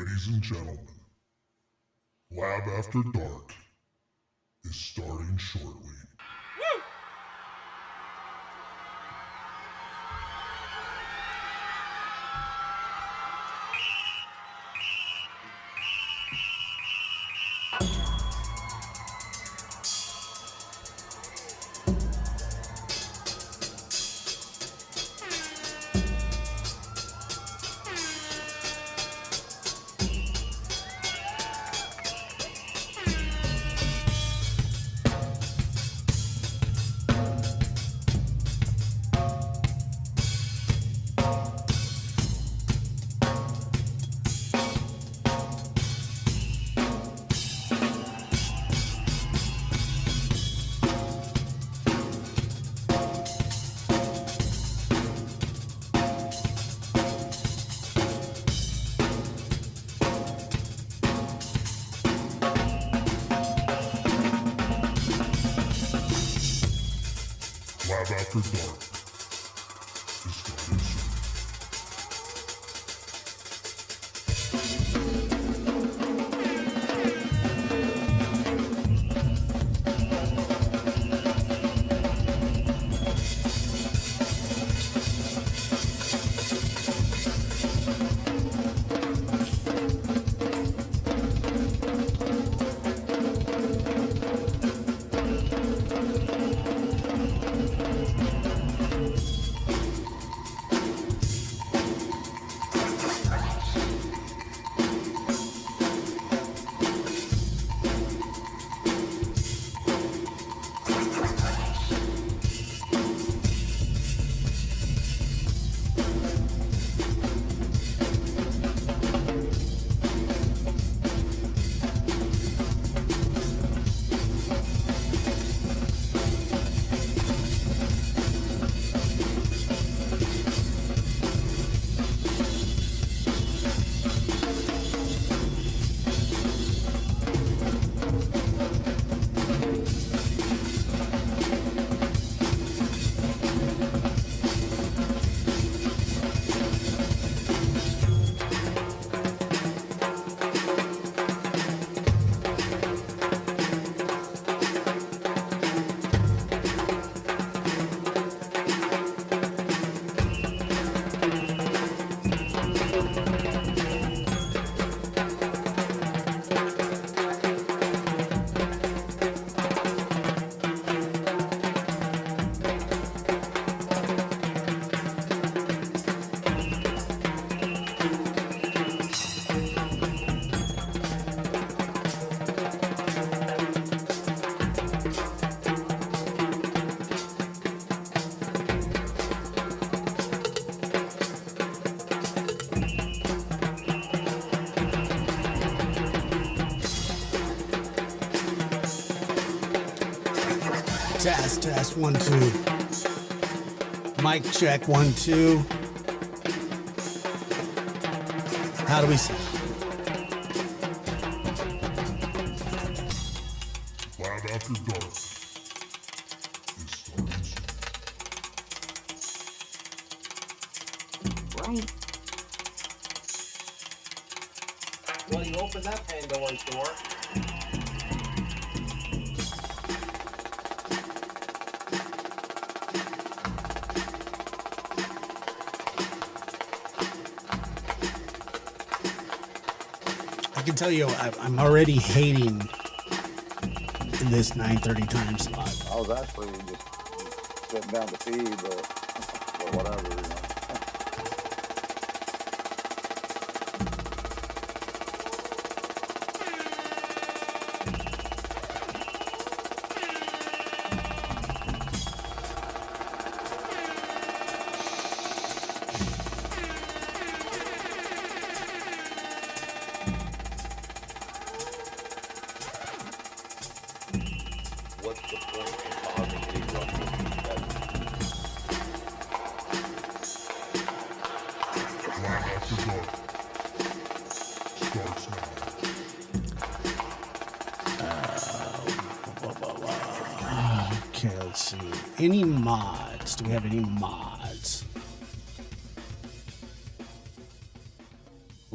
Ladies and gentlemen, Lab After Dark is starting shortly. Lab After Dark is starting soon. Test 1 2. Mic check 1 2. How do we see? Lab After Dark is starting soon. Right. Well, you open that Pandora's door. I can tell you, I'm already hating this 9:30 time slot. I was actually just sitting down to feed, but whatever, you know. What's the point in causing a ruckus? Lab After Dark starts now. Okay, let's see. Any mods? Do we have any mods?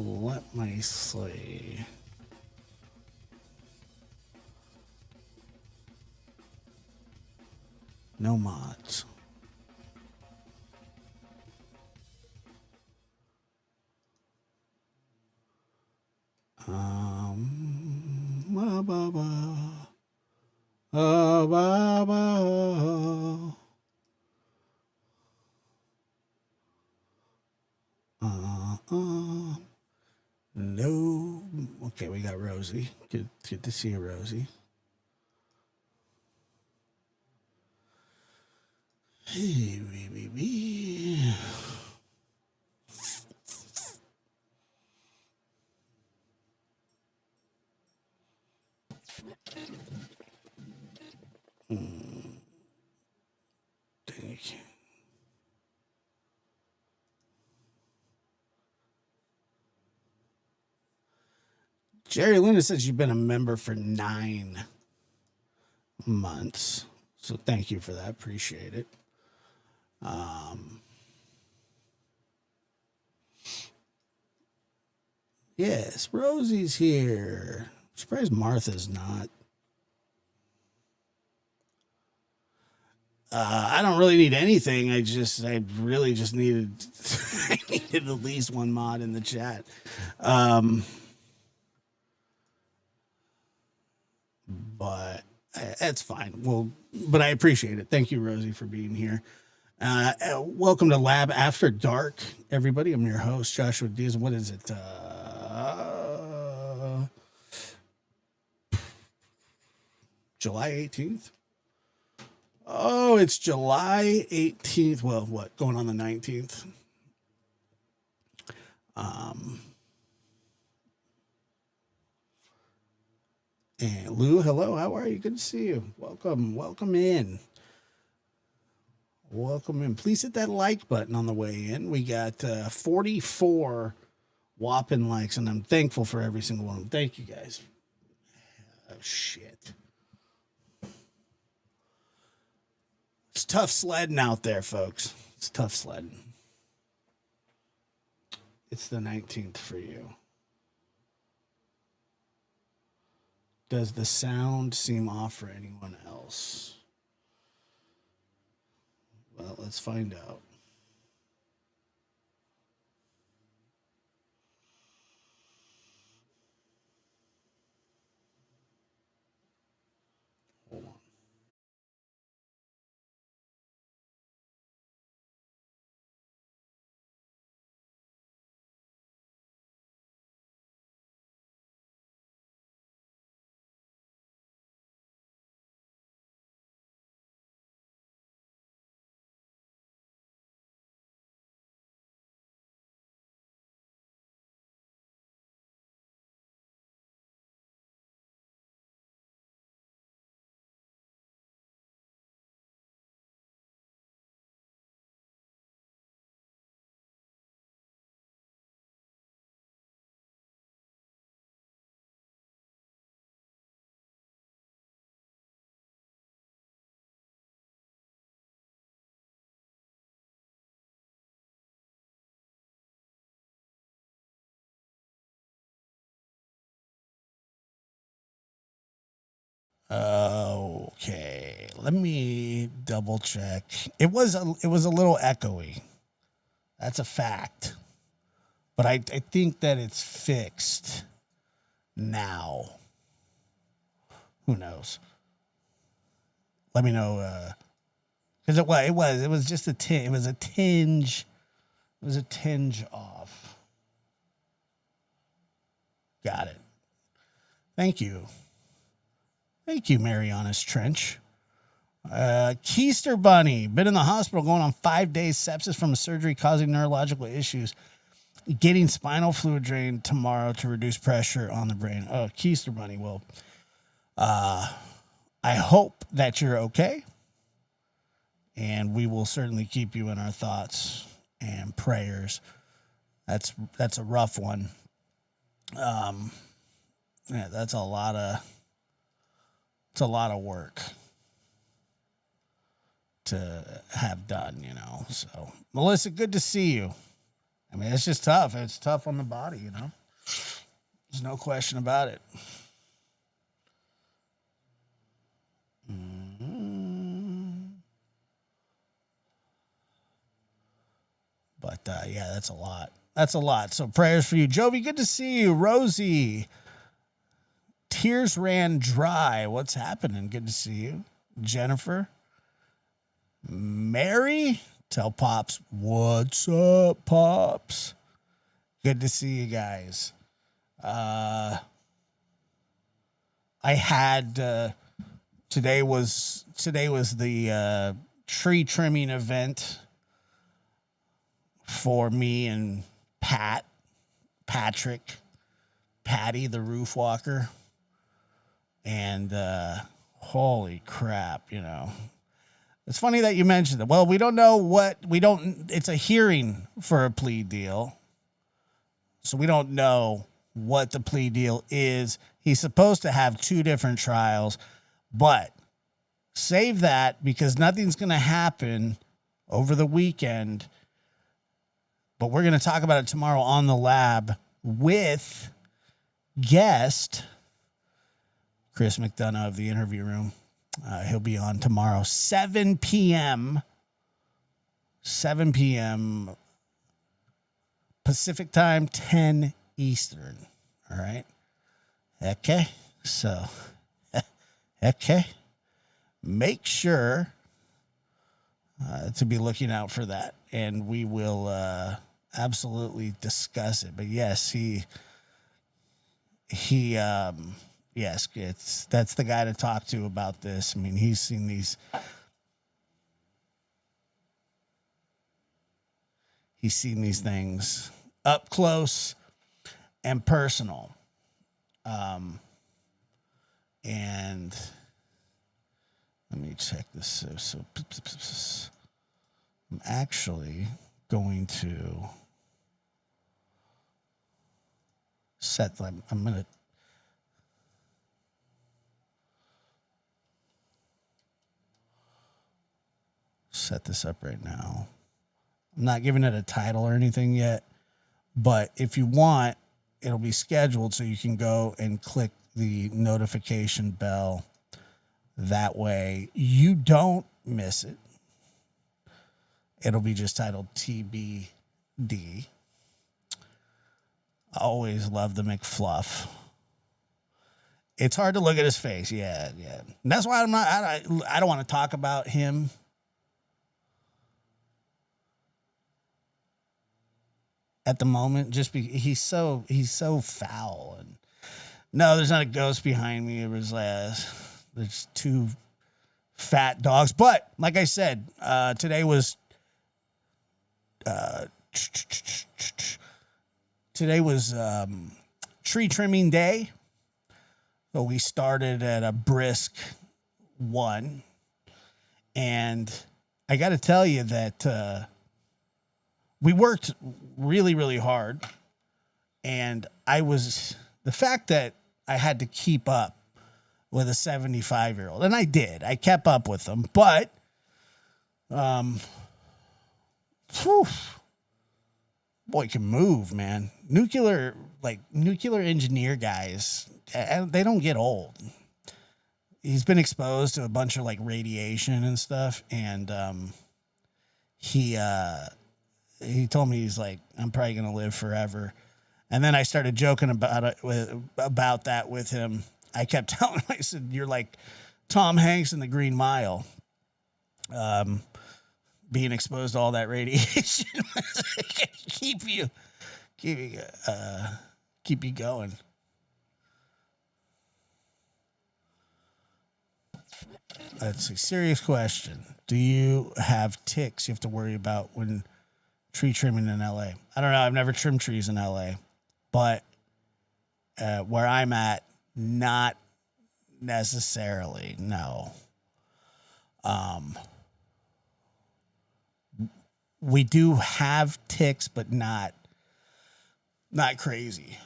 Let me see. No mods. Ba, ba, ba. Ba, ba. No. Okay, we got Rosie. Good to see you, Rosie. Hey, baby. Thank you. Jerry Linda says you've been a member for 9 months. So thank you for that. Appreciate it. Yes, Rosie's here. I'm surprised Martha's not. I don't really need anything. I really just needed, I needed at least one mod in the chat. But that's fine. Well, but I appreciate it. Thank you, Rosie, for being here. Welcome to Lab After Dark, everybody. I'm your host, Joshua Diaz. What is it? July 18th? Oh, it's July 18th. Well, what? Going on the 19th. And Lou, hello. How are you? Good to see you. Welcome. Welcome in. Welcome in. Please hit that like button on the way in. We got 44 whopping likes, and I'm thankful for every single one of them. Thank you, guys. Oh, shit. It's tough sledding out there, folks. It's tough sledding. It's the 19th for you. Does the sound seem off for anyone else? Well, let's find out. Hold on. Okay, let me double check. It was a little echoey. That's a fact. But I think that it's fixed now. Who knows? Let me know. Because it was just a tinge. It was a tinge. It was a tinge off. Got it. Thank you. Thank you, Marianas Trench. Keister Bunny, been in the hospital going on 5 days, sepsis from a surgery causing neurological issues. Getting spinal fluid drained tomorrow to reduce pressure on the brain. Oh, Keister Bunny. Well, I hope that you're okay. And we will certainly keep you in our thoughts and prayers. That's a rough one. Yeah, that's a lot of work to have done, you know. So, Melissa, good to see you. I mean, it's just tough. It's tough on the body, you know. There's no question about it. But yeah, that's a lot. That's a lot. So prayers for you, Jovi. Good to see you, Rosie. Tears ran dry. What's happening? Good to see you, Jennifer. Mary, tell Pops what's up, Pops. Good to see you guys. I had today was the tree trimming event for me and Patrick, Patty, the roof walker. And holy crap, you know. It's funny that you mentioned it. Well, we don't know it's a hearing for a plea deal. So we don't know what the plea deal is. He's supposed to have 2 different trials, but save that because nothing's going to happen over the weekend. But we're going to talk about it tomorrow on the lab with guest Chris McDonough of the interview room. He'll be on tomorrow, 7 p.m. Pacific time, 10 Eastern. All right. Okay. So, okay. Make sure to be looking out for that. And we will absolutely discuss it. But yes, yes, that's the guy to talk to about this. I mean, he's seen these things up close and personal. And let me check this. So I'm actually going to set them. I'm going to set this up right now. I'm not giving it a title or anything yet, but if you want, it'll be scheduled so you can go and click the notification bell. That way you don't miss it. It'll be just titled TBD. I always love the McFluff. It's hard to look at his face. Yeah. And that's why I don't want to talk about him. At the moment, just he's so foul. And no, there's not a ghost behind me. It was there's 2 fat dogs. But like I said, today was tree trimming day. So we started at a brisk 1, and I got to tell you that. We worked really, really hard, and the fact that I had to keep up with a 75-year-old, and I did. I kept up with them, but, boy can move, man. Nuclear engineer guys, they don't get old. He's been exposed to a bunch of radiation and stuff, and he told me, he's like, I'm probably going to live forever. And then I started joking about that with him. I kept telling him, I said, you're like Tom Hanks in The Green Mile, being exposed to all that radiation. keep you going. That's a serious question. Do you have ticks you have to worry about when tree trimming in LA? I don't know. I've never trimmed trees in LA, but where I'm at, not necessarily. No. We do have ticks, but not crazy.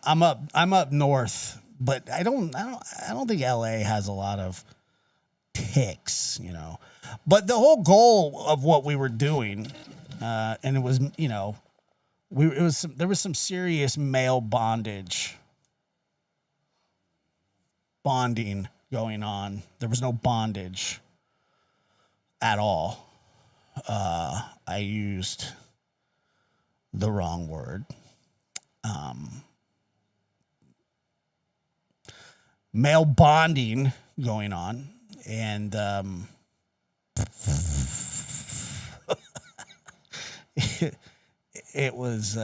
I'm up north, but I don't think LA has a lot of ticks, you know. But the whole goal of what we were doing And it was, there was some serious male bonding going on. There was no bondage at all. I used the wrong word. Male bonding going on, and it was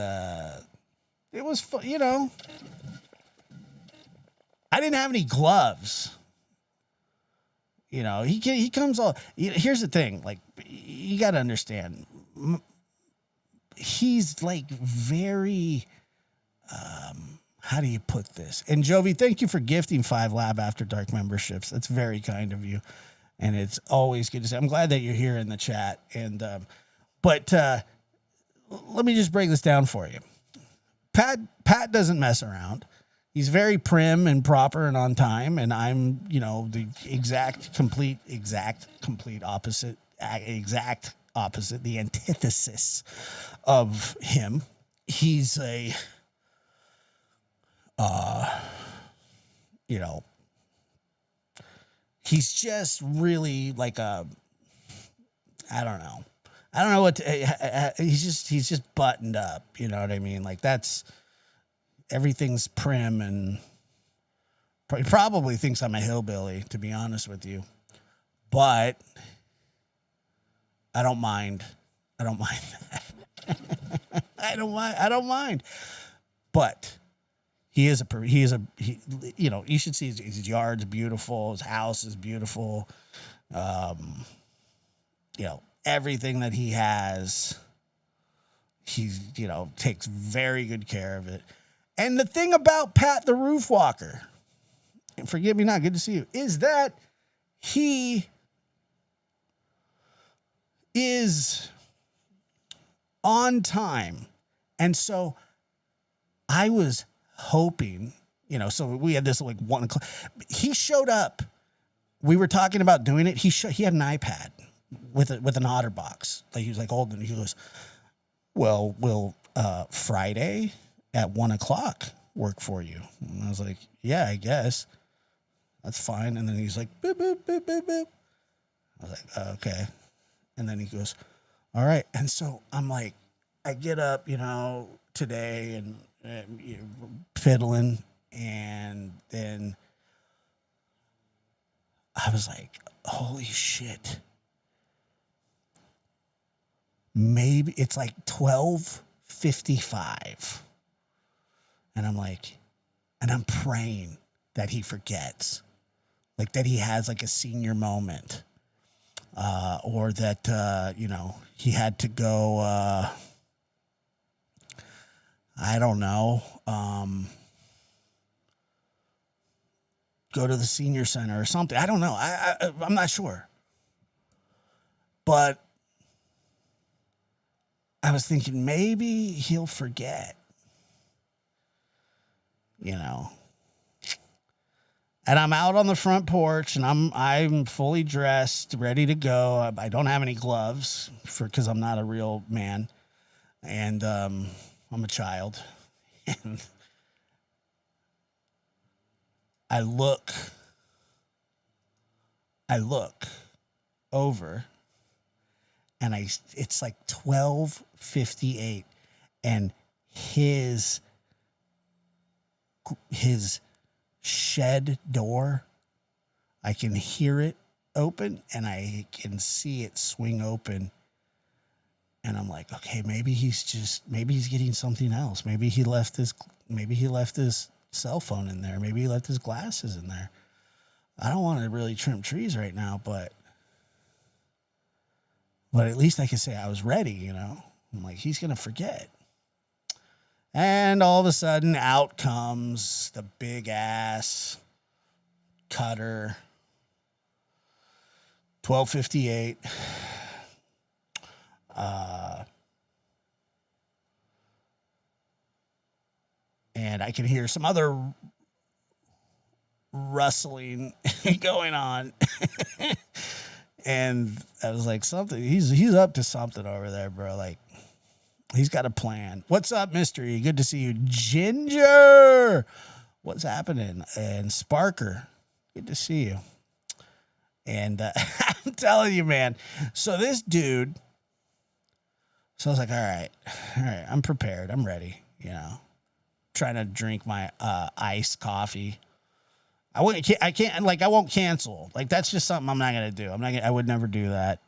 fun, I didn't have any gloves. He comes all. Here's the thing, like, you got to understand. He's like very. How do you put this? And Jovi, thank you for gifting 5 Lab After Dark memberships. That's very kind of you, and it's always good to say. I'm glad that you're here in the chat. And but let me just break this down for you. Pat doesn't mess around. He's very prim and proper and on time, and I'm, the exact complete opposite, the antithesis of him. He's a, he's just really like I don't know what he's just buttoned up. You know what I mean? Like, that's. Everything's prim, and he probably thinks I'm a hillbilly, to be honest with you. But I don't mind. I don't mind that. I don't mind. But you should see his yard's beautiful. His house is beautiful. Everything that he has, he's, takes very good care of it. And the thing about Pat the Roof Walker, and forgive me not, good to see you, is that he is on time. And so I was hoping, so we had this like 1 o'clock. He showed up. We were talking about doing it. He had an iPad with an OtterBox. Like, he was like holding it. He goes, well, will Friday at 1 o'clock work for you? And I was like, yeah, I guess that's fine. And then he's like, boop, boop, boop, boop, boop. I was like, okay. And then he goes, all right. And so I'm like, I get up, today and fiddling. And then I was like, holy shit. Maybe it's like 12:55. And I'm like, and I'm praying that he forgets, like that he has like a senior moment, or that, he had to go, I don't know, go to the senior center or something. I don't know. I'm not sure. But I was thinking maybe he'll forget. And I'm out on the front porch, and I'm fully dressed, ready to go. I don't have any gloves because I'm not a real man, and I'm a child. And I look over, and it's like 12:58, and his shed door, I can hear it open, and I can see it swing open. And I'm like, okay, maybe he's getting something else. Maybe he left his cell phone in there. Maybe he left his glasses in there. I don't want to really trim trees right now, but at least I can say I was ready, I'm like, he's going to forget. And all of a sudden, out comes the big ass cutter. 12:58. And I can hear some other rustling going on. And I was like, something, he's up to something over there, bro. Like, He's got a plan. What's up, Mystery? Good to see you. Ginger, what's happening? And Sparker, good to see you. And I'm telling you, man. So this dude, so I was like, all right, I'm prepared. I'm ready, you know. Trying to drink my iced coffee. I won't cancel. Like, that's just something I'm not going to do. I would never do that.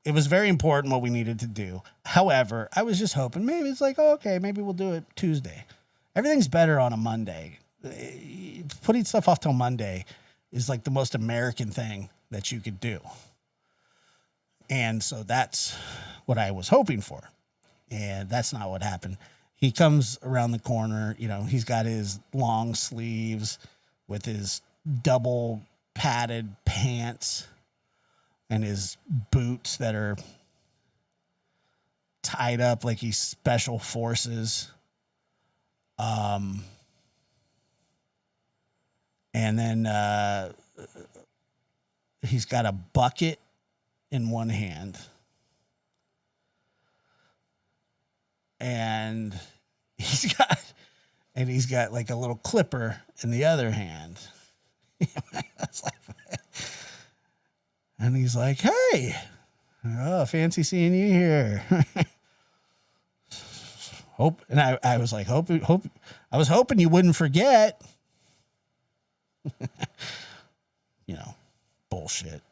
It was very important what we needed to do. However, I was just hoping maybe it's like, oh, okay, maybe we'll do it Tuesday. Everything's better on a Monday. Putting stuff off till Monday is like the most American thing that you could do. And so that's what I was hoping for. And that's not what happened. He comes around the corner, you know, he's got his long sleeves with his double padded pants and his boots that are tied up like he's special forces. And then he's got a bucket in one hand. And he's got like a little clipper in the other hand. And he's like, hey, oh, fancy seeing you here. I was like, I was hoping you wouldn't forget. You know, bullshit.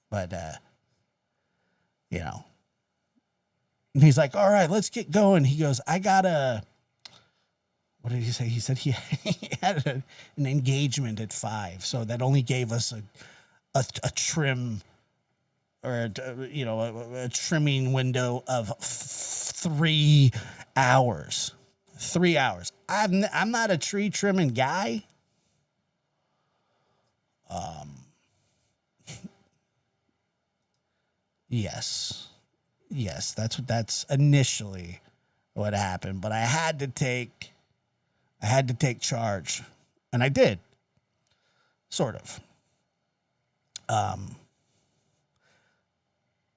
But, you know, and he's like, all right, let's get going. He goes, what did he say? He said he had an engagement at 5. So that only gave us a trim or, a trimming window of 3 hours. 3 hours. I'm not a tree trimming guy. Yes, that's initially what happened, but I had to take charge, and I did, sort of.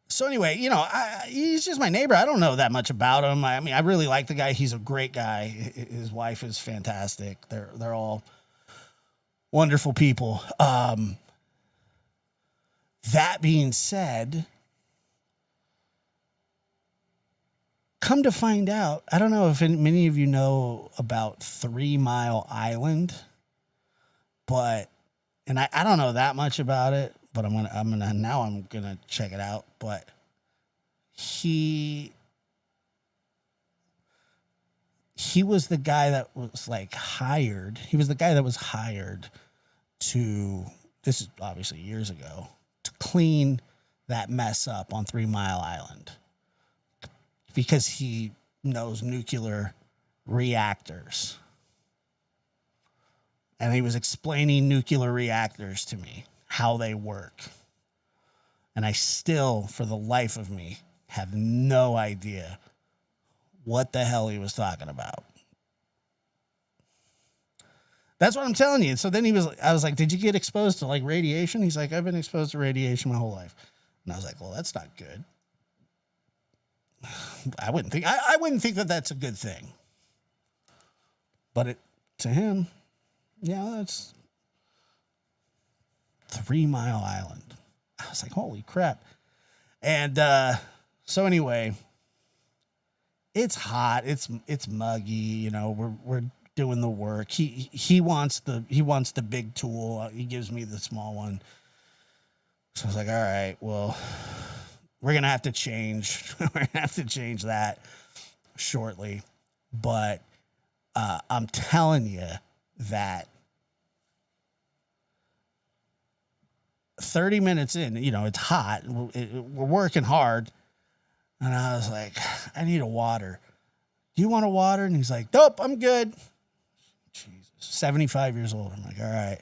So anyway, he's just my neighbor. I don't know that much about him. I mean, I really like the guy. He's a great guy. His wife is fantastic. They're all wonderful people. That being said, come to find out, I don't know if many of you know about 3 Mile Island, but I don't know that much about it, but I'm gonna check it out. But he was the guy that was like hired. He was the guy that was hired to, this is obviously years ago, to clean that mess up on 3 Mile Island, because he knows nuclear reactors. And he was explaining nuclear reactors to me, how they work. And I still, for the life of me, have no idea what the hell he was talking about. That's what I'm telling you. So then I was like, did you get exposed to like radiation? He's like, I've been exposed to radiation my whole life. And I was like, well, that's not good. I wouldn't think that that's a good thing. But to him, yeah, that's 3 Mile Island. I was like, holy crap. And so anyway, it's hot. It's muggy. We're doing the work. He wants the big tool. He gives me the small one. So I was like, all right, well, we're gonna have to change. We're gonna have to change that shortly. But I'm telling you that 30 minutes in, it's hot. We're working hard. And I was like, I need a water. Do you want a water? And he's like, nope, I'm good. Jesus, 75 years old. I'm like, all right.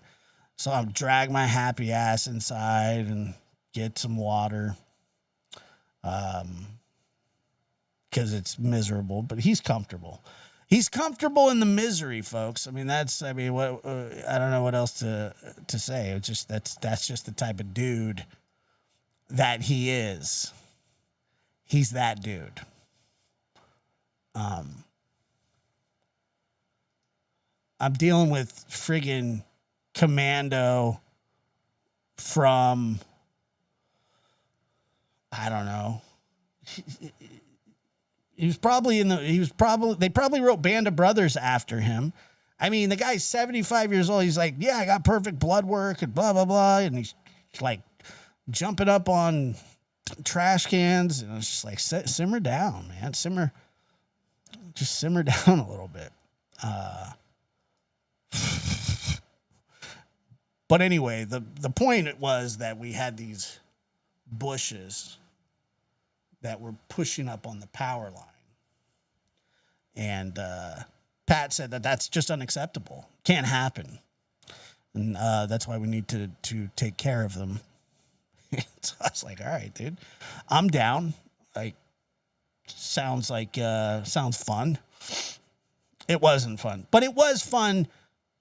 So I'll drag my happy ass inside and get some water. Because it's miserable, but he's comfortable. He's comfortable in the misery, folks. I mean, what I don't know what else to say. It's just that's just the type of dude that he is. He's that dude. I'm dealing with friggin' Commando from, I don't know. They probably wrote Band of Brothers after him. I mean, the guy's 75 years old. He's like, yeah, I got perfect blood work and blah, blah, blah. And he's like jumping up on trash cans. And it's just like, simmer down, man. Just simmer down a little bit. But anyway, the point was that we had these bushes that were pushing up on the power line. And Pat said that that's just unacceptable. Can't happen. And that's why we need to take care of them. So I was like, all right, dude, I'm down. Like, sounds fun. It wasn't fun, but it was fun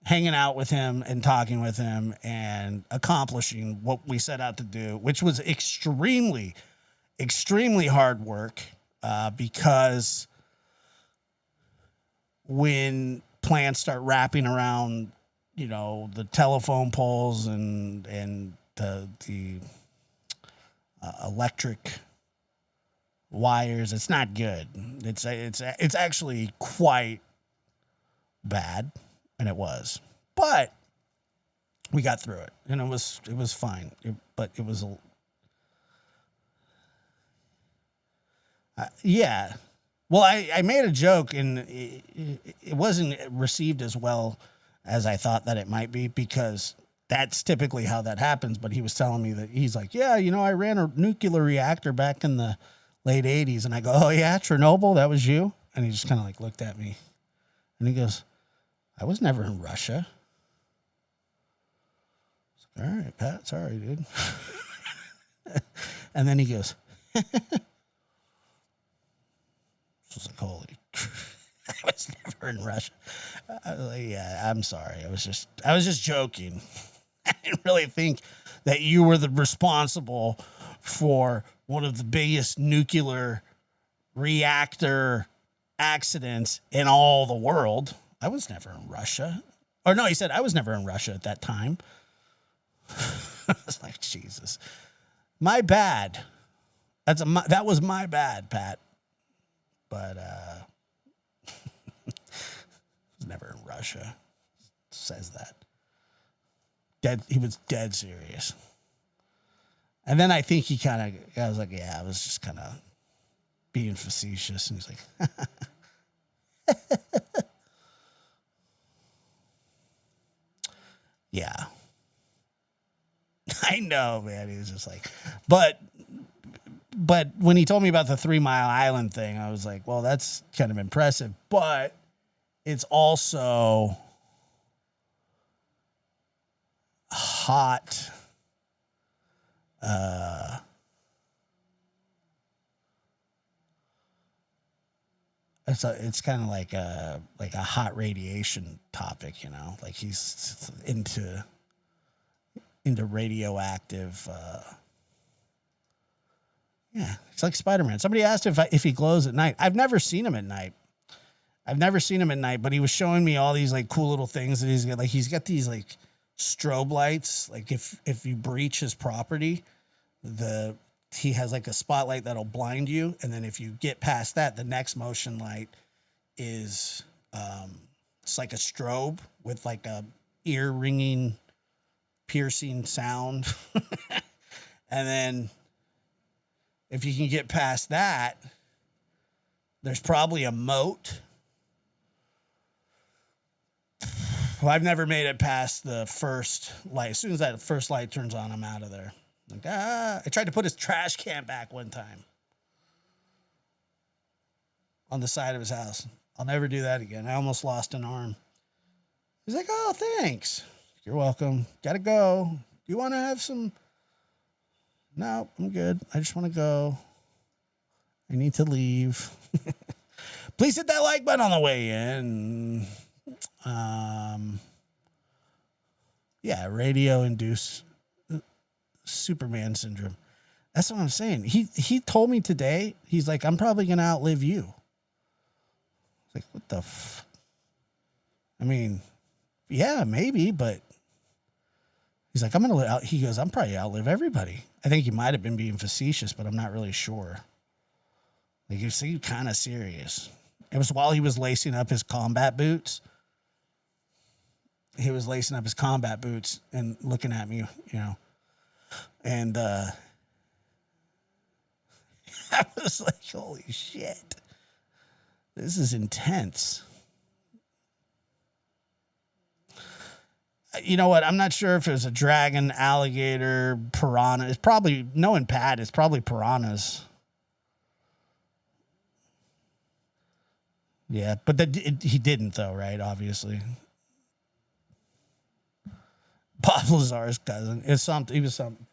hanging out with him and talking with him and accomplishing what we set out to do, which was extremely, extremely hard work because when plants start wrapping around, the telephone poles and the electric wires, it's not good. It's actually quite bad, and it was, but we got through it, and it was fine. But it was yeah. Well, I made a joke, and it wasn't received as well as I thought that it might be, because that's typically how that happens. But he was telling me that he's like, yeah, I ran a nuclear reactor back in the late 80s. And I go, oh, yeah, Chernobyl, that was you? And he just kind of like looked at me, and he goes, I was never in Russia. I was like, all right, Pat, sorry, dude. And then he goes, I was like, holy, I was never in Russia. I was like, yeah, I'm sorry. I was just joking. I didn't really think that you were the responsible for one of the biggest nuclear reactor accidents in all the world. I was never in Russia. Or no, he said I was never in Russia at that time. I was like, Jesus. My bad. That was my bad, Pat. But was never in Russia. Says that. He was dead serious. And then I think I was like, yeah, I was just kind of being facetious. And he's like, yeah. I know, man. He was just like, but when he told me about the 3 Mile Island thing, I was like, well, that's kind of impressive, but it's also hot. It's kind of like a hot radiation topic, like he's into radioactive. Yeah, it's like Spider-Man. Somebody asked if he glows at night. I've never seen him at night. But he was showing me all these like cool little things that he's got. Like he's got these like strobe lights. Like if you breach his property, he has like a spotlight that'll blind you, and then if you get past that, the next motion light is it's like a strobe with like a ear ringing, piercing sound, and then if you can get past that, there's probably a moat. Well, I've never made it past the first light. As soon as that first light turns on, I'm out of there. Like, I tried to put his trash can back one time on the side of his house. I'll never do that again. I almost lost an arm. He's like, oh, thanks. You're welcome. Gotta go. Do you want to have some? No, I'm good. I just want to go. I need to leave. Please hit that like button on the way in. Yeah, radio-induced Superman syndrome. That's what I'm saying. He told me today, he's like, I'm probably going to outlive you. It's like, what the I mean, yeah, maybe, but he's like, I'm going to live out. He goes, I'm probably outlive everybody. I think he might have been being facetious, but I'm not really sure. Like, you seem kind of serious. It was while he was lacing up his combat boots. He was lacing up his combat boots and looking at me, you know. And I was like, holy shit. This is intense. You know what? I'm not sure if it was a dragon, alligator, piranha. It's probably, knowing Pat, it's probably piranhas. Yeah, but he didn't, though, right? Obviously. Bob Lazar's cousin. It's something. He was something.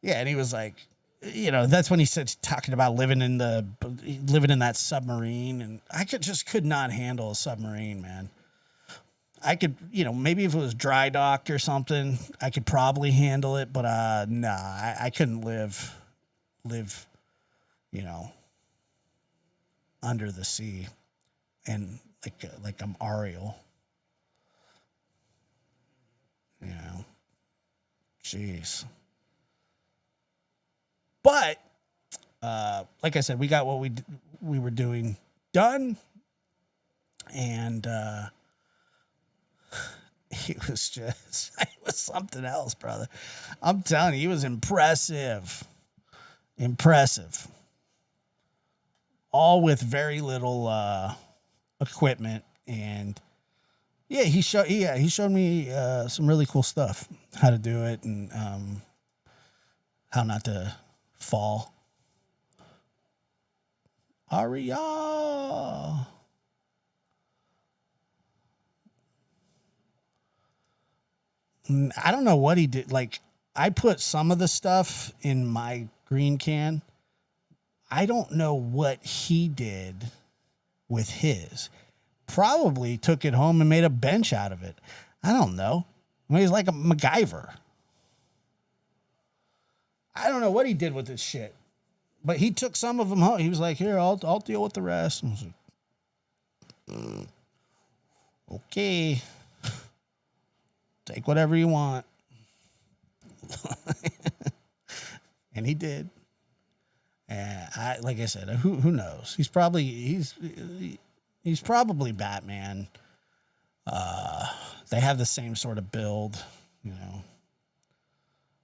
Yeah, and he was like, you know, that's when he said talking about living in that submarine, and I could not handle a submarine, man. I could, you know, maybe if it was dry docked or something, I could probably handle it, but nah, I couldn't live, you know, under the sea, and like I'm Ariel, you know, jeez. But like I said, we got what we were doing done, and he was something else, brother. I'm telling you, he was impressive. All with very little equipment, and yeah, he showed me some really cool stuff, how to do it, and how not to fall. Aria. I don't know what he did. Like, I put some of the stuff in my green can. I don't know what he did with his. Probably took it home and made a bench out of it. I don't know. I mean, he's like a MacGyver. I don't know what he did with this shit. But he took some of them home. He was like, here, I'll deal with the rest. And I was like, okay. Take whatever you want. And he did. And like I said, who knows? He's probably Batman. They have the same sort of build, you know.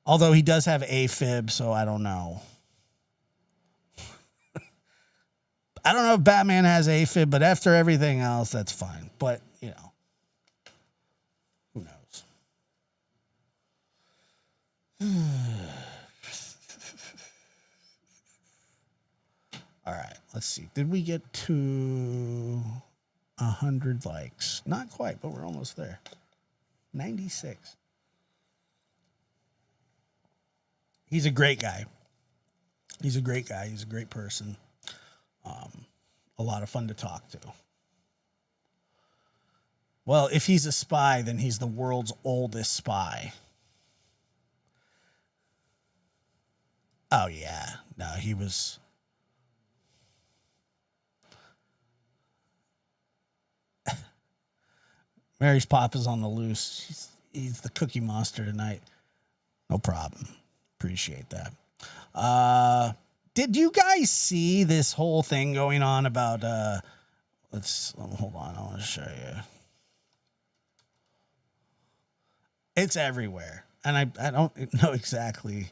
Although he does have AFib, so I don't know. I don't know if Batman has AFib, but after everything else, that's fine. But, you know, who knows? All right, let's see. Did we get to 100 likes? Not quite, but we're almost there. 96. He's a great guy. He's a great person. A lot of fun to talk to. Well, if he's a spy, then he's the world's oldest spy. Oh, yeah. No, he was... Mary's Pop is on the loose. He's the Cookie Monster tonight. No problem. Appreciate that. Did you guys see this whole thing going on about, hold on, I want to show you. It's everywhere. And I don't know exactly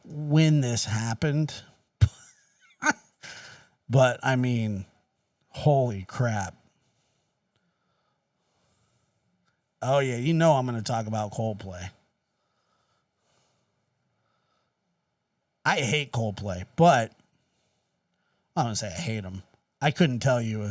when this happened. But, I mean, holy crap. Oh, yeah, you know I'm going to talk about Coldplay. I hate Coldplay, but I'm going to say I hate them. I couldn't tell you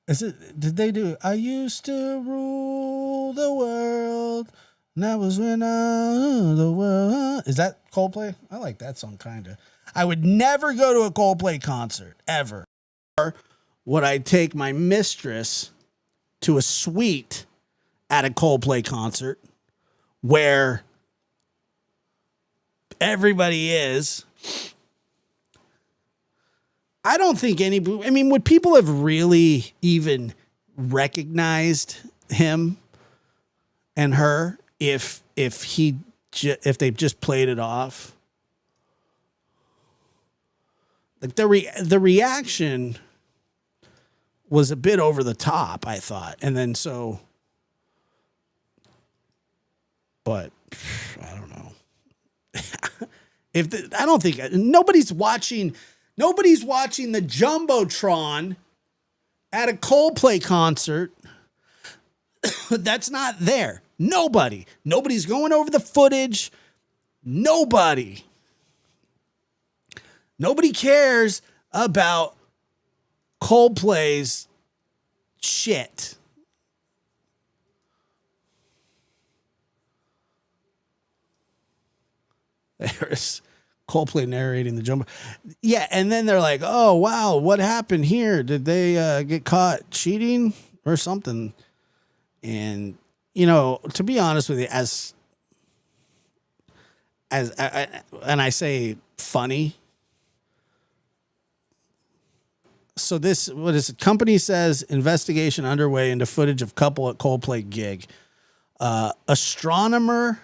did they do I used to rule the world, and that was when the world. Is that Coldplay? I like that song, kind of. I would never go to a Coldplay concert, ever. Or would I take my mistress to a suite at a Coldplay concert where everybody is, I don't think I mean, would people have really even recognized him and her if they just played it off? Like the reaction was a bit over the top, I thought. And then but I don't know. I don't think nobody's watching the Jumbotron at a Coldplay concert. That's not there. Nobody's going over the footage. Nobody cares about Coldplay's shit. There's Coldplay narrating the jumbo. Yeah, and then they're like, oh, wow, what happened here? Did they get caught cheating or something? And, you know, to be honest with you, as and I say funny. So what is it? Company says investigation underway into footage of couple at Coldplay gig. Astronomer,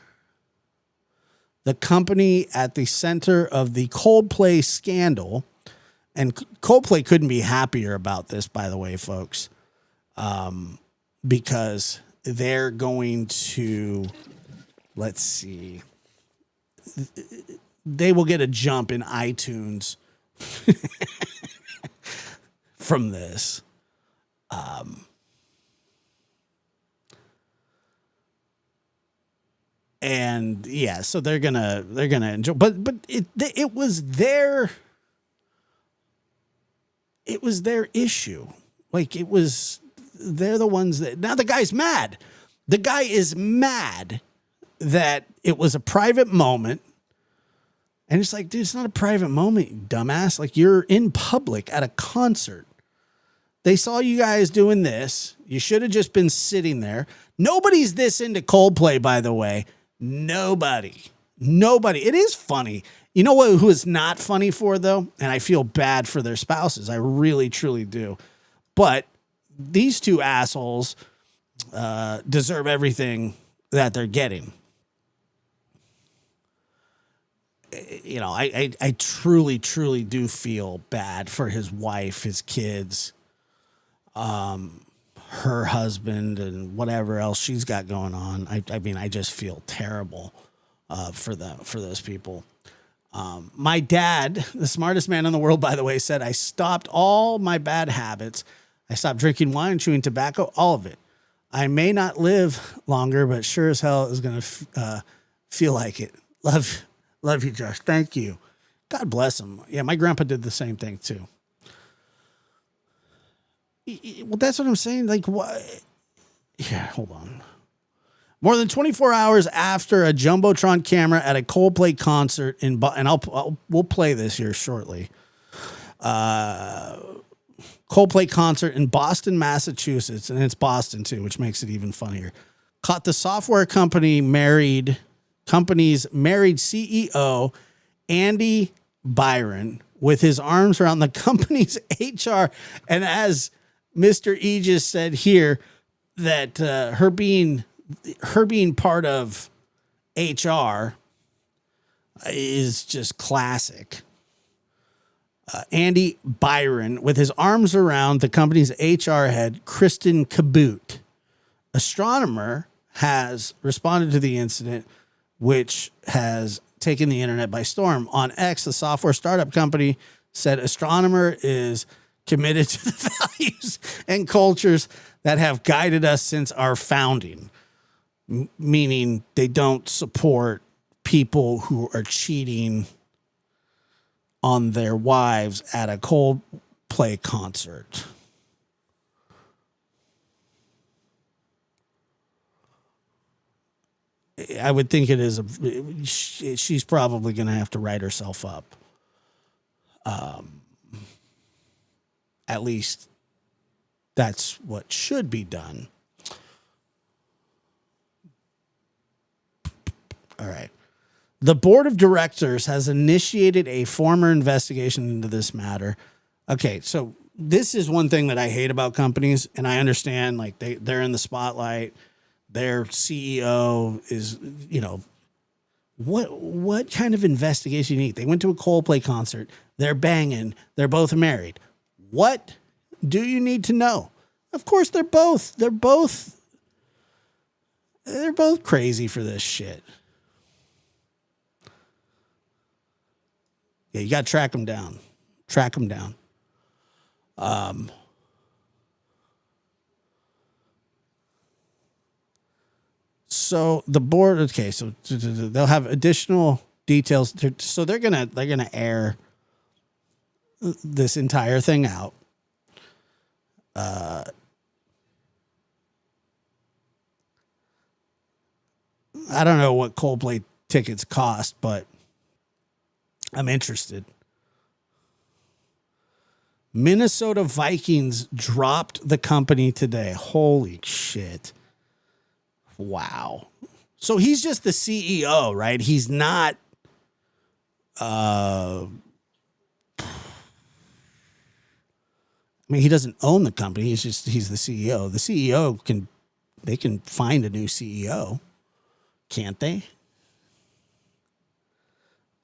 the company at the center of the Coldplay scandal, and Coldplay couldn't be happier about this, by the way, folks, because they're going to, let's see, they will get a jump in iTunes from this. And yeah, so they're gonna enjoy, but it was their issue. Like they're the ones that, now the guy's mad. The guy is mad that it was a private moment. And it's like, dude, it's not a private moment, you dumbass. Like, you're in public at a concert. They saw you guys doing this. You should have just been sitting there. Nobody's this into Coldplay, by the way. Nobody. It is funny. You know who is not funny for, though? And I feel bad for their spouses. I really, truly do. But these two assholes deserve everything that they're getting. You know, I truly, truly do feel bad for his wife, his kids, her husband, and whatever else she's got going on. I mean, I just feel terrible for those people. My dad, the smartest man in the world, by the way, said, I stopped all my bad habits. I stopped drinking wine, chewing tobacco, all of it. I may not live longer, but sure as hell is going to feel like it. Love you, Josh. Thank you. God bless him. Yeah, my grandpa did the same thing too. Well, that's what I'm saying. Like, what? Yeah, hold on. More than 24 hours after a Jumbotron camera at a Coldplay concert and we'll play this here shortly. Coldplay concert in Boston, Massachusetts, and it's Boston too, which makes it even funnier. Caught the software company's married CEO, Andy Byron, with his arms around the company's HR. And as Mr. Aegis said here, that her being part of HR is just classic. Andy Byron, with his arms around the company's HR head, Kristen Kaboot. Astronomer has responded to the incident, which has taken the internet by storm. On X, the software startup company said Astronomer is committed to the values and cultures that have guided us since our founding, meaning they don't support people who are cheating on their wives at a Coldplay concert. I would think it is she's probably going to have to write herself up. At least that's what should be done. All right. The board of directors has initiated a formal investigation into this matter. Okay, so this is one thing that I hate about companies, and I understand like they're in the spotlight. Their CEO is, what kind of investigation you need? They went to a Coldplay concert. They're banging. They're both married. What do you need to know? Of course, they're both crazy for this shit. Yeah, you got to track them down. Track them down. So the board, okay, so they'll have additional details. So they're gonna air this entire thing out. I don't know what Coldplay tickets cost, but I'm interested. Minnesota Vikings dropped the company today. Holy shit. Wow. So he's just the CEO, right? He's not I mean, he doesn't own the company. He's the CEO. The CEO they can find a new CEO. Can't they?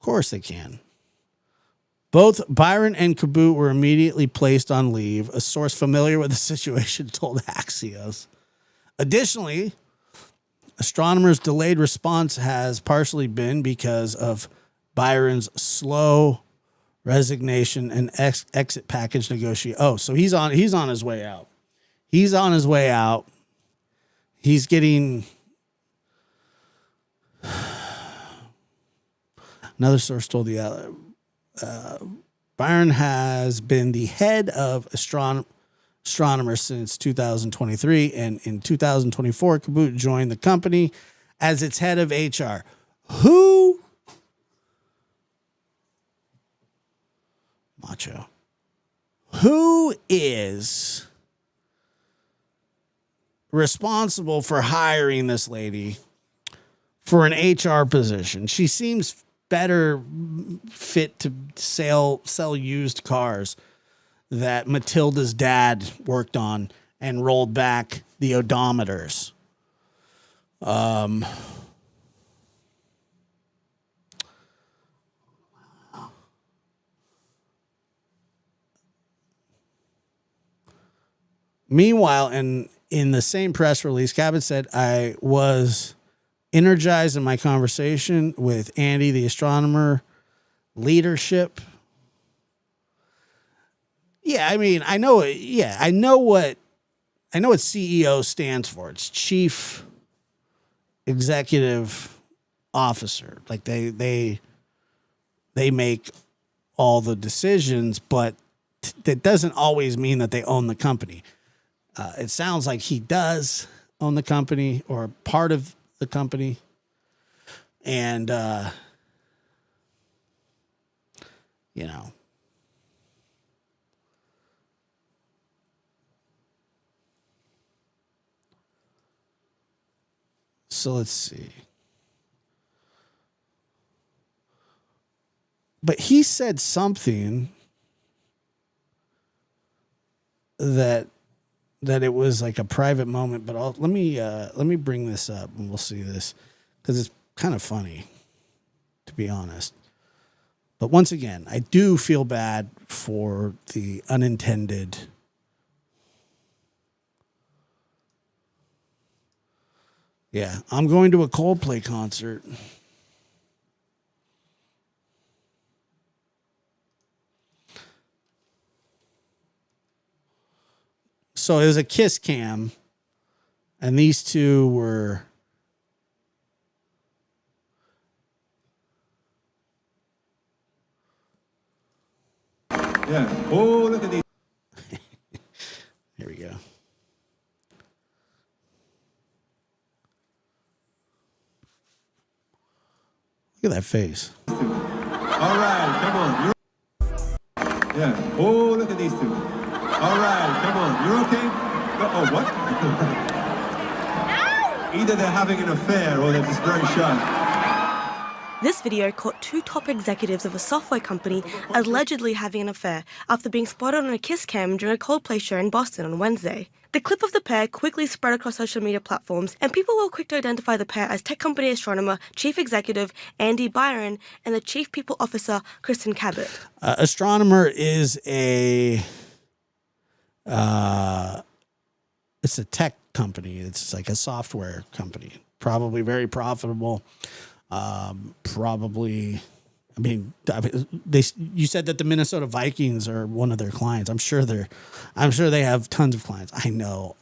Of course they can. Both Byron and Kabut were immediately placed on leave, a source familiar with the situation told Axios. Additionally, astronomers' delayed response has partially been because of Byron's slow resignation and exit package negotiation. Oh, so he's on his way out. He's on his way out. He's getting... Another source told the other. Byron has been the head of astronomer since 2023, and in 2024, Kabut joined the company as its head of HR. Who is responsible for hiring this lady for an HR position? She seems better fit to sell used cars that Matilda's dad worked on and rolled back the odometers. Meanwhile, in the same press release, Cabot said, I was energized in my conversation with Andy, the astronomer leadership. Yeah, I mean, I know what CEO stands for. It's Chief Executive Officer. Like they make all the decisions, but that doesn't always mean that they own the company. It sounds like he does own the company or part of the company. And, so let's see. But he said something that it was like a private moment, but let me bring this up and we'll see this because it's kind of funny, to be honest. But once again, I do feel bad for the unintended. Yeah, I'm going to a Coldplay concert. So it was a kiss cam, and these two were... Yeah. Oh, look at these. Here we go. Look at that face. All right, come on. Yeah. Oh, look at these two. All right, come on. You're okay? Oh, what? Either they're having an affair or they're just very shy. This video caught two top executives of a software company allegedly having an affair after being spotted on a kiss cam during a Coldplay show in Boston on Wednesday. The clip of the pair quickly spread across social media platforms, and people were quick to identify the pair as tech company astronomer, chief executive Andy Byron, and the chief people officer Kristen Cabot. Astronomer is it's a tech company. It's like a software company, probably very profitable. Probably, you said that the Minnesota Vikings are one of their clients. I'm sure they have tons of clients. I know.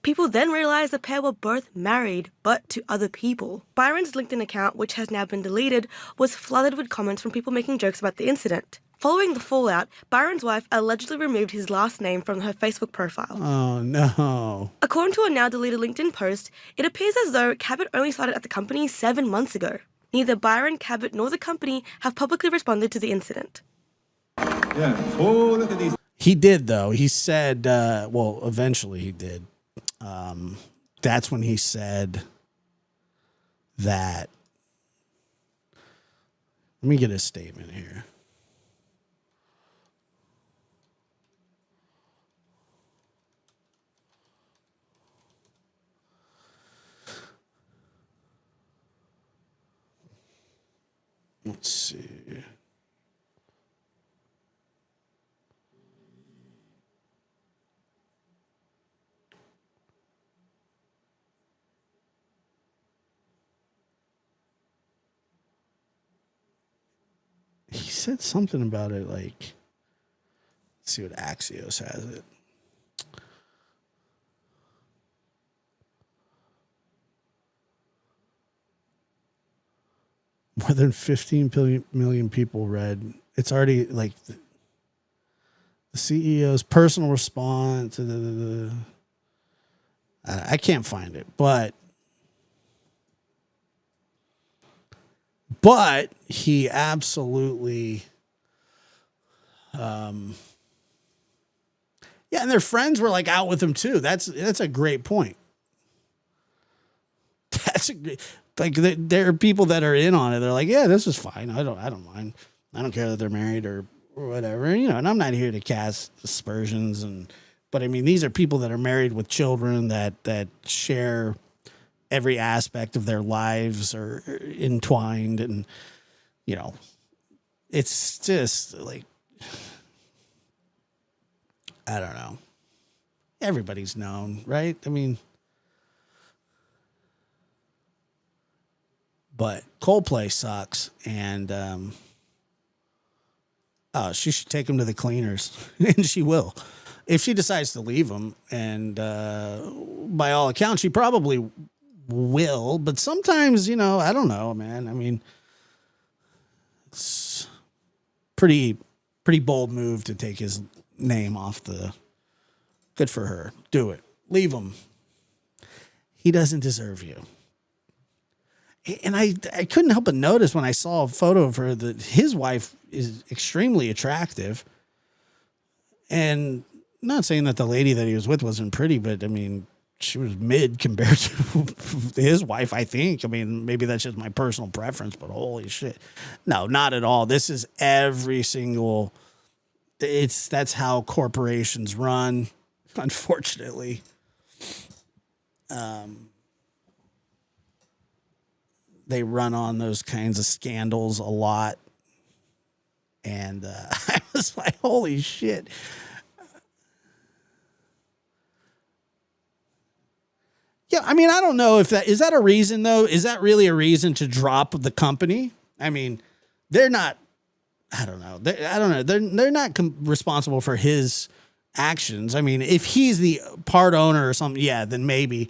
People then realized the pair were both married, but to other people. Byron's LinkedIn account, which has now been deleted, was flooded with comments from people making jokes about the incident. Following the fallout, Byron's wife allegedly removed his last name from her Facebook profile. Oh, no. According to a now deleted LinkedIn post, it appears as though Cabot only started at the company 7 months ago. Neither Byron, Cabot, nor the company have publicly responded to the incident. Yeah. Oh, look at these. He did, though. He said, eventually he did. That's when he said that. Let me get his statement here. Let's see. He said something about it like, let's see what Axios has it. More than 15 million people read. It's already like the CEO's personal response. I can't find it, but he absolutely, yeah, and their friends were like out with him too. That's a great point. That's a great. Like there are people that are in on it. They're like, yeah, this is fine. I don't mind. I don't care that they're married or whatever. And I'm not here to cast aspersions. But I mean, these are people that are married with children that share every aspect of their lives are entwined, and it's just like, I don't know. Everybody's known, right? I mean. But Coldplay sucks, and she should take him to the cleaners, and she will, if she decides to leave him. And by all accounts, she probably will. But sometimes, I don't know, man. I mean, it's pretty bold move to take his name off the. Good for her. Do it. Leave him. He doesn't deserve you. And I couldn't help but notice when I saw a photo of her that his wife is extremely attractive. And I'm not saying that the lady that he was with wasn't pretty, but I mean, she was mid compared to his wife, I think. I mean, maybe that's just my personal preference, but holy shit. No, not at all. This is every single, that's how corporations run, unfortunately. They run on those kinds of scandals a lot. And I was like, holy shit. Yeah, I mean, I don't know if is that a reason, though? Is that really a reason to drop the company? I mean, they're not, I don't know. They're not responsible for his actions. I mean, if he's the part owner or something, yeah, then maybe.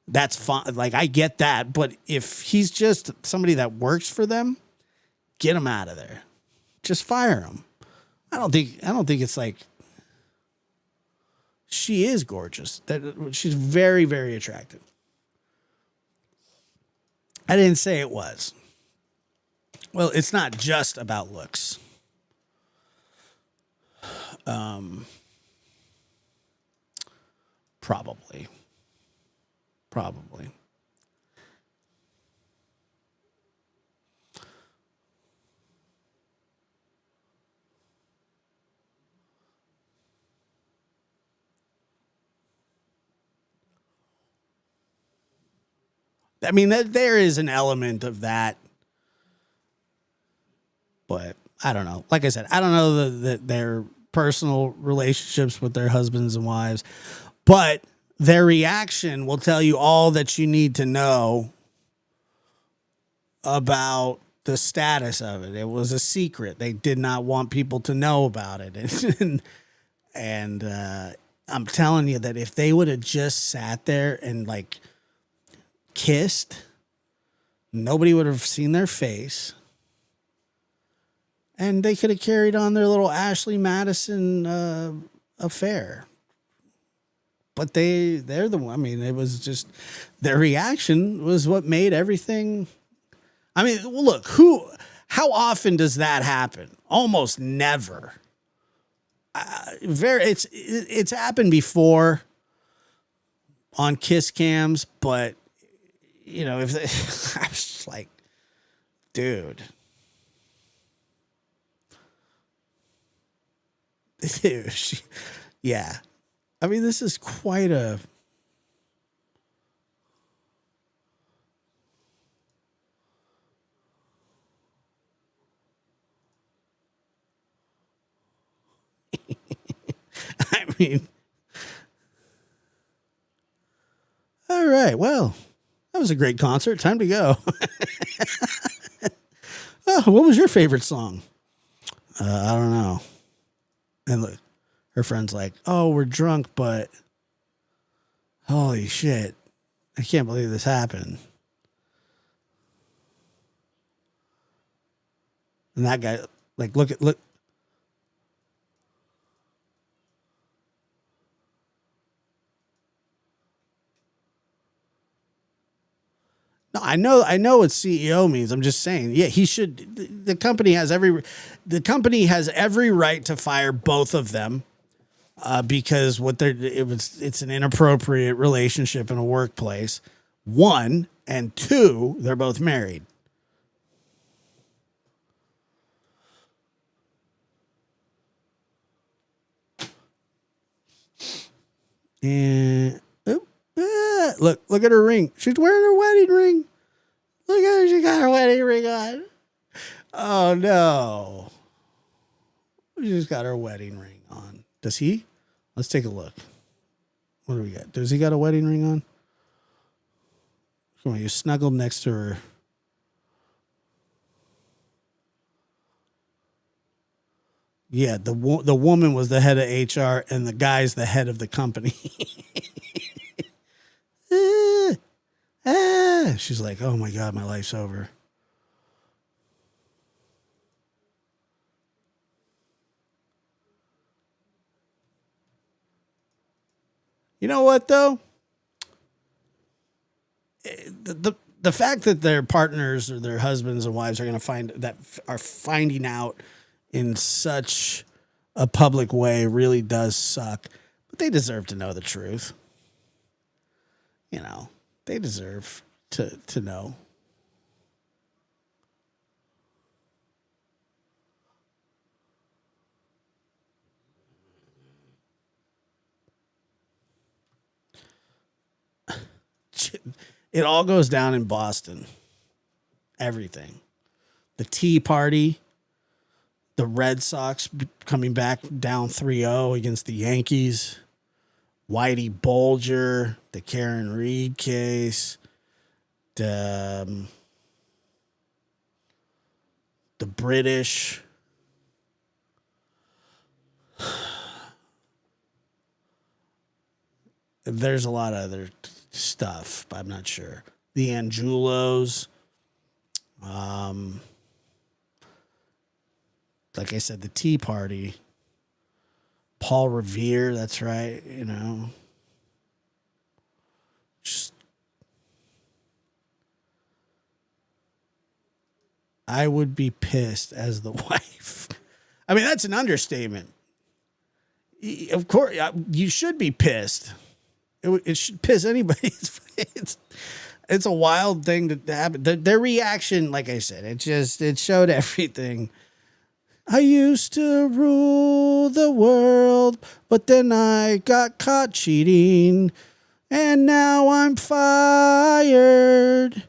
That's fine. Like, I get that. But if he's just somebody that works for them, get him out of there. Just fire him. I don't think it's like, she is gorgeous. She's very, very attractive. I didn't say it was. Well, it's not just about looks. Probably. I mean, there is an element of that, but I don't know. Like I said, I don't know their personal relationships with their husbands and wives, but their reaction will tell you all that you need to know about the status of it. It was a secret. They did not want people to know about it. And I'm telling you that if they would have just sat there and like kissed, nobody would have seen their face. And they could have carried on their little Ashley Madison affair. But they're the one. I mean, it was just their reaction was what made everything. I mean, look, how often does that happen? Almost never. It's happened before on kiss cams, but you know, if I was just like, dude, yeah. I mean, this is quite a. I mean, all right. Well, that was a great concert. Time to go. Oh, what was your favorite song? I don't know. And look, her friend's like, oh, we're drunk, but holy shit. I can't believe this happened. And that guy, like, look. No, I know what CEO means. I'm just saying, yeah, he should. The company has every right to fire both of them because it's an inappropriate relationship in a workplace. One and two, they're both married. And look at her ring. She's wearing her wedding ring. Look at her. She got her wedding ring on. Oh, no. She's got her wedding ring on. Does he? Let's take a look. What do we got? Does he got a wedding ring on? Come on, you snuggled next to her. Yeah, the woman was the head of HR and the guy's the head of the company. She's like, oh my God, my life's over. You know what though? The fact that their partners or their husbands and wives are finding out in such a public way really does suck. But they deserve to know the truth. You know, they deserve to know. It all goes down in Boston. Everything. The Tea Party, the Red Sox coming back down 3-0 against the Yankees, Whitey Bulger, the Karen Reed case, the British. There's a lot of other stuff, but I'm not sure. The Angelos. Like I said, the Tea Party. Paul Revere, that's right, you know. Just I would be pissed as the wife. I mean, that's an understatement. Of course, you should be pissed. It should piss anybody. It's a wild thing to happen. Their reaction, like I said, it showed everything. I used to rule the world, but then I got caught cheating. And now I'm fired.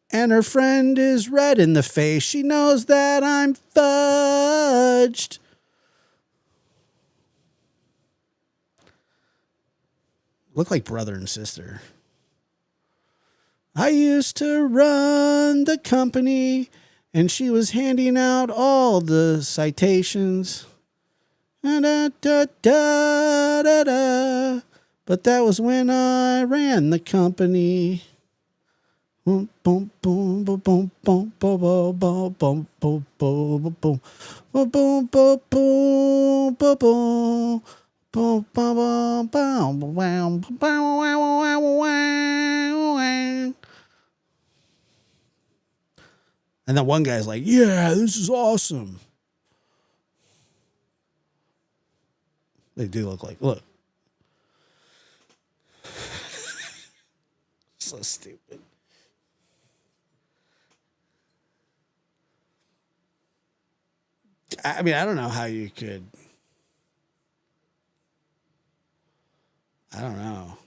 And her friend is red in the face. She knows that I'm fudged. Look like brother and sister. I used to run the company, and she was handing out all the citations. Da, da, da, da, da. But that was when I ran the company. Boom, boom, boom, boom, boom, boom, boom, boom, boom, boom, boom, boom, boom, boom, boom, boom, boom, boom. Boom, boom, boom, boom, boom, boom, boom. And then one guy's like, yeah, this is awesome. They do look. So stupid. I mean, I don't know how you could. I don't know.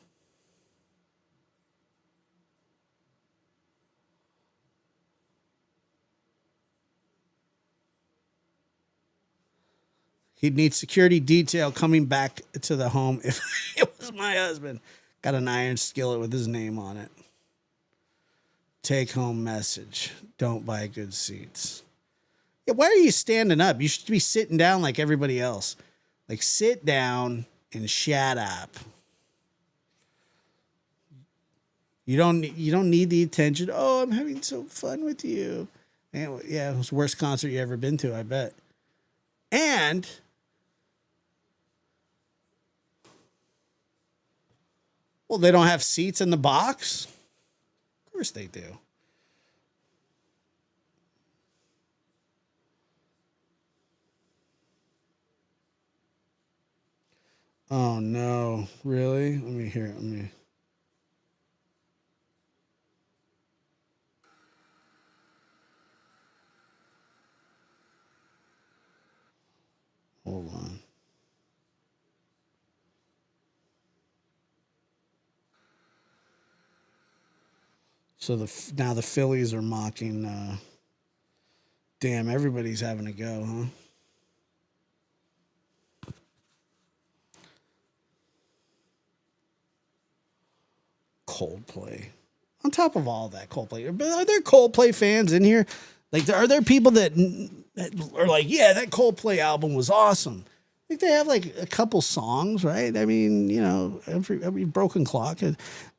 He'd need security detail coming back to the home if it was my husband. Got an iron skillet with his name on it. Take home message. Don't buy good seats. Yeah, why are you standing up? You should be sitting down like everybody else. Like, sit down and shut up. You don't need the attention. Oh, I'm having so fun with you. And yeah, it was the worst concert you ever been to, I bet. And well, they don't have seats in the box? Of course they do. Oh no, really? Let me hear it. Hold on. So now the Phillies are mocking. Damn, everybody's having a go, huh? Coldplay. On top of all that, Coldplay. Are there Coldplay fans in here? Like, are there people that are like, yeah, that Coldplay album was awesome? I think they have like a couple songs, right? I mean, you know, every broken clock.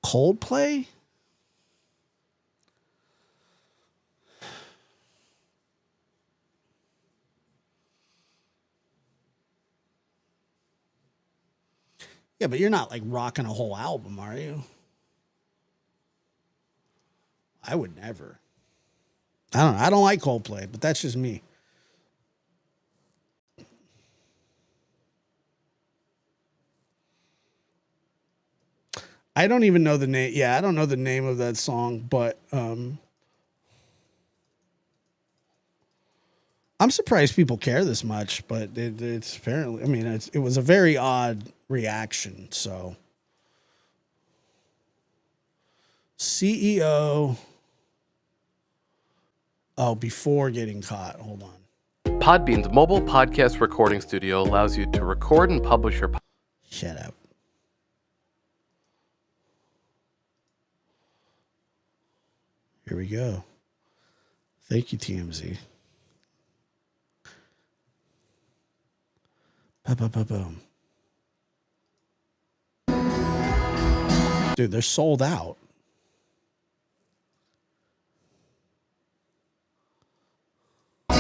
Coldplay? Yeah, but you're not like rocking a whole album, are you? I would never. I don't know. I don't like Coldplay, but that's just me. I don't even know the name. Yeah, I don't know the name of that song, but I'm surprised people care this much. But it's apparently, I mean, it was a very odd reaction. So, CEO. Oh, before getting caught. Hold on. Podbean's mobile podcast recording studio allows you to record and publish your. Shut up. Here we go. Thank you, TMZ. Boom. Dude, they're sold out. Oh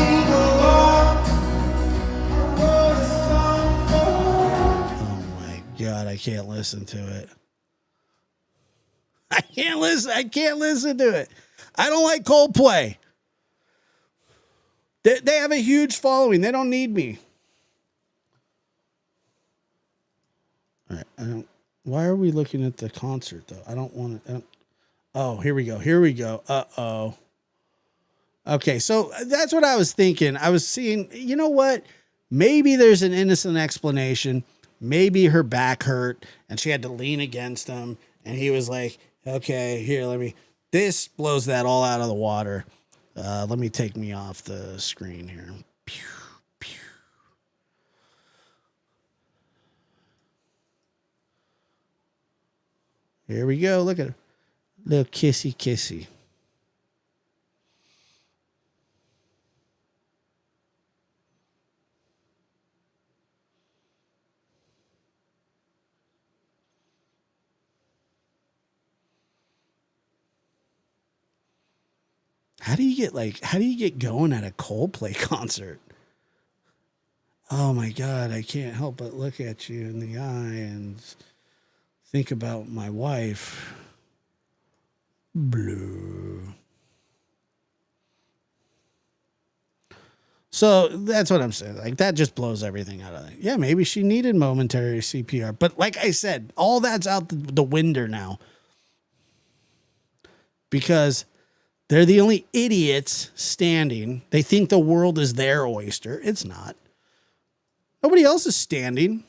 my God, I can't listen to it. I can't listen to it. I don't like Coldplay. They have a huge following. They don't need me. All right. Why are we looking at the concert though? I don't want to. Oh, here we go. Uh-oh. Okay, so that's what I was thinking. I was seeing, you know what? Maybe there's an innocent explanation. maybe her back hurt and she had to lean against him. And he was like, okay, here, this blows that all out of the water. Let me take me off the screen here. Pew, pew. Here we go. Look at her. Little kissy kissy. How do you get going at a Coldplay concert? Oh my God, I can't help but look at you in the eye and think about my wife. Blue. So that's what I'm saying. Like, that just blows everything out of it. Yeah, maybe she needed momentary CPR. But like I said, all that's out the window now. Because they're the only idiots standing. They think the world is their oyster. It's not. Nobody else is standing.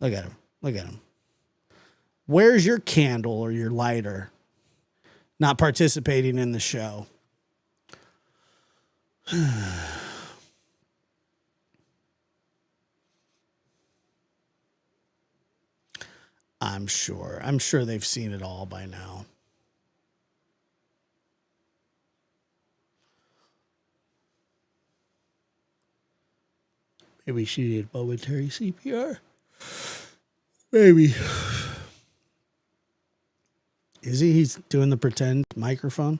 Look at him. Look at him. Where's your candle or your lighter? Not participating in the show. I'm sure. I'm sure they've seen it all by now. Maybe she needed momentary CPR. Maybe. Is he? He's doing the pretend microphone.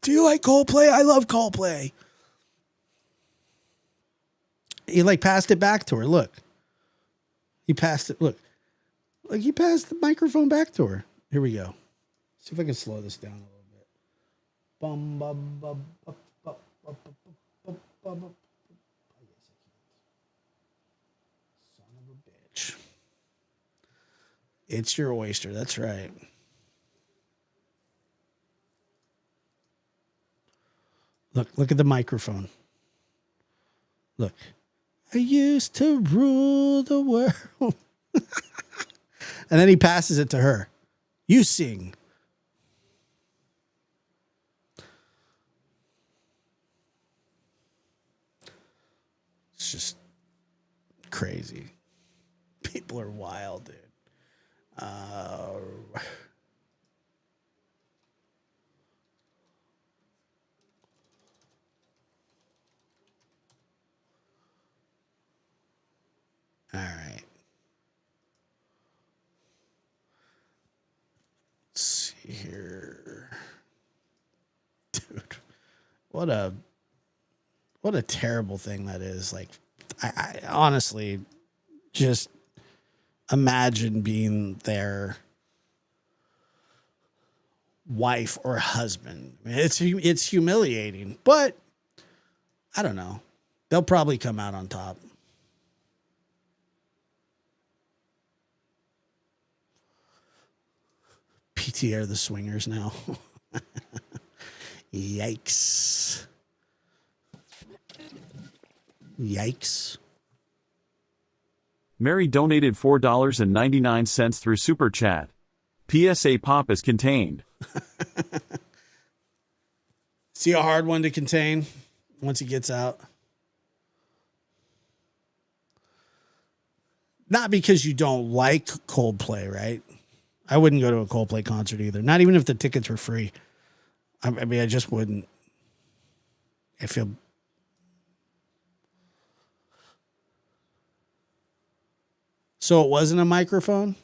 Do you like Coldplay? I love Coldplay. He passed it back to her. Look. He passed it. Look. Like, he passed the microphone back to her. Here we go. See if I can slow this down a little bit. Bum, bum, bum, bum, bum, bum, bum, bum, bum. Son of a bitch. It's your oyster. That's right. Look at the microphone. Look. I used to rule the world. And then he passes it to her. You sing. It's just crazy. People are wild, dude. All right. Let's see here. Dude, what a terrible thing that is. Like, I honestly just imagine being their wife or husband. I mean, it's humiliating, but I don't know. They'll probably come out on top. PT are the swingers now. Yikes. Yikes. Mary donated $4.99 through Super Chat. PSA Pop is contained. See a hard one to contain once he gets out? Not because you don't like Coldplay, right? I wouldn't go to a Coldplay concert either. Not even if the tickets were free. I mean, I just wouldn't. I feel... So it wasn't a microphone? It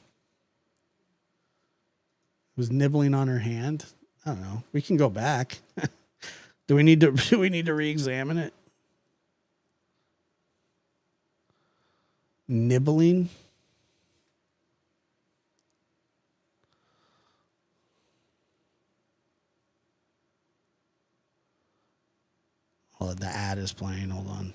was nibbling on her hand? I don't know. We can go back. Do we need to re-examine it? Nibbling? Oh, the ad is playing. Hold on.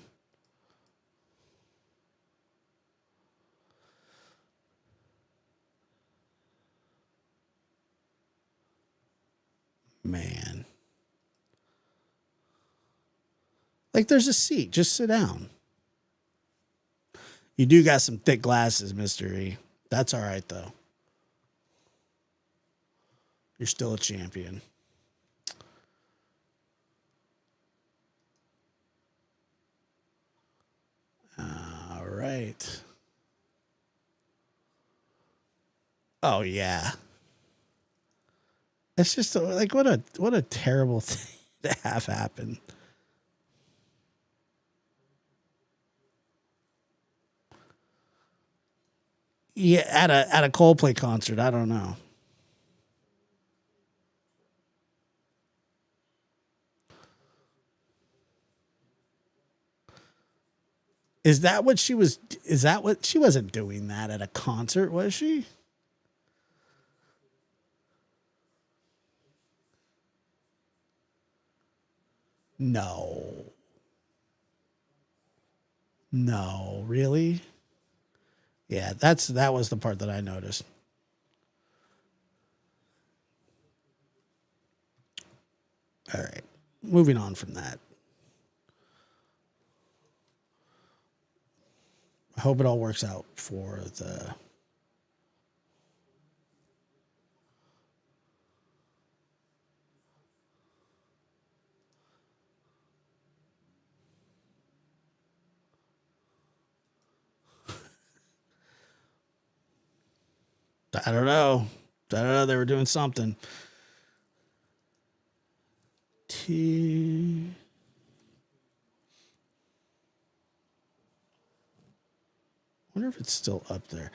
man. Like, there's a seat. Just sit down. You do got some thick glasses, Mr. E. That's all right, though. You're still a champion. All right. Oh, yeah. It's just like what a terrible thing to have happen. Yeah, at a Coldplay concert, I don't know. Is that what she was? Is that what she wasn't doing that at a concert? Was she? No. No, really? Yeah, that was the part that I noticed. All right. Moving on from that. I hope it all works out for the I don't know. They were doing something. Wonder if it's still up there.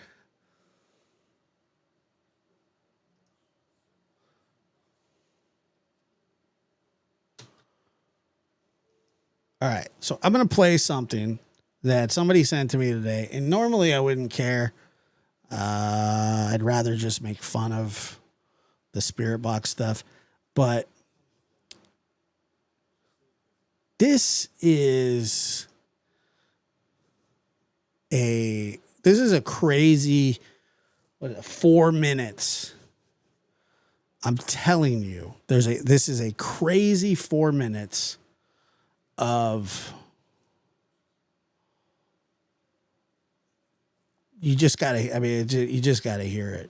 All right. So I'm going to play something that somebody sent to me today. And normally I wouldn't care. I'd rather just make fun of the Spirit Box stuff. But this is a crazy 4 minutes. I'm telling you, this is a crazy 4 minutes of you just gotta hear it.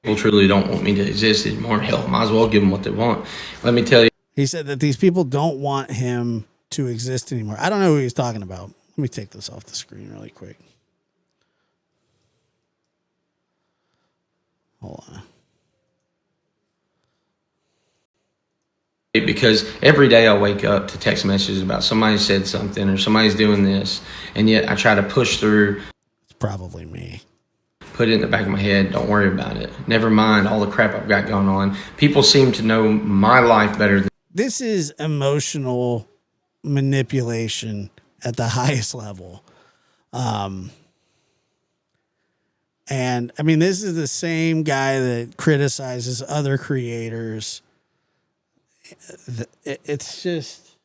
People truly don't want me to exist anymore. Hell, might as well give them what they want. Let me tell you. He said that these people don't want him to exist anymore. I don't know who he's talking about. Let me take this off the screen really quick. Hold on. Because every day I wake up to text messages about somebody said something or somebody's doing this, and yet I try to push through. It's probably me. Put it in the back of my head. Don't worry about it. Never mind all the crap I've got going on. People seem to know my life better than. This is emotional manipulation at the highest level. And I mean, this is the same guy that criticizes other creators. It's just,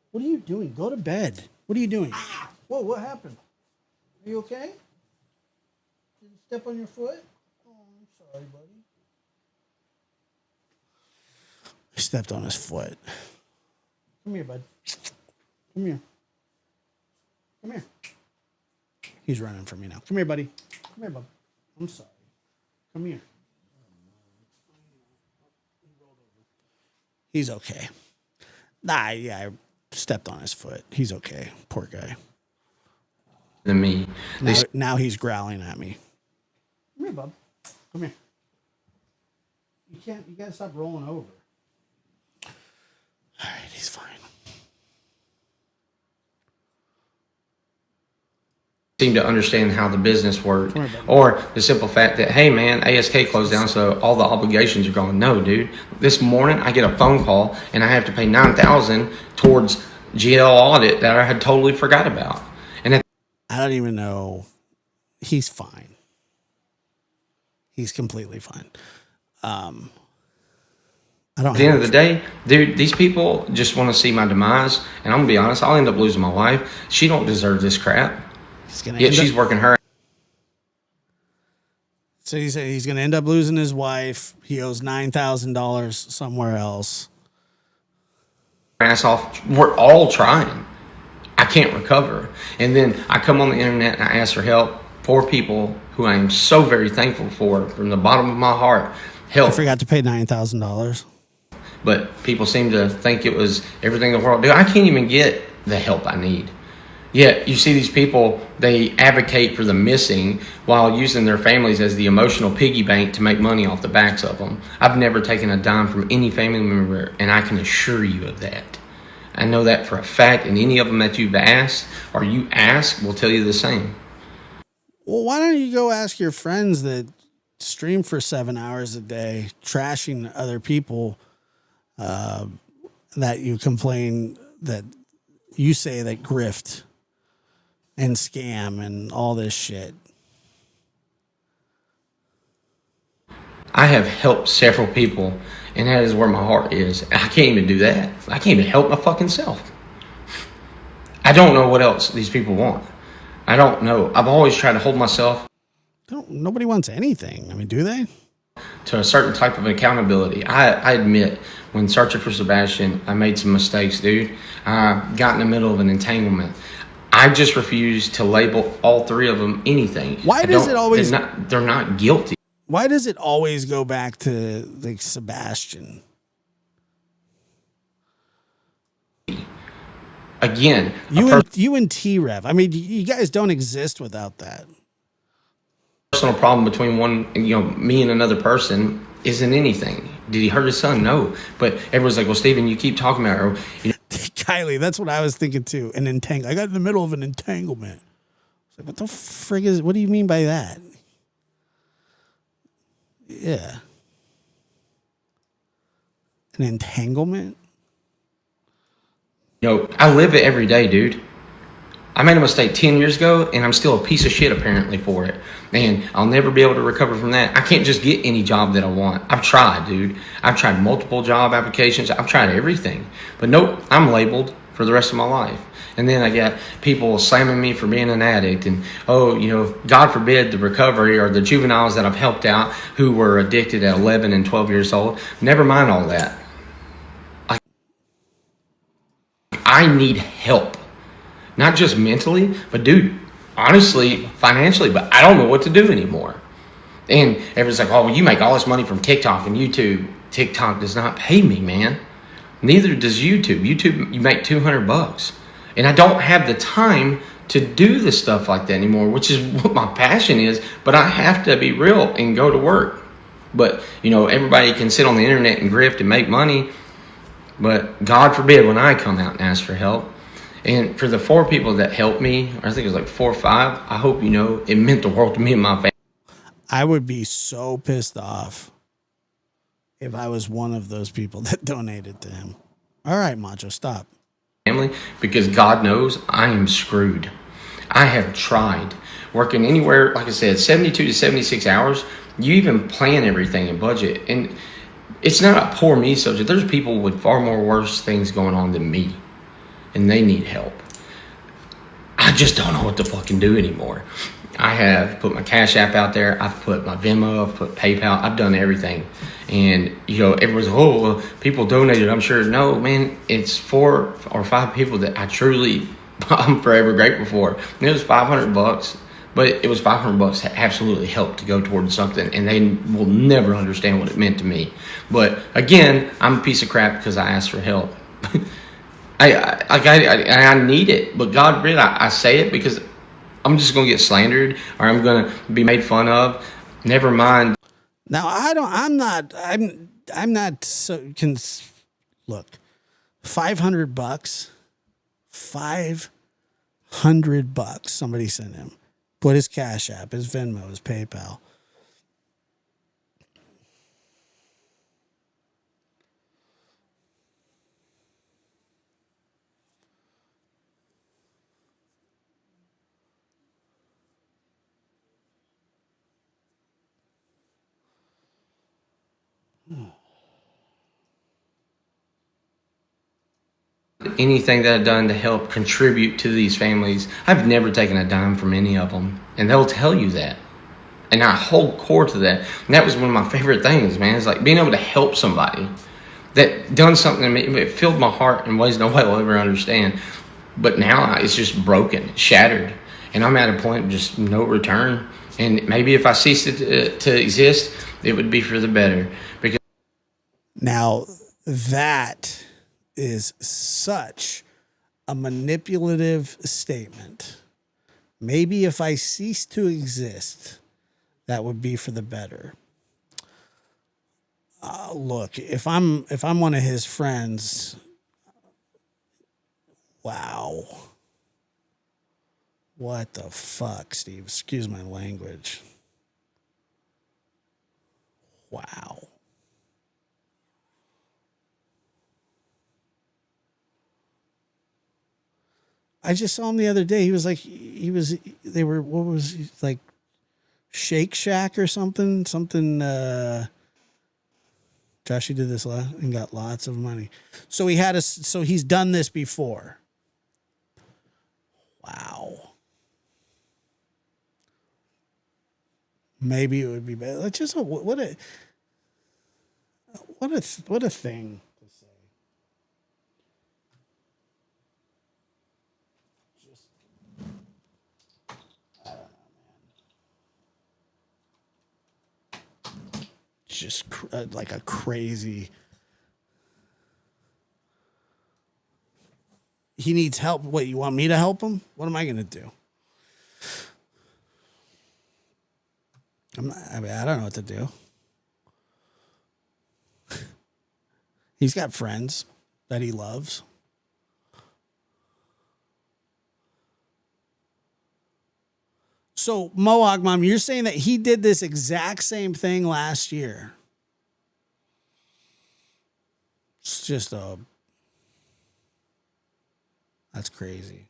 what are you doing? Go to bed. What are you doing? Whoa, what happened? Are you okay? Did you step on your foot? Oh, I'm sorry, buddy. I stepped on his foot. Come here, bud. Come here. Come here. He's running from me now. Come here, buddy. Come here, bub. I'm sorry. Come here. He's okay. I stepped on his foot.'s okay. Poor guy. Than me. Now he's growling at me. Come here, bub. Come here. You gotta stop rolling over. All right, he's fine. Seem to understand how the business worked, or the simple fact that, hey man, ASK closed down, so all the obligations are gone. No, dude. This morning I get a phone call and I have to pay $9,000 towards GL audit that I had totally forgot about. And I don't even know. He's fine. He's completely fine. At the end of the day, dude, these people just want to see my demise, and I'm gonna be honest, I'll end up losing my wife. She don't deserve this crap. Yet she's working her. So he said he's going to end up losing his wife. He owes $9,000 somewhere else. Ass off. We're all trying. I can't recover. And then I come on the internet and I ask for help for people who I am so very thankful for from the bottom of my heart. Help. I forgot to pay $9,000. But people seem to think it was everything in the world. Dude, I can't even get the help I need. Yet you see these people, they advocate for the missing while using their families as the emotional piggy bank to make money off the backs of them. I've never taken a dime from any family member, and I can assure you of that. I know that for a fact, and any of them that you've asked or you ask will tell you the same. Well, why don't you go ask your friends that stream for 7 hours a day, trashing other people that you complain that you say that grift and scam and all this shit. I have helped several people, and that is where my heart is. I can't even do that. I can't even help my fucking self. I don't know what else these people want. I don't know. I've always tried to hold myself. Nobody wants anything. I mean, do they? To a certain type of accountability. I admit, when searching for Sebastian, I made some mistakes, dude. I got in the middle of an entanglement. I just refuse to label all three of them anything. Why does it always... They're not guilty. Why does it always go back to like Sebastian? Again, you and T-Rev. I mean, you guys don't exist without that. Personal problem between me and another person isn't anything. Did he hurt his son? No. But everyone's like, well, Steven, you keep talking about it. Kylie, that's what I was thinking too. I got in the middle of an entanglement. Like, what the frig what do you mean by that? Yeah. An entanglement? I live it every day, dude. I made a mistake 10 years ago, and I'm still a piece of shit apparently for it. And I'll never be able to recover from that. I can't just get any job that I want. I've tried, dude. I've tried multiple job applications. I've tried everything. But nope, I'm labeled for the rest of my life. And then I got people slamming me for being an addict. And, God forbid the recovery or the juveniles that I've helped out who were addicted at 11 and 12 years old. Never mind all that. I need help. Not just mentally, but dude, honestly, financially, but I don't know what to do anymore. And everyone's like, oh, well, you make all this money from TikTok and YouTube. TikTok does not pay me, man. Neither does YouTube. YouTube, you make $200. And I don't have the time to do the stuff like that anymore, which is what my passion is, but I have to be real and go to work. But, everybody can sit on the internet and grift and make money, but God forbid when I come out and ask for help. And for the 4 people that helped me, I think it was like 4 or 5, I hope it meant the world to me and my family. I would be so pissed off if I was one of those people that donated to him. All right, Macho, stop. Family, because God knows I am screwed. I have tried working anywhere, like I said, 72 to 76 hours. You even plan everything and budget. And it's not a poor me subject. There's people with far more worse things going on than me. And they need help. I just don't know what to fucking do anymore. I have put my Cash App out there. I've put my Venmo. I've put PayPal. I've done everything. And, everyone's, well, people donated, I'm sure. No, man, it's 4 or 5 people that I'm forever grateful for. And it was $500, but it was $500 that absolutely helped to go towards something. And they will never understand what it meant to me. But again, I'm a piece of crap because I asked for help. I need it, but God, really, I say it because I'm just going to get slandered or I'm going to be made fun of. Never mind. Now, I'm not so, look, $500, $500 somebody sent him. Put his Cash App, his Venmo, his PayPal. Anything that I've done to help contribute to these families, I've never taken a dime from any of them. And they'll tell you that. And I hold core to that. And that was one of my favorite things, man. It's like being able to help somebody that done something to me. It filled my heart in ways nobody will ever understand. But now it's just broken, shattered. And I'm at a point of just no return. And maybe if I ceased to exist, it would be for the better. Because now, that is such a manipulative statement. Maybe if I cease to exist, that would be for the better. Look, if I'm one of his friends, wow. What the fuck, Steve? Excuse my language. Wow. I just saw him the other day. He was like, they were, what was he, like Shake Shack or something? Joshie did this and got lots of money. So he's done this before. Wow. Maybe it would be better. Let's just, what a thing. Just like a crazy. He needs help. What, you want me to help him? What am I going to do? I don't know what to do. He's got friends that he loves. So, Mohawk Mom, you're saying that he did this exact same thing last year. It's just that's crazy.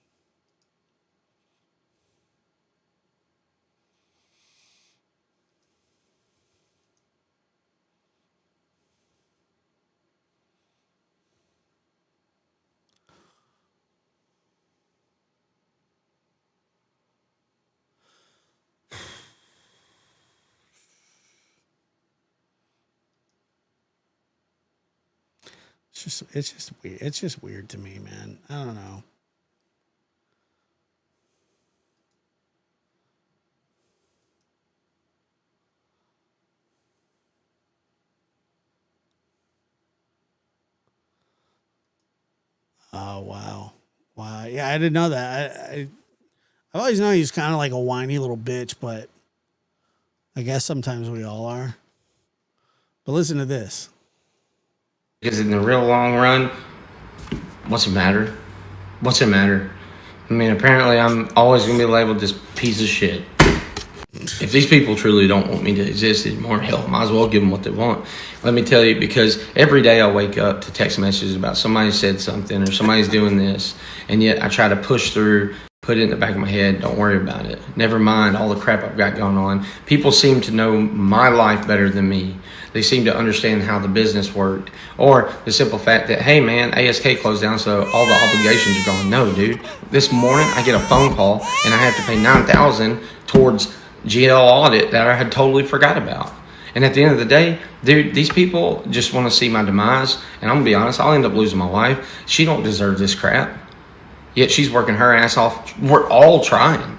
It's just weird. It's just weird to me, man. I don't know. Oh, wow. Wow. Yeah, I didn't know that. I've always known he's kind of like a whiny little bitch, but I guess sometimes we all are. But listen to this. because in the real long run, what's it matter? What's it matter? I mean, apparently I'm always going to be labeled this piece of shit. If these people truly don't want me to exist anymore, hell, might as well give them what they want. Let me tell you, because every day I wake up to text messages about somebody said something or somebody's doing this, and yet I try to push through, put it in the back of my head, don't worry about it. Never mind all the crap I've got going on. People seem to know my life better than me. They seem to understand how the business worked, or the simple fact that, hey man, ASK closed down, so all the obligations are gone. No, dude. This morning I get a phone call and I have to pay $9,000 towards GL audit that I had totally forgot about. And at the end of the day, dude, these people just want to see my demise. And I'm gonna be honest, I'll end up losing my wife. She don't deserve this crap. Yet she's working her ass off. We're all trying.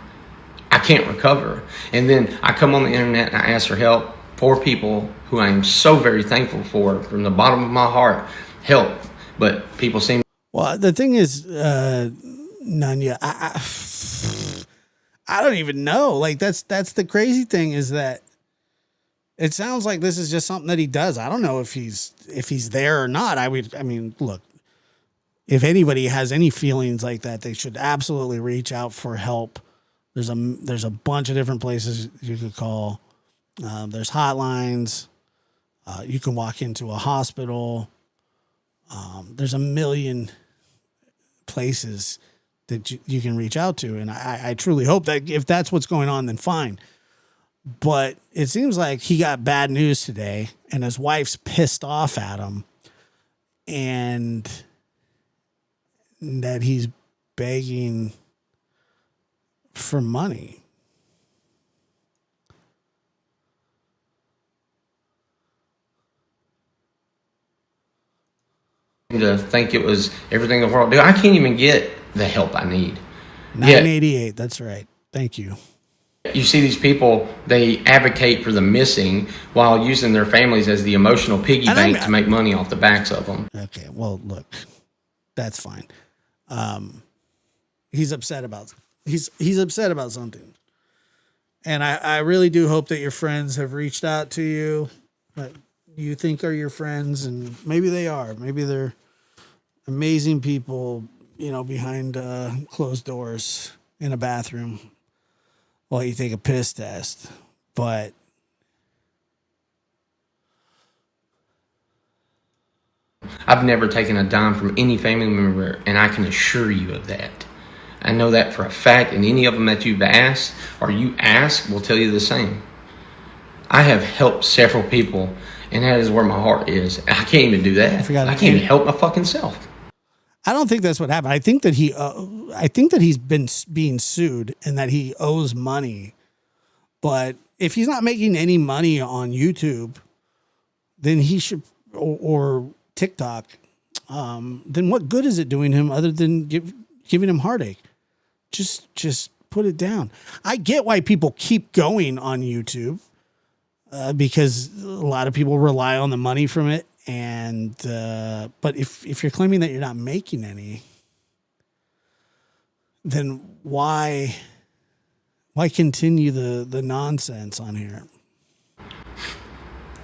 I can't recover. And then I come on the internet and I ask for help. Poor people who I am so very thankful for from the bottom of my heart, help. But people seem. Well, the thing is, Nanya, I don't even know. Like that's the crazy thing is that it sounds like this is just something that he does. I don't know if he's there or not. I mean, look, if anybody has any feelings like that, they should absolutely reach out for help. There's a bunch of different places you could call. There's hotlines. You can walk into a hospital. There's a million places that you can reach out to. And I truly hope that if that's what's going on, then fine. But it seems like he got bad news today and his wife's pissed off at him and that he's begging for money. to think it was everything in the world. Dude, I can't even get the help I need. 988. That's right. Thank you. You see these people, they advocate for the missing while using their families as the emotional piggy bank to make money off the backs of them. Okay, well, look, that's fine. He's upset about he's upset about something, and I really do hope that your friends have reached out to you, that you think are your friends, and maybe they are. Maybe they're amazing people, you know, behind closed doors in a bathroom while you take a piss test, but I've never taken a dime from any family member, and I can assure you of that. I know that for a fact, and any of them that you've asked or you ask will tell you the same. I have helped several people, and that is where my heart is. I can't even do that. I can't even help my fucking self. I don't think that's what happened. I think that he's been being sued and that he owes money. But if he's not making any money on YouTube, then he should, or TikTok, then what good is it doing him other than giving him heartache? Just put it down. I get why people keep going on YouTube, because a lot of people rely on the money from it. And but if you're claiming that you're not making any, then why continue the nonsense on here?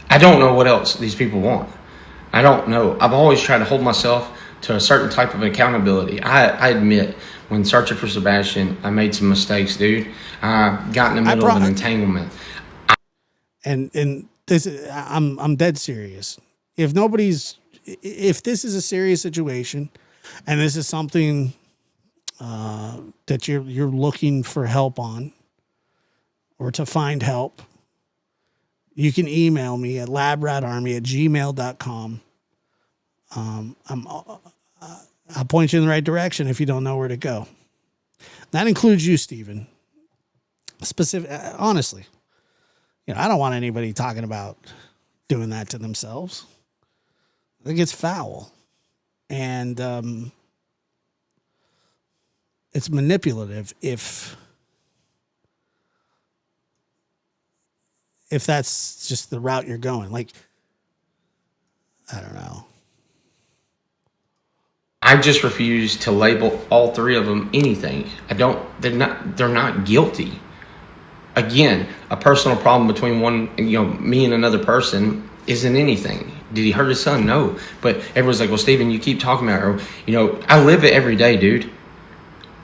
I don't know what else these people want. I don't know. I've always tried to hold myself to a certain type of accountability. I admit, when searching for Sebastian, I made some mistakes, dude. I got in the middle of an entanglement. And this, I'm dead serious. If this is a serious situation, and this is something that you're looking for help on, or to find help, you can email me at labratarmy@gmail.com. I'll point you in the right direction if you don't know where to go. That includes you, Stephen. Honestly, you know, I don't want anybody talking about doing that to themselves. I think it's foul, and it's manipulative if that's just the route you're going. Like, I don't know. I just refuse to label all three of them anything. They're not guilty. Again, a personal problem between me and another person isn't anything. Did he hurt his son? No. But everyone's like, well, Steven, you keep talking about it. I live it every day, dude.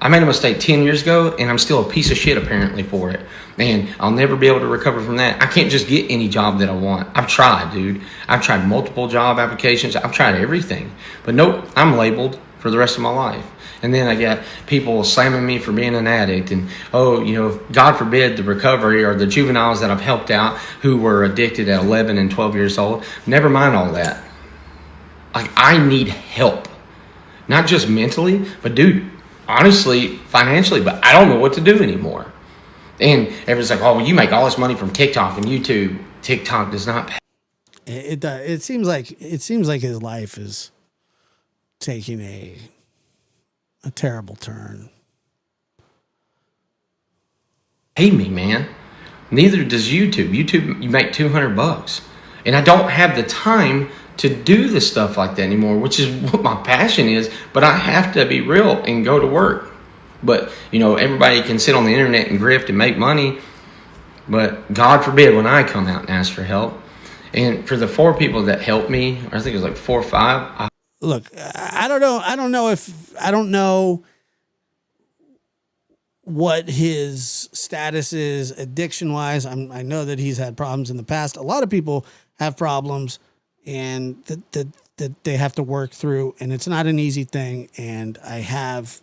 I made a mistake 10 years ago, and I'm still a piece of shit apparently for it. And I'll never be able to recover from that. I can't just get any job that I want. I've tried, dude. I've tried multiple job applications. I've tried everything. But nope, I'm labeled for the rest of my life. And then I got people slamming me for being an addict. And, God forbid the recovery or the juveniles that I've helped out who were addicted at 11 and 12 years old. Never mind all that. Like, I need help. Not just mentally, but, dude, honestly, financially, but I don't know what to do anymore. And everyone's like, oh, well, you make all this money from TikTok and YouTube. TikTok does not pay. It seems like his life is taking a terrible turn. Pay me, man. Neither does YouTube. YouTube, you make $200, and I don't have the time to do the stuff like that anymore, which is what my passion is. But I have to be real and go to work. But everybody can sit on the internet and grift and make money. But God forbid when I come out and ask for help. And for the 4 people that helped me, or I think it was like 4 or 5. Look, I don't know what his status is addiction wise. I know that he's had problems in the past. A lot of people have problems, and that they have to work through, and it's not an easy thing. And I have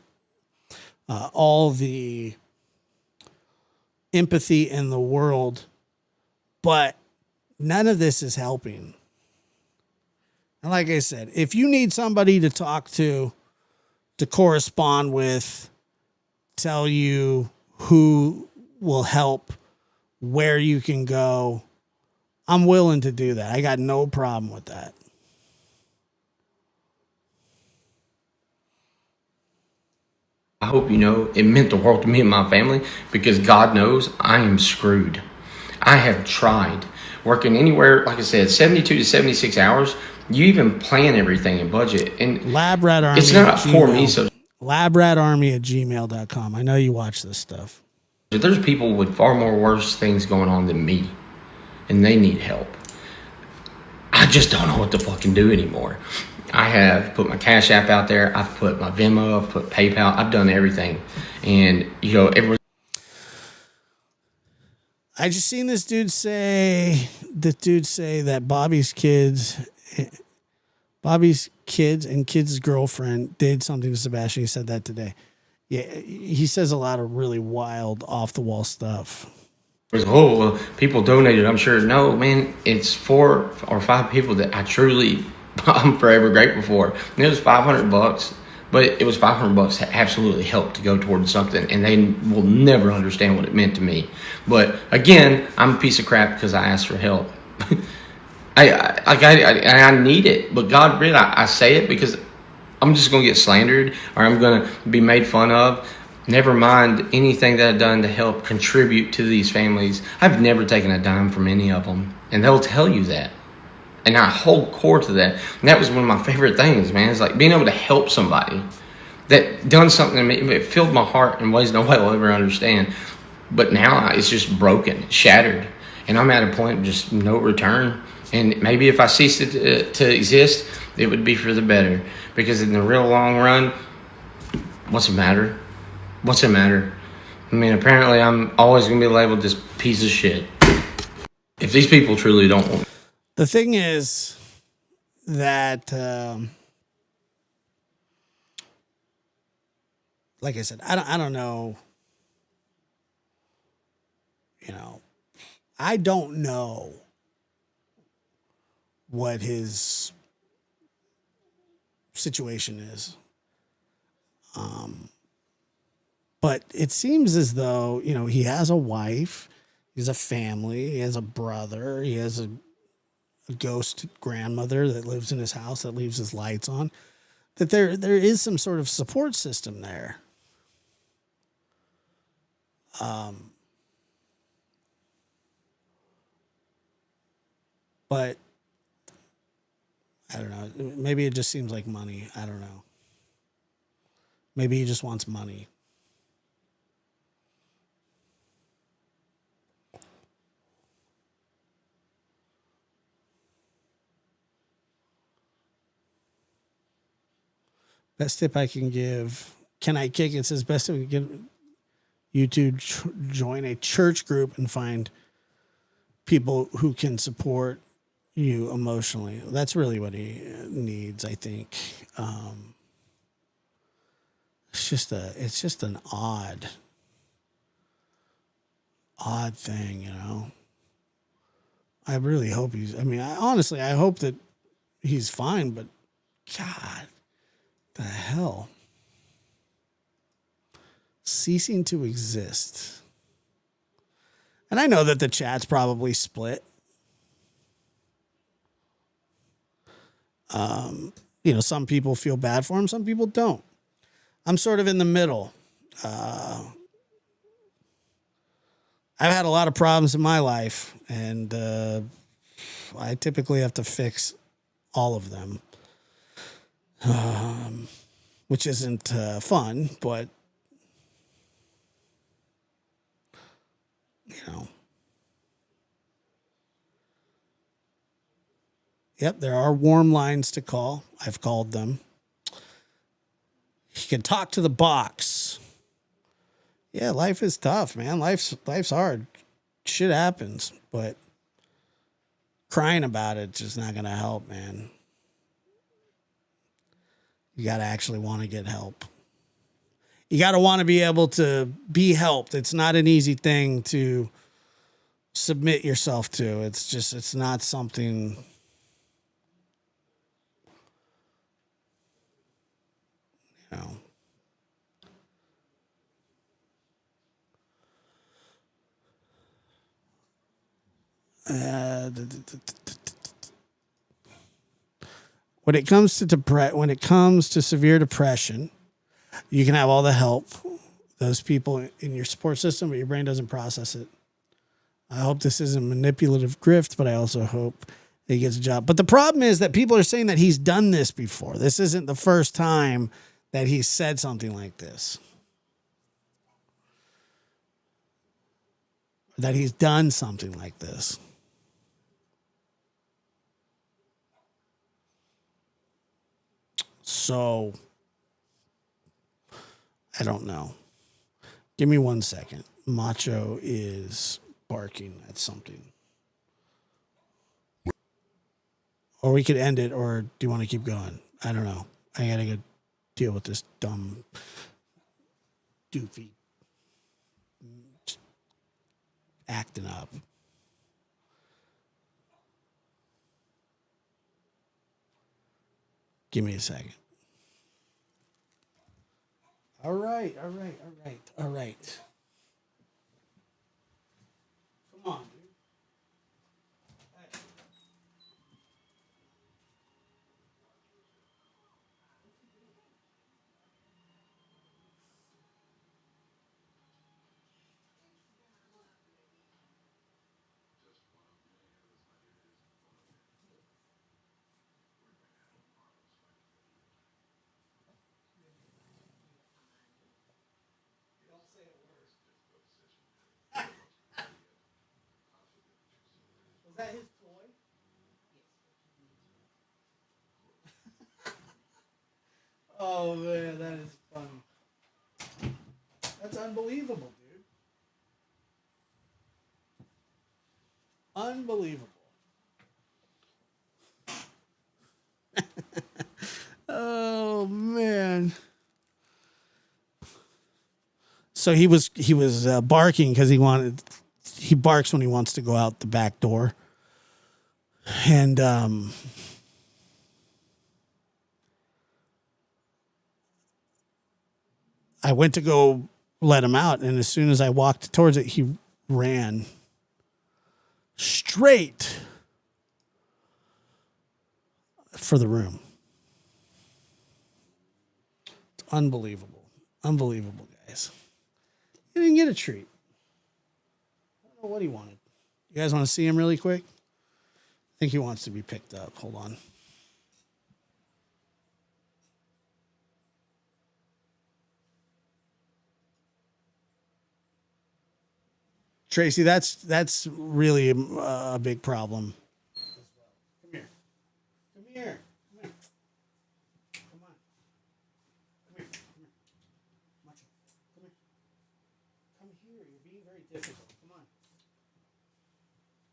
all the empathy in the world, but none of this is helping. And like I said, if you need somebody to talk to correspond with, tell you who will help, where you can go, I'm willing to do that. I got no problem with that. I hope you know it meant the world to me and my family, because God knows I am screwed. I have tried working anywhere, like I said, 72 to 76 hours. You even plan everything and budget. And LabRatArmy it's not at for me. Gmail. So LabRatArmy@gmail.com. I know you watch this stuff. there's people with far more worse things going on than me, and they need help. I just don't know what to fucking do anymore. I have put my Cash App out there. I've put my Venmo. I've put PayPal. I've done everything. And, you know, I just seen this dude say that Bobby's kids and kids' girlfriend did something to Sebastian. He said that today. Yeah, he says a lot of really wild, off the wall stuff. oh, well, people donated, I'm sure. No, man, it's 4 or 5 people that I'm forever grateful for. And it was $500, but it was $500 that absolutely helped to go towards something, and they will never understand what it meant to me. But again, I'm a piece of crap because I asked for help. I need it, but God, really, I say it because I'm just going to get slandered, or I'm going to be made fun of. Never mind anything that I've done to help contribute to these families. I've never taken a dime from any of them, and they'll tell you that. And I hold core to that. And that was one of my favorite things, man. It's like being able to help somebody that done something to me. It filled my heart in ways nobody will ever understand. But now it's just broken, shattered, and I'm at a point of just no return. And maybe if I ceased to exist, it would be for the better. Because in the real long run, what's it matter? What's it matter? I mean, apparently I'm always going to be labeled this piece of shit. If these people truly don't want me. The thing is that, like I said, I don't know. You know, I don't know what his situation is. But it seems as though, you know, he has a wife, he has a family, he has a brother, he has a ghost grandmother that lives in his house that leaves his lights on. That there is some sort of support system there. But I don't know. Maybe it just seems like money. I don't know. Maybe he just wants money. Best tip I can give. Can I kick it? Says best tip I can give you to join a church group and find people who can support you emotionally. That's really what he needs, I think. It's just an odd thing, you know. I really hope I hope that he's fine, but God, the hell. Ceasing to exist. And I know that the chat's probably split. You know, some people feel bad for him, some people don't. I'm sort of in the middle. I've had a lot of problems in my life, and I typically have to fix all of them, which isn't fun, but, you know. Yep, there are warm lines to call. I've called them. You can talk to the box. Yeah, life is tough, man. Life's hard. Shit happens, but crying about it's just not going to help, man. You got to actually want to get help. You got to want to be able to be helped. It's not an easy thing to submit yourself to. It's not something, you know. When it comes to severe depression, You can have all the help, those people in your support system, but your brain doesn't process it. I hope this isn't manipulative grift, but I also hope he gets a job. But the problem is that people are saying that he's done this before. This isn't the first time that he's said something like this. That he's done something like this. So, I don't know. Give me 1 second. Macho is barking at something. Or we could end it, or do you want to keep going? I don't know. I gotta go deal with this dumb, doofy acting up. Give me a second. All right. Come on, dude. Was that his ploy? Oh man, that is funny. That's unbelievable, dude. Unbelievable. Oh man. So he was barking because he barks when he wants to go out the back door. And I went to go let him out, and as soon as I walked towards it, he ran straight for the room. It's unbelievable. Unbelievable, guys. He didn't get a treat. I don't know what he wanted. You guys want to see him really quick? I think he wants to be picked up. Hold on. Tracy, that's really a big problem. Come here. Come here. Come here. Come on. Come here. Come here. Macho. Come here. Come here. You're being very difficult. Come on.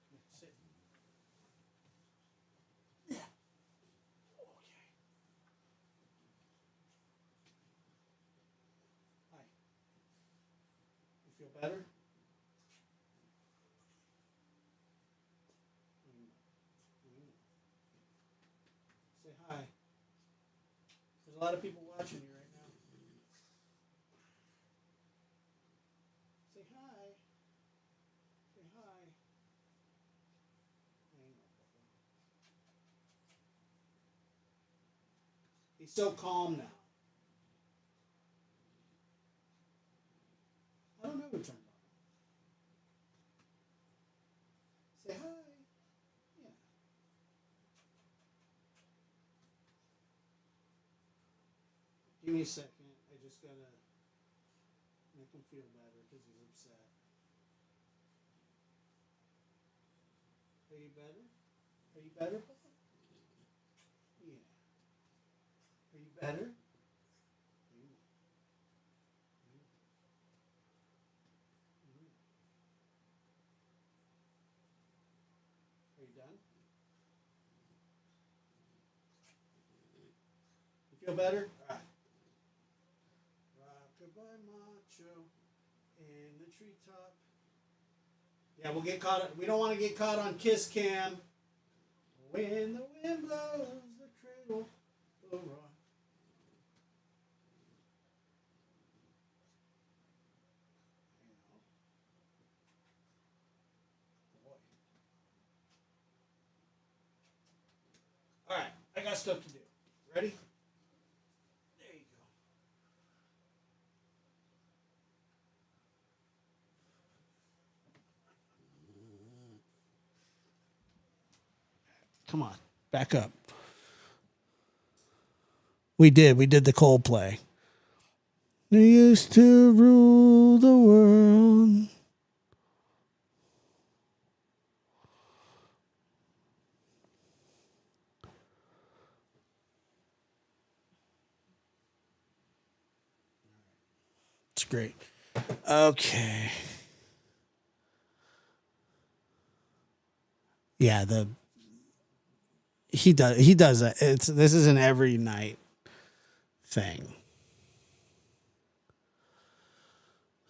Come here. Sit. Yeah. Okay. Hi. You feel better? Say hi. There's a lot of people watching you right now. Say hi. Say hi. He's so calm now. I don't know who turned on. Say hi. Yeah. Give me a second. I just gotta make him feel better because he's upset. Are you better? Are you better, Papa? Yeah. Are you better? Are you done? You feel better? All right. Rock-a-bye macho in the treetop. Yeah, we'll get caught. We don't want to get caught on Kiss Cam. When the wind blows, the cradle will rock. All right, I got stuff to do. Ready? There you go. Come on, back up. We did the Coldplay. They used to rule the world. It's great. Okay. Yeah, he does that. This is an every night thing.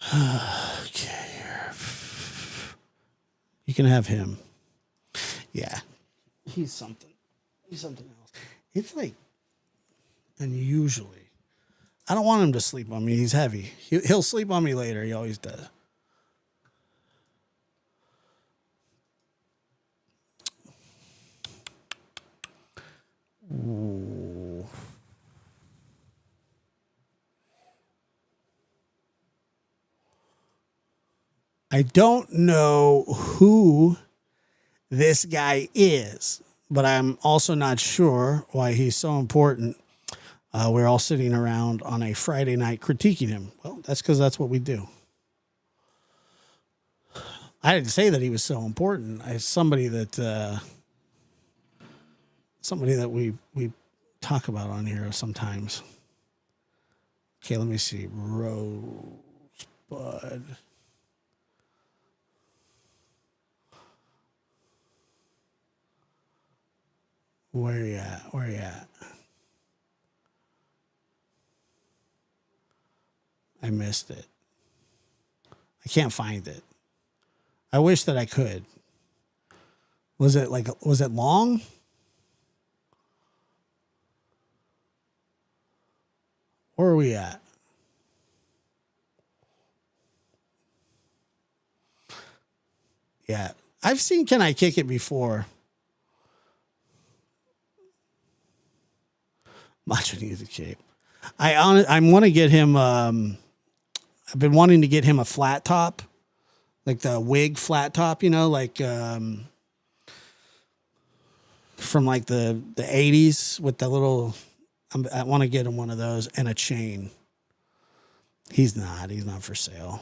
Okay. You can have him. Yeah. He's something. He's something else. It's like unusually. I don't want him to sleep on me. He's heavy. He'll sleep on me later. He always does. Ooh. I don't know who this guy is, but I'm also not sure why he's so important. We're all sitting around on a Friday night critiquing him. Well, that's because that's what we do. I didn't say that he was so important. Somebody that we talk about on here sometimes. Okay, let me see. Rosebud. Where you at? Where you at? I missed it. I can't find it. I wish that I could. Was it long? Where are we at? Yeah. I've seen Can I Kick It before. Macho needs a cape. I want to get him. I've been wanting to get him a flat top, like the wig flat top. You know, like from like the 80s with the little. I want to get him one of those and a chain. He's not for sale.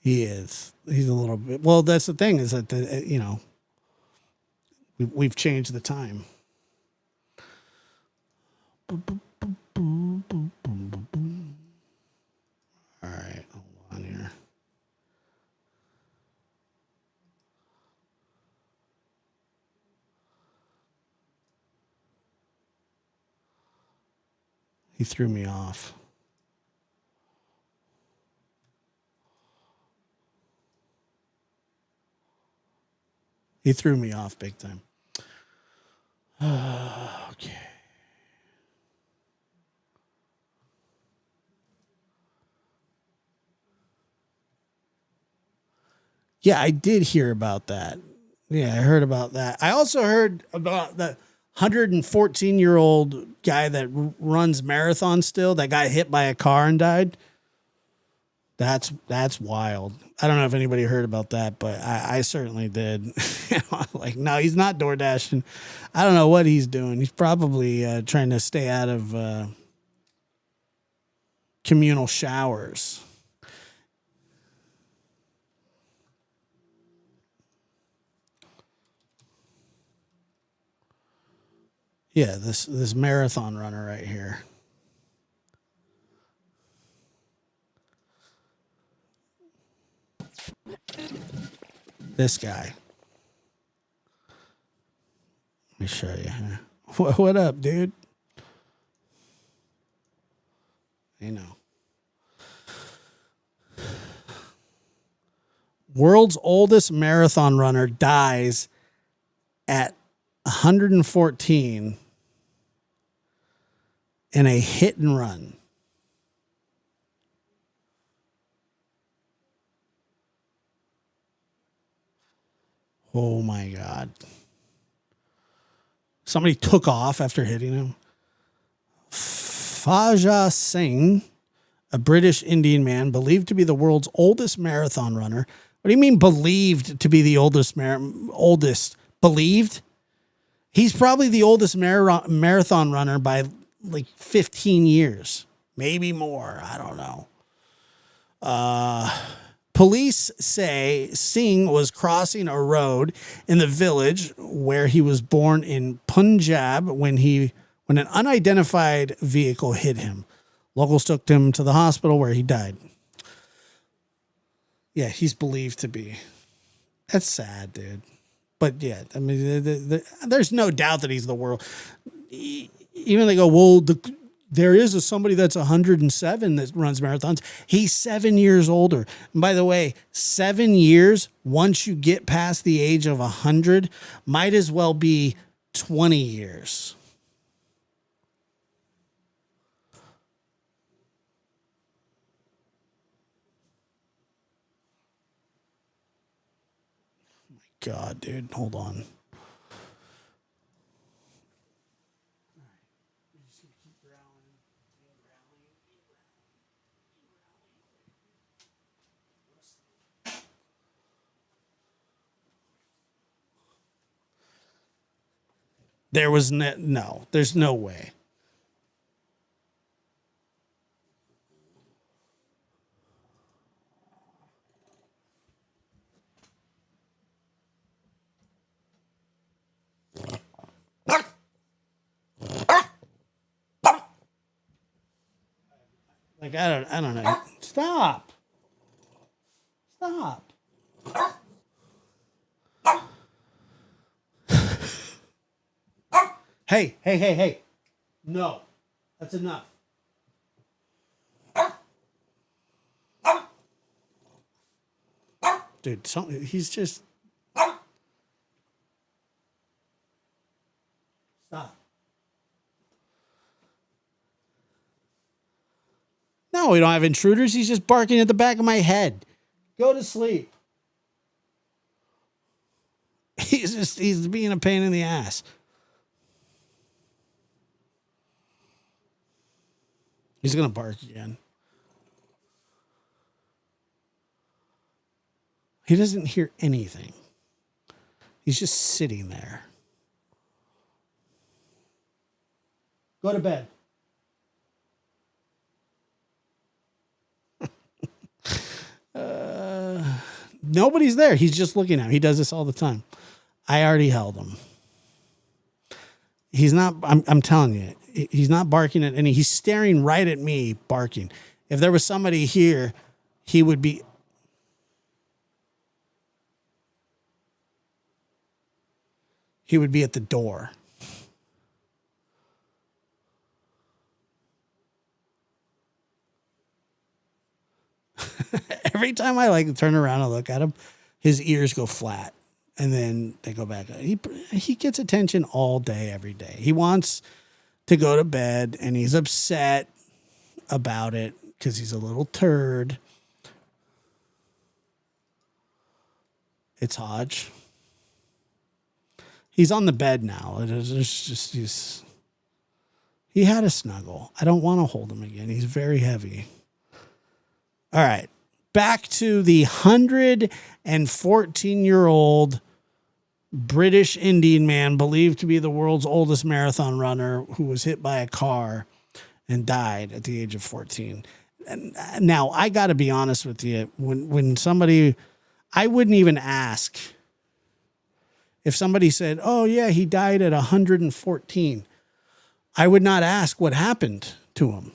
He is. He's a little bit. Well, that's the thing is that we've changed the time. All right, hold on here. He threw me off. He threw me off big time. Okay. Yeah, I did hear about that. Yeah, I heard about that. I also heard about the 114-year-old guy that runs marathons still that got hit by a car and died. That's wild. I don't know if anybody heard about that, but I certainly did. Like, no, he's not door dashing. I don't know what he's doing. He's probably trying to stay out of communal showers. Yeah, this marathon runner right here. This guy. Let me show you. What up, dude? You know. World's oldest marathon runner dies at 114 in a hit and run. Oh my God. Somebody took off after hitting him. Faja Singh, a British Indian man believed to be the world's oldest marathon runner. What do you mean believed to be the oldest? Believed? He's probably the oldest marathon runner by like 15 years, maybe more. I don't know. Police say Singh was crossing a road in the village where he was born in Punjab when an unidentified vehicle hit him. Locals took him to the hospital where he died. Yeah, he's believed to be. That's sad, dude. But yeah, I mean, there's no doubt that he's the world. Even they go, well, there is somebody that's 107 that runs marathons. He's 7 years older. And by the way, 7 years, once you get past the age of 100, might as well be 20 years. God, dude, hold on. There was no, there's no way. Like, I don't know. Stop. Hey. No. That's enough. Dude, he's just... Stop. No, we don't have intruders. He's just barking at the back of my head. Go to sleep. He's being a pain in the ass. He's going to bark again. He doesn't hear anything. He's just sitting there. Go to bed. Nobody's there. He's just looking at him. He does this all the time. I already held him. He's not, I'm telling you, he's not barking at any, he's staring right at me, barking. If there was somebody here, he would be at the door. Every time I like turn around and look at him, his ears go flat and then they go back. He gets attention all day, every day. He wants to go to bed and he's upset about it because he's a little turd. It's Hodge. He's on the bed now. He had a snuggle. I don't want to hold him again. He's very heavy. All right. Back to the 114-year-old British Indian man believed to be the world's oldest marathon runner who was hit by a car and died at the age of 14. And now, I got to be honest with you. When somebody, I wouldn't even ask. If somebody said, oh, yeah, he died at 114, I would not ask what happened to him.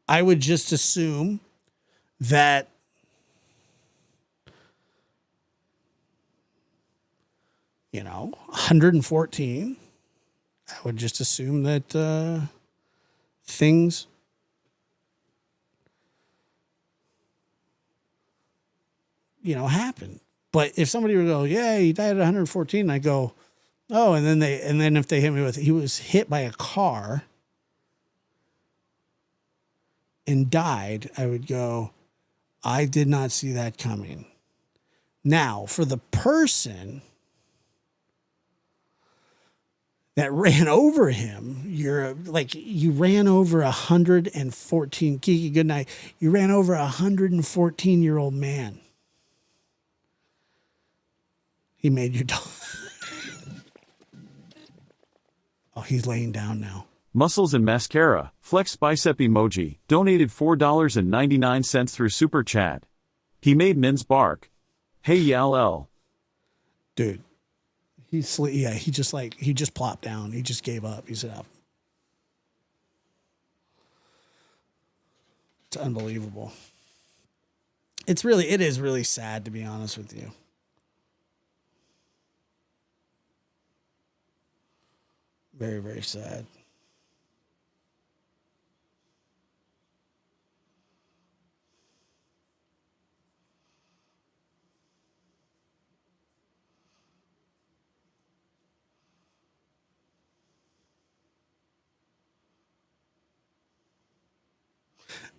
I would just assume that you know, 114. I would just assume that things happen. But if somebody would go, yeah, he died at 114, I go, oh, and then if they hit me with, he was hit by a car and died, I would go, I did not see that coming. Now, for the person that ran over him. You ran over 114. Kiki, good night. You ran over a 114-year-old man. He made your dog. Oh, he's laying down now. Muscles and Mascara, Flex Bicep Emoji, donated $4.99 through Super Chat. He made Min's bark. Hey, YLL. Dude, he just plopped down. He just gave up. He's up. It's unbelievable. It is really sad, to be honest with you. Very, very sad.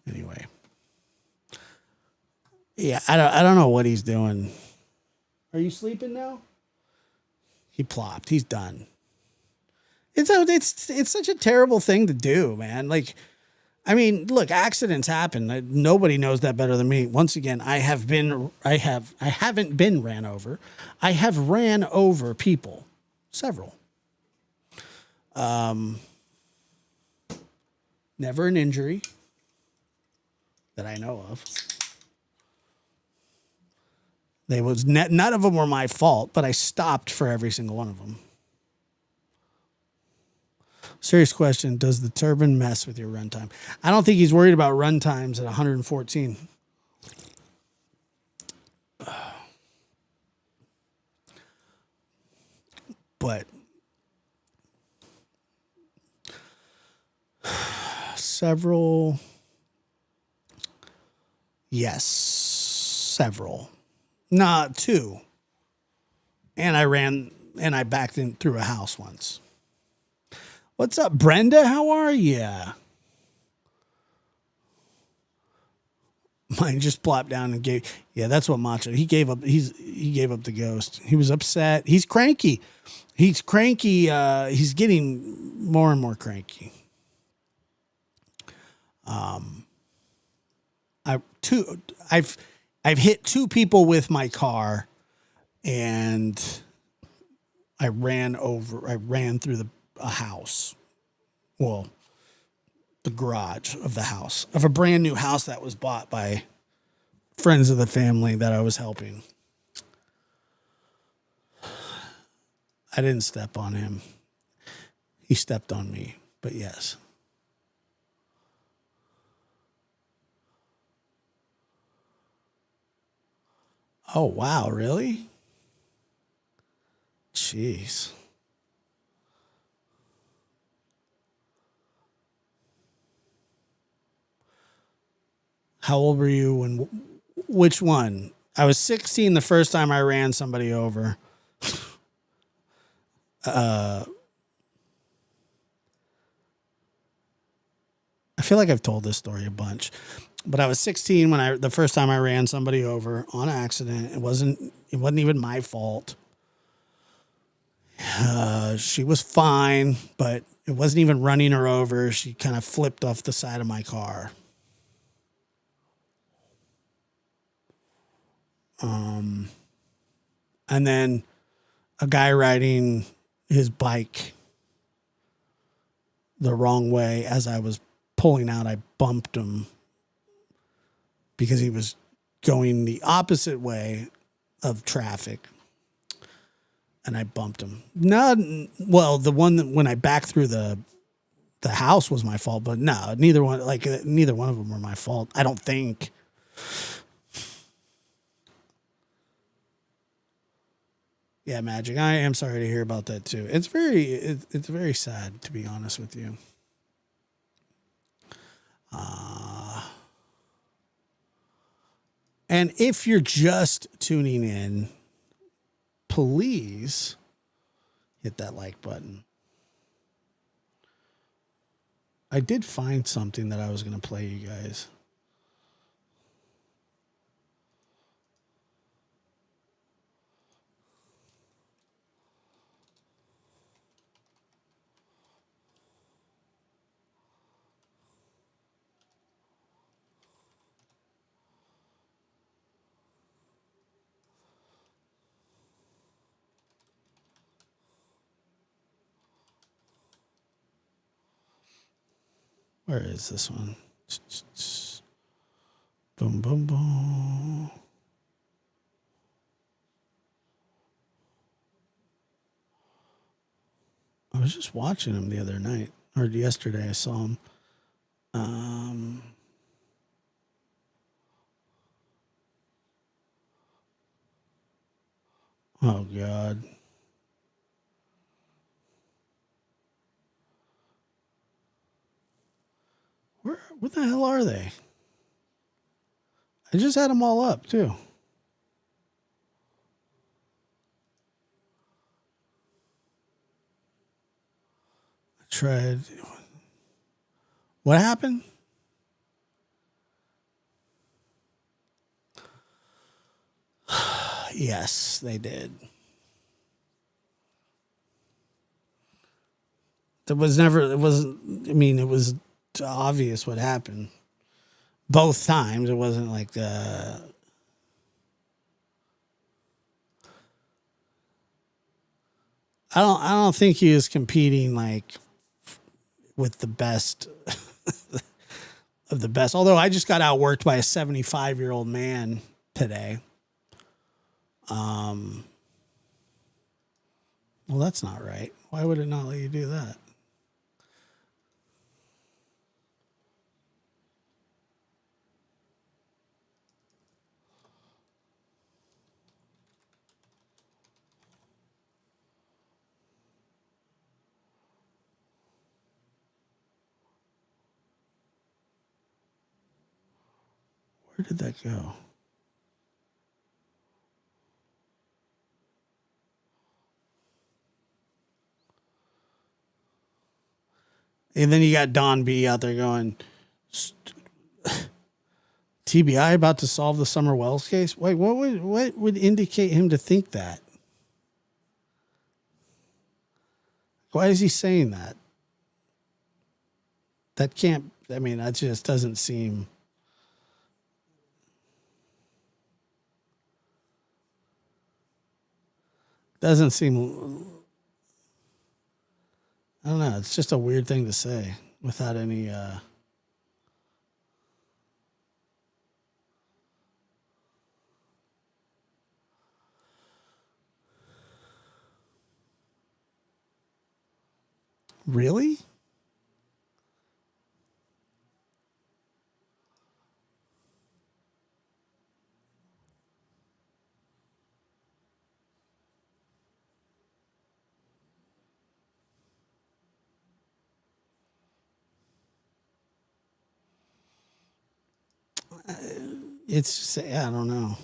Anyway. Yeah, I don't know what he's doing. Are you sleeping now? He plopped. He's done. It's such a terrible thing to do, man. Like, I mean, look, accidents happen. Nobody knows that better than me. Once again, I haven't been ran over. I have ran over people, several. Never an injury that I know of. None of them were my fault, but I stopped for every single one of them. Serious question. Does the turban mess with your runtime? I don't think he's worried about run times at 114. But several. Yes, several. Nah, 2. And I backed in through a house once. What's up, Brenda? How are you? Mine just plopped down and gave. Yeah, that's what Macho. He gave up. He gave up the ghost. He was upset. He's cranky. He's cranky. He's getting more and more cranky. I've hit 2 people with my car, and I ran through a house. Well, the garage of the house, of a brand new house that was bought by friends of the family that I was helping. I didn't step on him. He stepped on me, but yes. Oh, wow, really? Jeez. How old were you when, which one? I was 16 the first time I ran somebody over. I feel like I've told this story a bunch, but I was 16 when the first time I ran somebody over on accident. It wasn't even my fault. She was fine, but it wasn't even running her over. She kind of flipped off the side of my car. And then a guy riding his bike the wrong way as I was pulling out, I bumped him because he was going the opposite way of traffic. And I bumped him. The one that when I backed through the house was my fault, but no, neither one of them were my fault. I don't think. Yeah, Magic. I am sorry to hear about that too. It's very sad, to be honest with you. And if you're just tuning in, please hit that like button. I did find something that I was going to play you guys. Where is this one? Boom, boom, boom. I was just watching him the other night, or yesterday I saw him. Oh, God. What the hell are they? I just had them all up, too. I tried. What happened? Yes, they did. It was obvious what happened. Both times. It wasn't like, I don't think he was competing like with the best of the best. Although I just got outworked by a 75-year-old man today. Well, that's not right. Why would it not let you do that? Where did that go? And then you got Don B out there going, TBI about to solve the Summer Wells case? Wait, what would indicate him to think that? Why is he saying that? That can't, that just doesn't seem. Doesn't seem. I don't know. It's just a weird thing to say without any. Really? It's I don't know.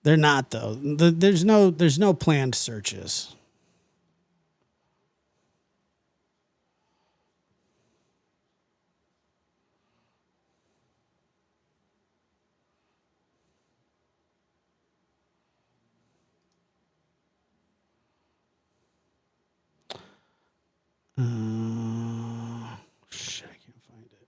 They're not though. There's no planned searches. Shit, I can't find it.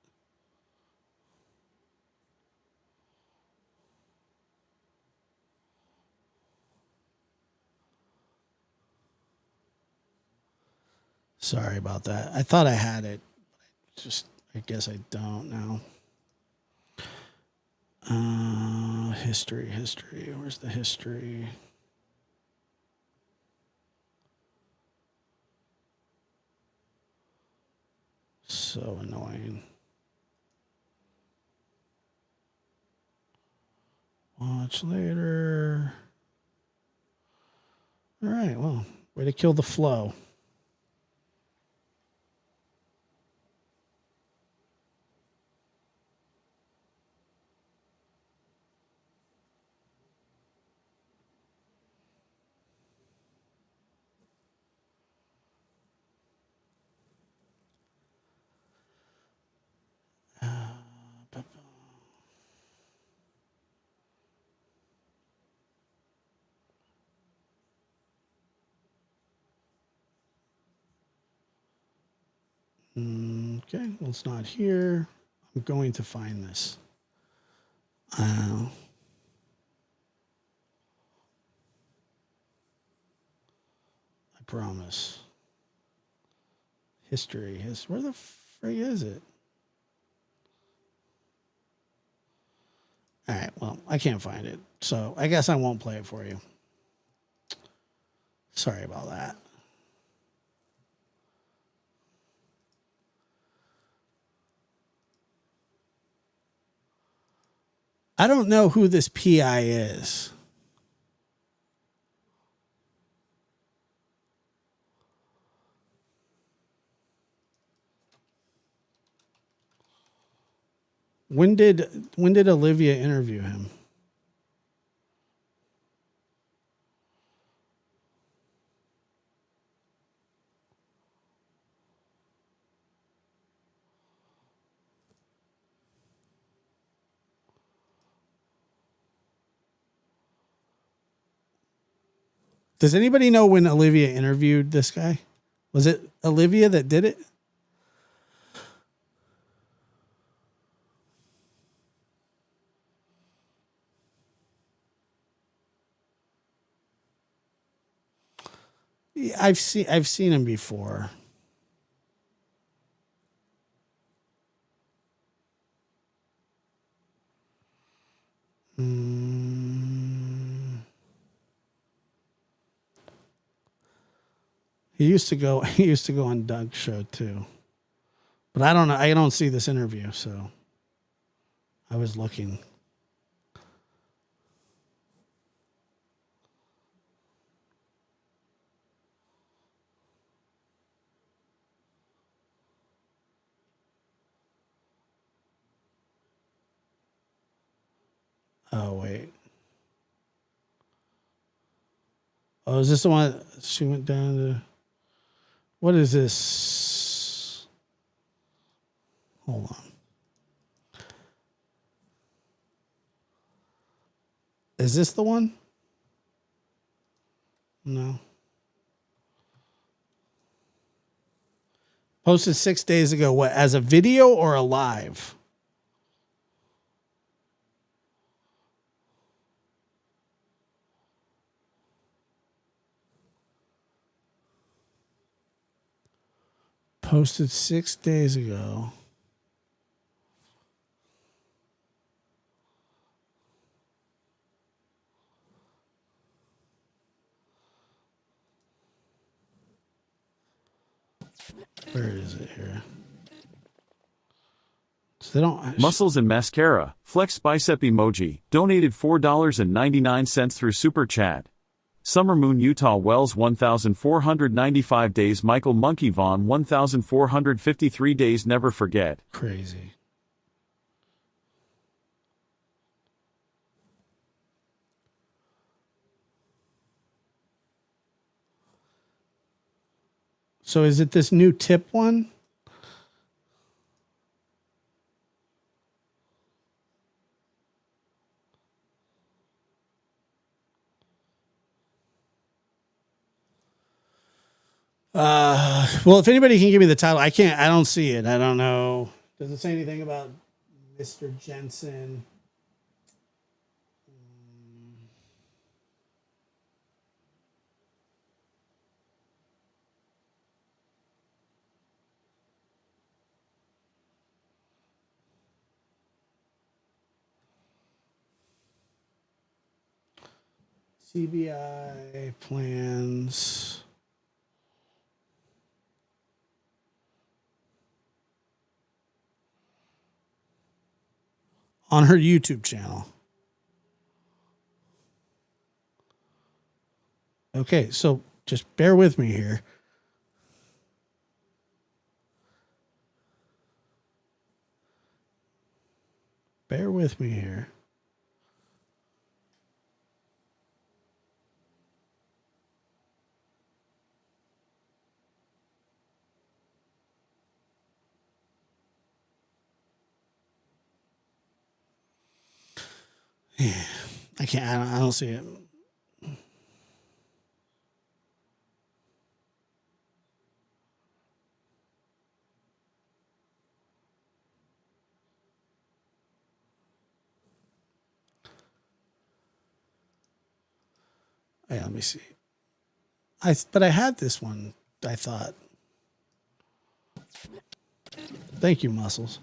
Sorry about that. I thought I had it. I guess I don't now. History. Where's the history? So annoying. Watch later. All right, well, way to kill the flow. Okay, well, it's not here. I'm going to find this. I promise. History. Where the frig is it? All right, well, I can't find it. So I guess I won't play it for you. Sorry about that. I don't know who this PI is. When did Olivia interview him? Does anybody know when Olivia interviewed this guy? Was it Olivia that did it? Yeah, I've seen him before. He used to go on Doug's show too. But I don't know. I don't see this interview, so I was looking. Oh wait. Oh, is this the one she went down to? What is this? Hold on. Is this the one? No. Posted 6 days ago. What, as a video or a live? Posted 6 days ago. Where is it here? So they don't. Muscles and mascara. Flex bicep emoji. Donated $4.99 through Super Chat. Summer Moon Utah Wells 1,495 days. Michael Monkey Vaughn 1,453 days. Never forget. Crazy. So is it this new tip one? Well, if anybody can give me the title, I can't. I don't see it. I don't know. Does it say anything about Mr. Jensen? CBI plans. On her YouTube channel. Okay, so just bear with me here. Bear with me here. Yeah, I can't. I don't see it. Yeah, let me see. But I had this one. I thought. Thank you, Muscles.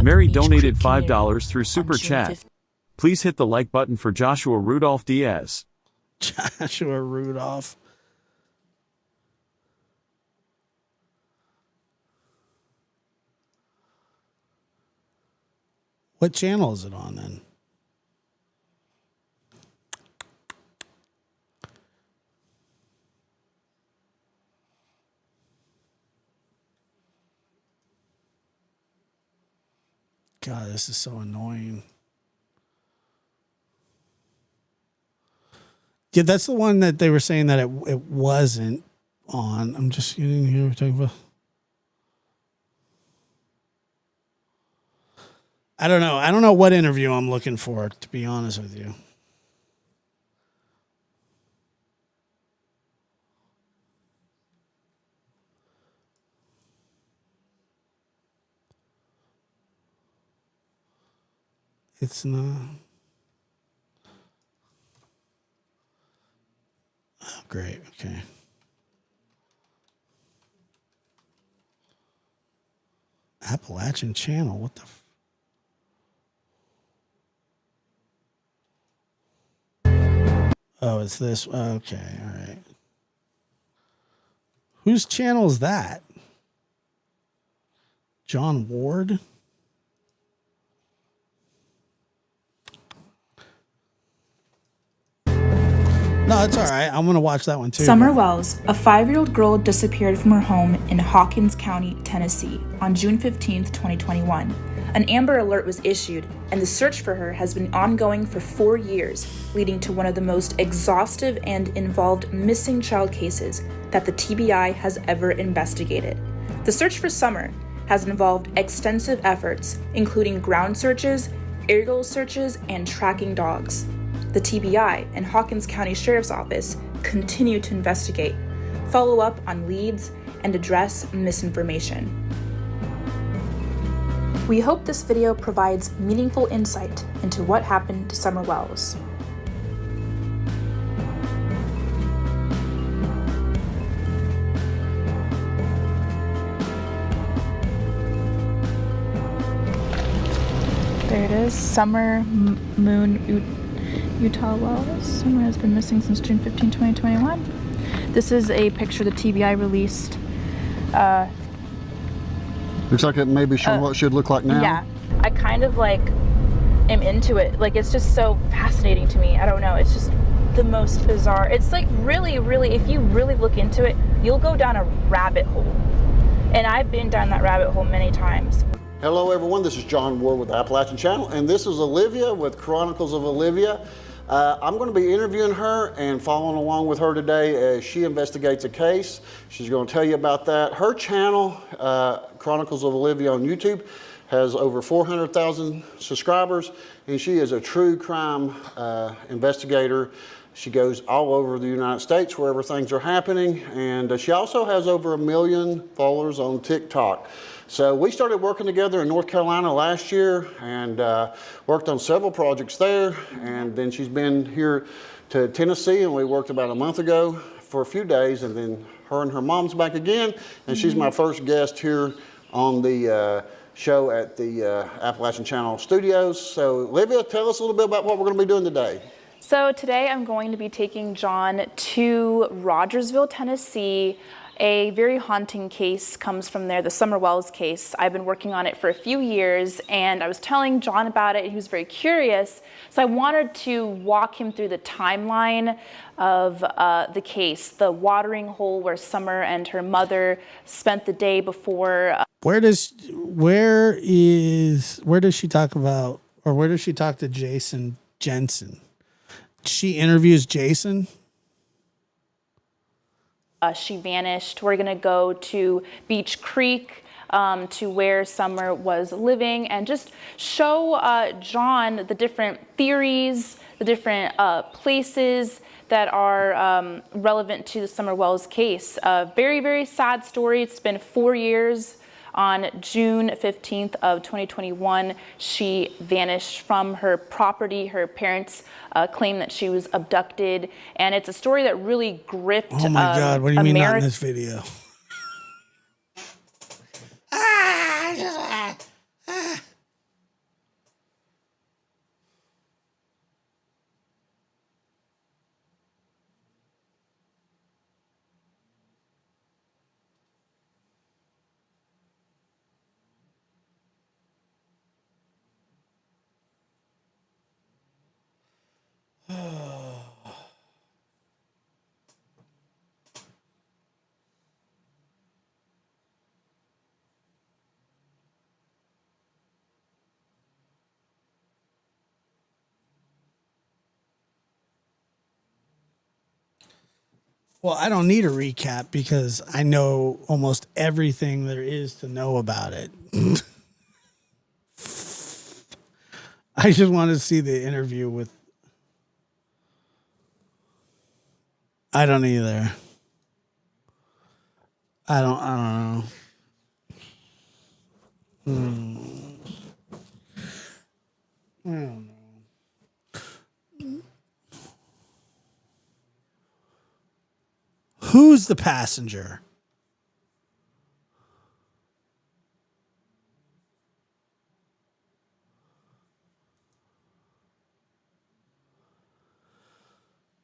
Mary donated $5 through Super Chat. Please hit the like button for Joshua Rudolph Diaz. Joshua Rudolph. What channel is it on then? God, this is so annoying. Yeah, that's the one that they were saying that it wasn't on. I'm just getting here talking about. I don't know. I don't know what interview I'm looking for, to be honest with you. It's not. Oh, great. Okay. Appalachian Channel. What the? Oh, it's this. Okay. All right. Whose channel is that? John Ward? No, it's all right. I'm going to watch that one too. Summer Wells, a 5-year-old girl, disappeared from her home in Hawkins County, Tennessee on June 15, 2021. An Amber Alert was issued, and the search for her has been ongoing for 4 years, leading to one of the most exhaustive and involved missing child cases that the TBI has ever investigated. The search for Summer has involved extensive efforts, including ground searches, aerial searches, and tracking dogs. The TBI and Hawkins County Sheriff's Office continue to investigate, follow up on leads, and address misinformation. We hope this video provides meaningful insight into what happened to Summer Wells. There it is, Summer Moon Utah Wells. Summer has been missing since June 15, 2021. This is a picture the TBI released. Looks like it may be showing what it should look like now. Yeah, I kind of like am into it. Like, it's just so fascinating to me. I don't know, it's just the most bizarre. It's like really, if you really look into it, you'll go down a rabbit hole. And I've been down that rabbit hole many times. Hello everyone, this is John Ward with the Appalachian Channel, and this is Olivia with Chronicles of Olivia. I'm going to be interviewing her and following along with her today as she investigates a case. She's going to tell you about that. Her channel, Chronicles of Olivia on YouTube, has over 400,000 subscribers, and she is a true crime investigator. She goes all over the United States wherever things are happening, and she also has over 1 million followers on TikTok. So we started working together in North Carolina last year and worked on several projects there. And then she's been here to Tennessee, and we worked about a month ago for a few days, and then her and her mom's back again. And she's my first guest here on the show at the Appalachian Channel Studios. So Olivia, tell us a little bit about what we're going to be doing today. So today I'm going to be taking John to Rogersville, Tennessee. A very haunting case comes from there, the Summer Wells case. I've been working on it for a few years, and I was telling John about it, and he was very curious. So I wanted to walk him through the timeline of the case, the watering hole where Summer and her mother spent the day before. Where does she talk about, or where does she talk to Jason Jensen? She interviews Jason. She vanished. We're gonna go to Beach Creek, to where Summer was living, and just show John the different theories, the different places that are relevant to the Summer Wells case. Very, very sad story. It's been 4 years On June 15th of 2021, she vanished from her property. Her parents claim that she was abducted, and it's a story that really gripped Oh my God, what do you mean not in this video? Well, I don't need a recap because I know almost everything there is to know about it. I just want to see the interview with. I don't either. I don't know. I don't know. Who's the passenger?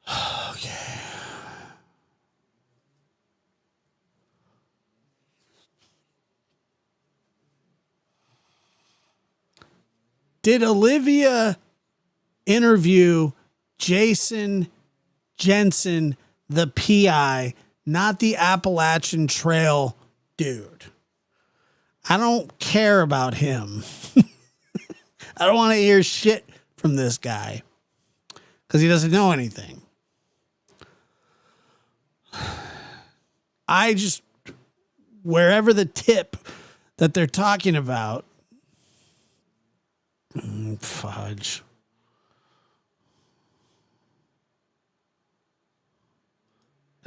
Okay. Did Olivia interview Jason Jensen, the PI, not the Appalachian Trail dude? I don't care about him. I don't want to hear shit from this guy because he doesn't know anything. I just, wherever the tip that they're talking about, fudge.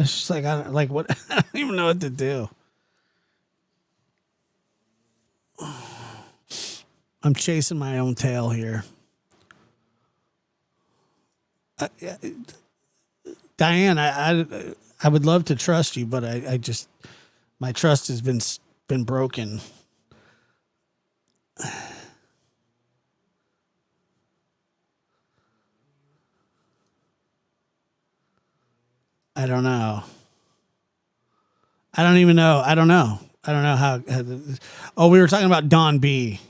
It's just like, I don't, like what? I don't even know what to do. I'm chasing my own tail here. Diane, I would love to trust you, but I just, my trust has been broken. I don't know. I don't even know. I don't know. I don't know how oh, we were talking about Don B,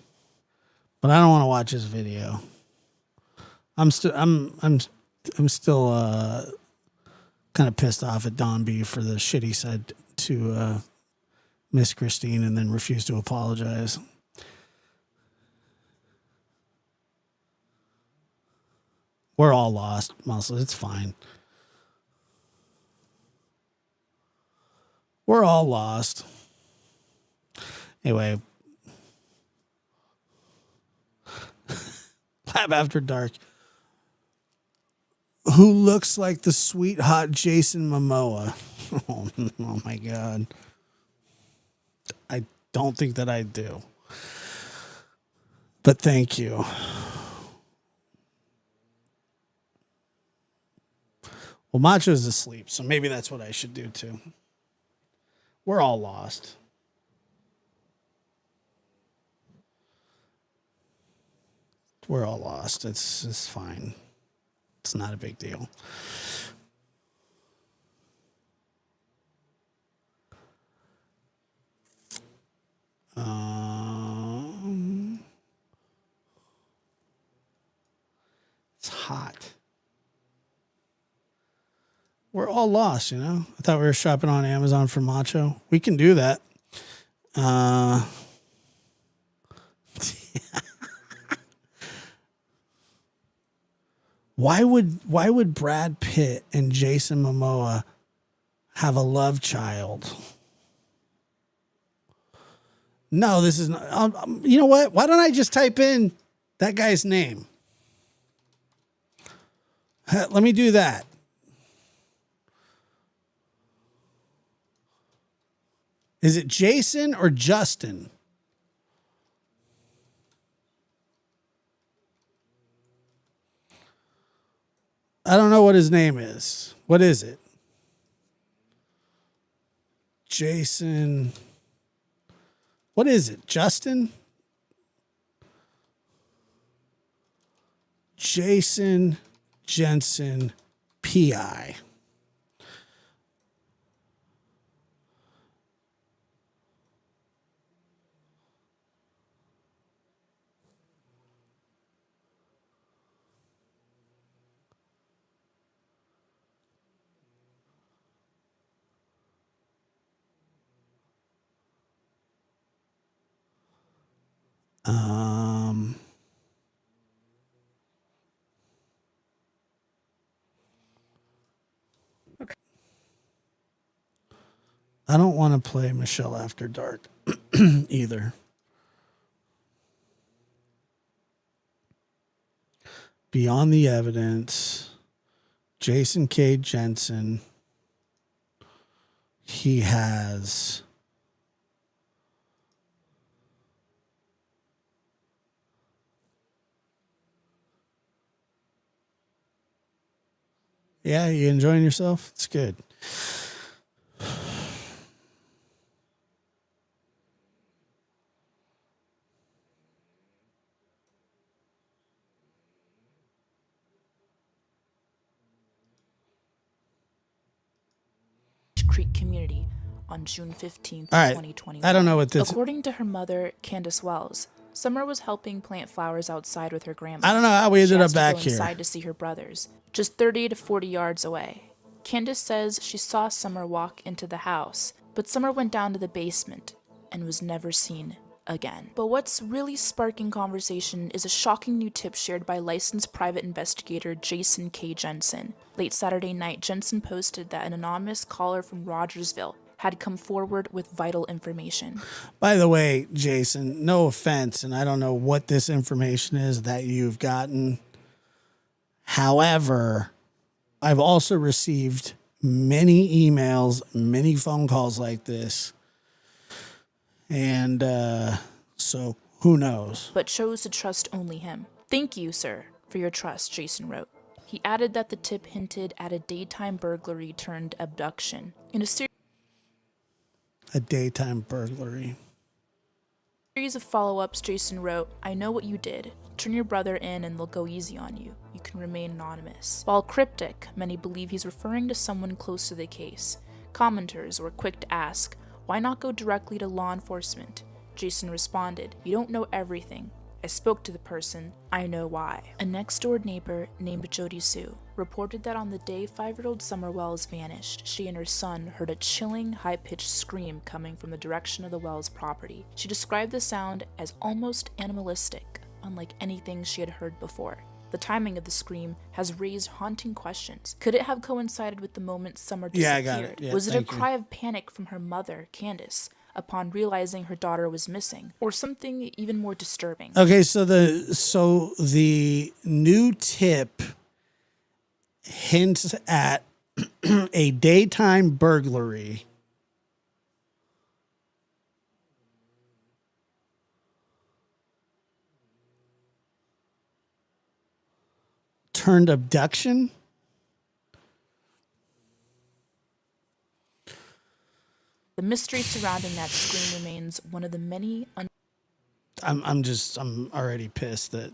but I don't want to watch his video. I'm still kind of pissed off at Don B for the shit he said to Miss Christine and then refused to apologize. We're all lost, Muscle. It's fine. We're all lost. Anyway, Lab After Dark. Who looks like the sweet, hot Jason Momoa? Oh my God. I don't think that I do. But thank you. Well, Macho's asleep, so maybe that's what I should do too. We're all lost. We're all lost. It's fine. It's not a big deal. It's hot. We're all lost, you know? I thought we were shopping on Amazon for Macho. We can do that. Why would Brad Pitt and Jason Momoa have a love child? No, this is not. You know what? Why don't I just type in that guy's name? Let me do that. Is it Jason or Justin? I don't know what his name is. What is it? Jason. What is it? Justin? Jason Jensen, PI. I don't want to play Michelle After Dark either. Beyond the Evidence, Jason K. Jensen. He has Yeah, you enjoying yourself? It's good. Creek community on June 15th, All right. 2021. I don't know what this. According to her mother, Candace Wells, Summer was helping plant flowers outside with her grandma. I don't know how we ended She up has to back go here. inside to see her brothers, just 30 to 40 yards away. Candace says she saw Summer walk into the house, but Summer went down to the basement and was never seen again. But what's really sparking conversation is a shocking new tip shared by licensed private investigator Jason K. Jensen. Late Saturday night, Jensen posted that an anonymous caller from Rogersville had come forward with vital information. By the way, Jason, no offense, and I don't know what this information is that you've gotten. However, I've also received many emails, many phone calls like this. And so who knows? But chose to trust only him. Thank you, sir, for your trust, Jason wrote. He added that the tip hinted at a daytime burglary turned abduction. In a daytime burglary. series of follow-ups, Jason wrote, I know what you did. Turn your brother in and they'll go easy on you. You can remain anonymous. While cryptic, many believe he's referring to someone close to the case. Commenters were quick to ask, why not go directly to law enforcement? Jason responded, you don't know everything. I spoke to the person. I know why. A next-door neighbor named Jody Sue reported that on the day 5-year-old Summer Wells vanished, she and her son heard a chilling, high-pitched scream coming from the direction of the Wells property. She described the sound as almost animalistic, unlike anything she had heard before. The timing of the scream has raised haunting questions. Could it have coincided with the moment Summer disappeared? Yeah, I got it. Yeah, was it a thank you. cry of panic from her mother, Candace, upon realizing her daughter was missing, or something even more disturbing? Okay, so the new tip hints at a daytime burglary. Turned abduction. The mystery surrounding that scream remains one of the many I'm already pissed that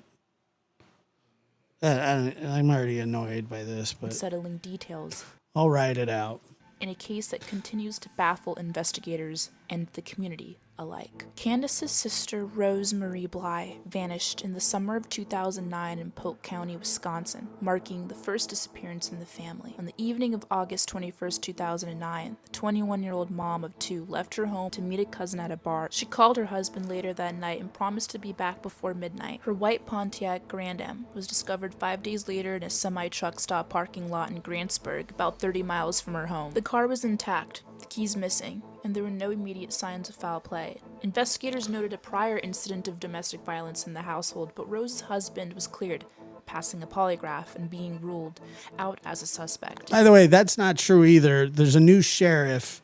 I'm already annoyed by this, but unsettling details I'll ride it out. in a case that continues to baffle investigators and the community alike. Candace's sister, Rose Marie Bly, vanished in the summer of 2009 in Polk County, Wisconsin, marking the first disappearance in the family. On the evening of August 21st, 2009, the 21-year-old mom of two left her home to meet a cousin at a bar. She called her husband later that night and promised to be back before midnight. Her white Pontiac Grand Am was discovered 5 days later in a semi-truck stop parking lot in Grantsburg, about 30 miles from her home. The car was intact, the keys missing, and there were no immediate signs of foul play. Investigators noted a prior incident of domestic violence in the household, but Rose's husband was cleared, passing a polygraph and being ruled out as a suspect. By the way, that's not true either. There's a new sheriff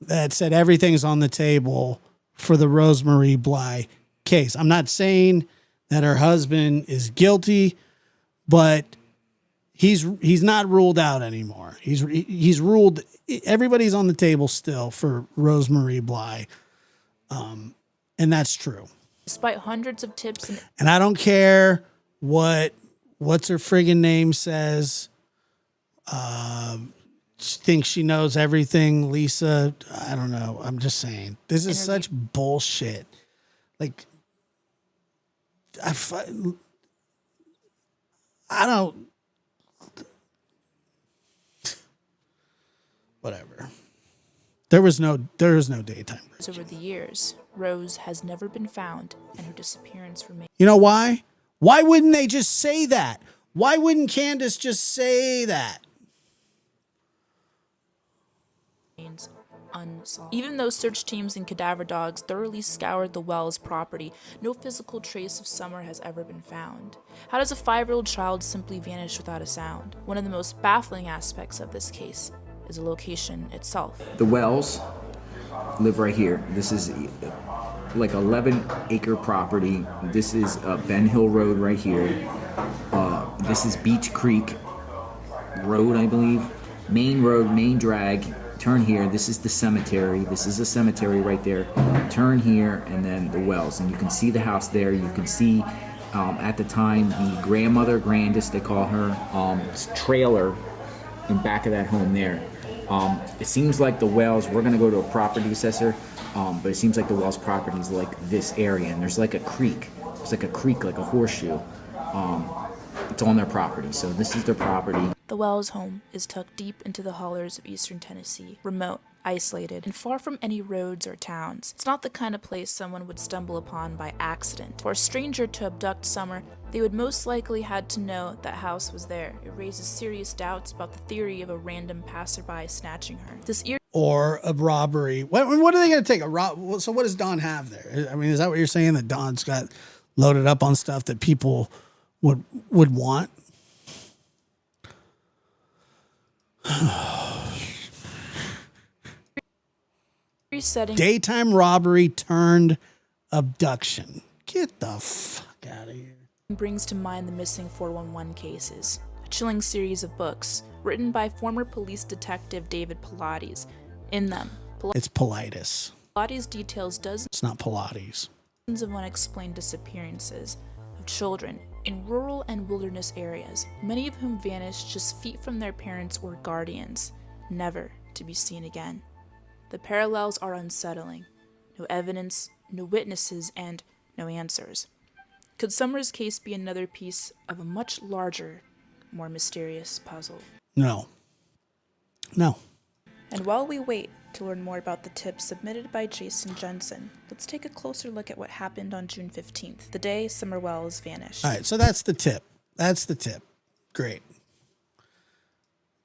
that said everything's on the table for the Rosemarie Bly case. I'm not saying that her husband is guilty, but he's not ruled out anymore. He's ruled. Everybody's on the table still for Rosemarie Bly, and that's true. Despite hundreds of tips and I don't care what's her friggin' name says. She thinks she knows everything, Lisa. I don't know. I'm just saying this is such bullshit. Like I don't. Whatever. There is no daytime. over the years, Rose has never been found, and her disappearance remains. You know why? Why wouldn't they just say that? Why wouldn't Candace just say that? Unsolved. Even though search teams and cadaver dogs thoroughly scoured the Wells property, no physical trace of Summer has ever been found. How does a 5-year-old child simply vanish without a sound? One of the most baffling aspects of this case is the location itself. The Wells live right here. This is like 11-acre property. This is Ben Hill Road right here. This is Beach Creek Road, I believe. Main road, main drag. Turn here. This is the cemetery. This is a cemetery right there. Turn here, and then the Wells. And you can see the house there. You can see, at the time, the grandmother, grandest, they call her, trailer in back of that home there. It seems like the Wells, we're going to go to a property assessor, but it seems like the Wells property is like this area, and there's like a creek. It's like a creek, like a horseshoe. It's on their property, so this is their property. The Wells home is tucked deep into the hollers of eastern Tennessee, remote, isolated, and far from any roads or towns. It's not the kind of place someone would stumble upon by accident. For a stranger to abduct Summer, they would most likely had to know that house was there. It raises serious doubts about the theory of a random passerby snatching her. Or a robbery. What are they going to take? So what does Don have there? I mean, is that what you're saying, that Don's got loaded up on stuff that people would want? Daytime robbery turned abduction. Get the fuck out of here. Brings to mind the missing 411 cases, a chilling series of books written by former police detective David Pilates. In them, it's Pilates. Pilates details dozens. It's not Pilates. Of unexplained disappearances of children in rural and wilderness areas, many of whom vanished just feet from their parents or guardians, never to be seen again. The parallels are unsettling. No evidence, no witnesses, and no answers. Could Summer's case be another piece of a much larger, more mysterious puzzle? No. And while we wait to learn more about the tips submitted by Jason Jensen, let's take a closer look at what happened on June 15th, the day Summer Wells vanished. All right, so that's the tip. Great.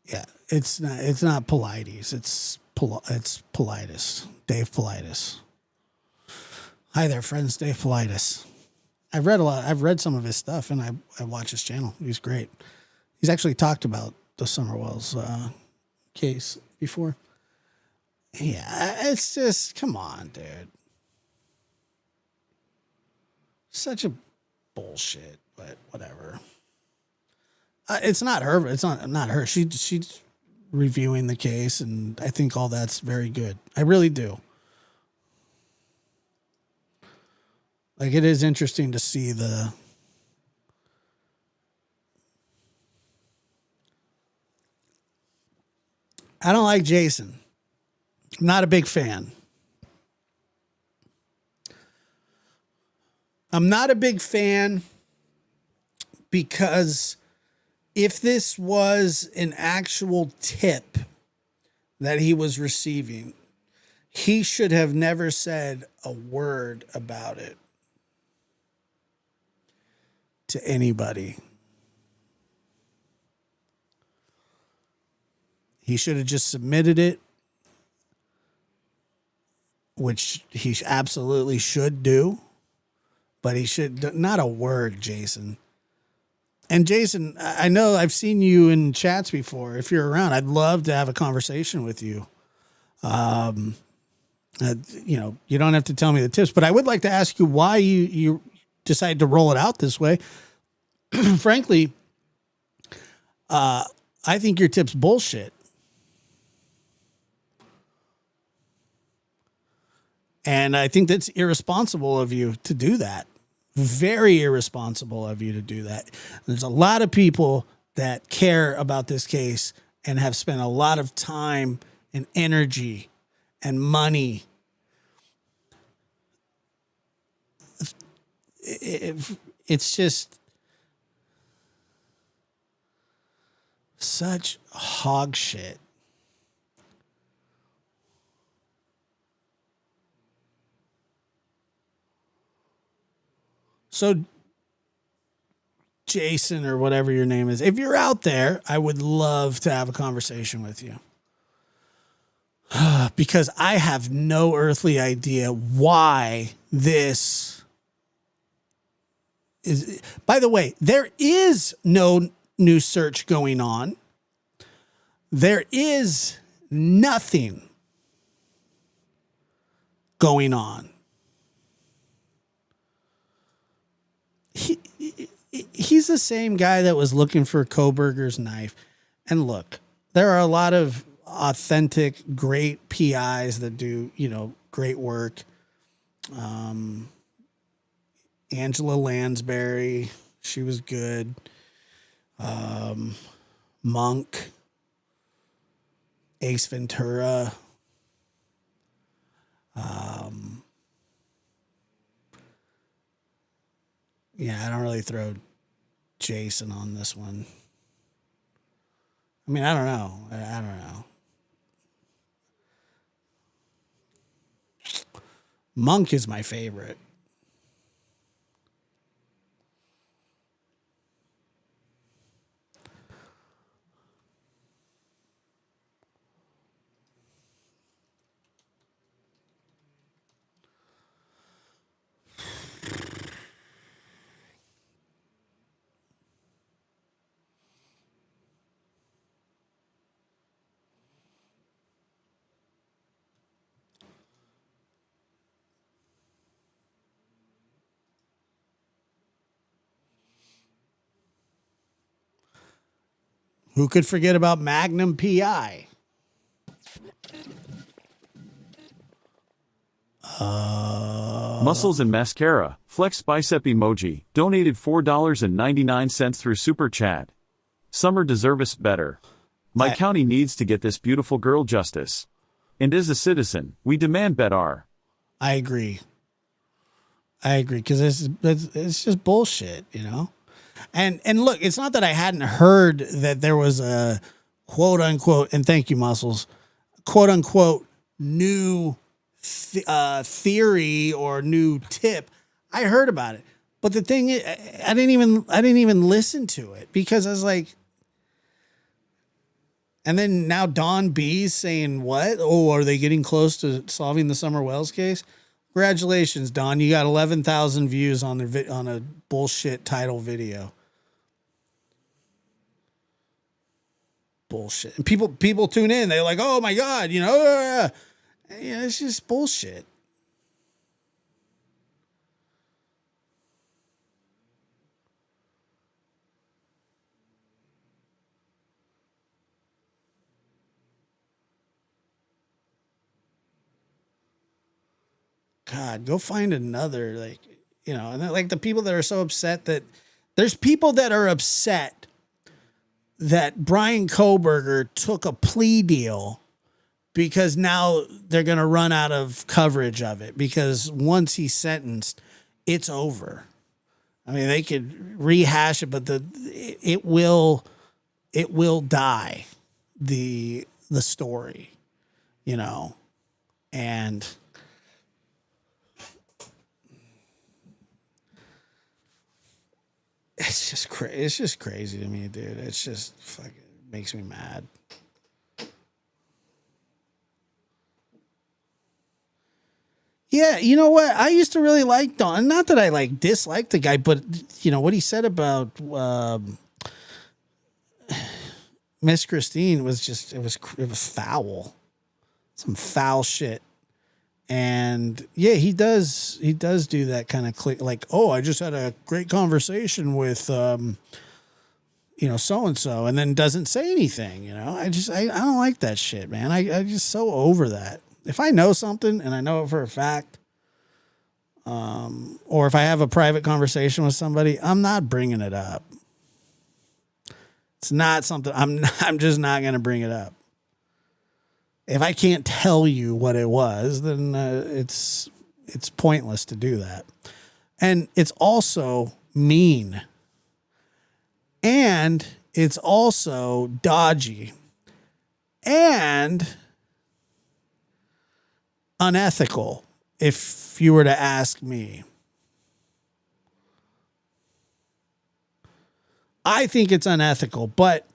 Yeah, it's not Pilates. It's Pilates. Dave Pilates. Hi there, friends. Dave Pilates. I've read some of his stuff, and I watch his channel. He's great. He's actually talked about the Summer Wells case before. Yeah, it's just, come on, dude. Such a bullshit, but whatever. It's not her. It's not her. She's reviewing the case, and I think all that's very good. I really do. Like, it is interesting to see the... I don't like Jason. I'm not a big fan. I'm not a big fan because if this was an actual tip that he was receiving, he should have never said a word about it to anybody. He should have just submitted it, which he absolutely should do, but he should not a word, Jason. And Jason, I know I've seen you in chats before. If you're around, I'd love to have a conversation with you. You don't have to tell me the tips, but I would like to ask you why you decided to roll it out this way. Frankly, I think your tip's bullshit. And I think that's irresponsible of you to do that. Very irresponsible of you to do that. There's a lot of people that care about this case and have spent a lot of time and energy and money. It's just such hog shit. So, Jason, or whatever your name is, if you're out there, I would love to have a conversation with you. Because I have no earthly idea why this is. By the way, there is no new search going on. There is nothing going on. He's the same guy that was looking for Kohberger's knife. And look, there are a lot of authentic, great PIs that do, great work. Angela Lansbury, she was good. Monk, Ace Ventura. Yeah, I don't really throw Jason on this one. I mean, I don't know. I don't know. Monk is my favorite. Who could forget about Magnum PI? Muscles and mascara. Flex bicep emoji. Donated $4.99 through Super Chat. Summer deserves better. My county needs to get this beautiful girl justice. And as a citizen, we demand better. I agree. Because it's just bullshit, And look, it's not that I hadn't heard that there was a quote unquote, and thank you, Muscles, quote unquote new theory or new tip. I heard about it, but the thing is, I didn't even listen to it because I was like, and then now Don B's saying what? Oh, are they getting close to solving the Summer Wells case? Congratulations, Don. You got 11,000 views on a bullshit title video. Bullshit. And people tune in. They're like, oh my God, it's just bullshit. God, go find another, and then, like the people that are so upset that there's people that are upset that Brian Kohberger took a plea deal because now they're going to run out of coverage of it because once he's sentenced, it's over. I mean, they could rehash it, but it will die, the story, and it's just crazy. It's just crazy to me, dude. It's just fucking makes me mad. Yeah, you know what? I used to really like Don. Not that I dislike the guy, but what he said about Miss Christine was just it was foul. Some foul shit. And yeah, he does do that kind of click, like, oh, I just had a great conversation with so and so, and then doesn't say anything. I don't like that shit, man. I just so over that. If I know something and I know it for a fact, or if I have a private conversation with somebody, I'm not bringing it up. It's not something I'm just not going to bring it up. If I can't tell you what it was, then it's pointless to do that. And it's also mean. And it's also dodgy. And unethical, if you were to ask me. I think it's unethical, but,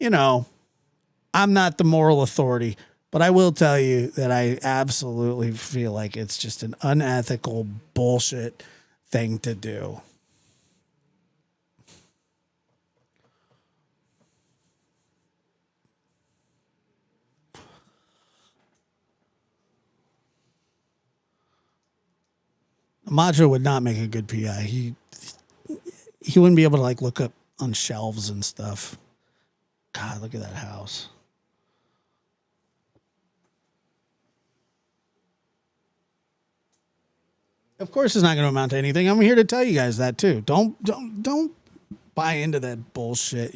I'm not the moral authority. But I will tell you that I absolutely feel like it's just an unethical bullshit thing to do. Macho would not make a good PI. He wouldn't be able to look up on shelves and stuff. God, look at that house. Of course, it's not going to amount to anything. I'm here to tell you guys that too. Don't buy into that bullshit.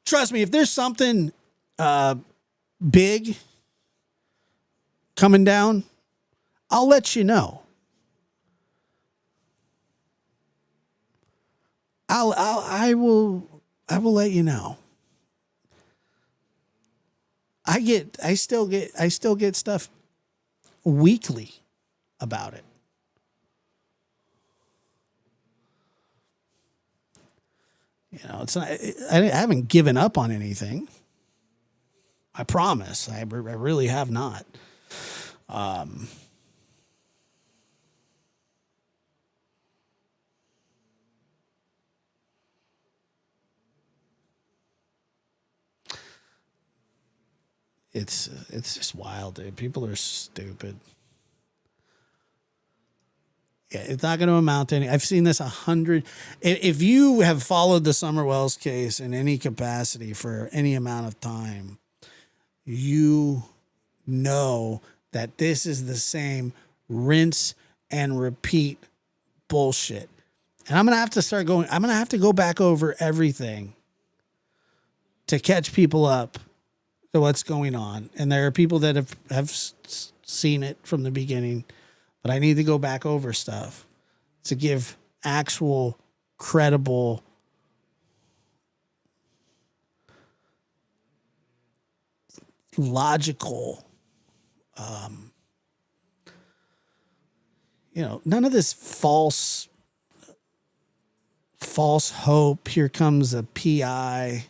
Trust me. If there's something big coming down, I'll let you know. I will let you know. I still get stuff weekly about it. It's not. I haven't given up on anything. I promise. I really have not. It's just wild, dude. People are stupid. Yeah, it's not going to amount to any. I've seen this 100. If you have followed the Summer Wells case in any capacity for any amount of time, you know that this is the same rinse and repeat bullshit. And I'm going to have to start going. I'm going to have to go back over everything to catch people up to what's going on. And there are people that have seen it from the beginning. But I need to go back over stuff to give actual, credible, logical, none of this false hope. Here comes a PI.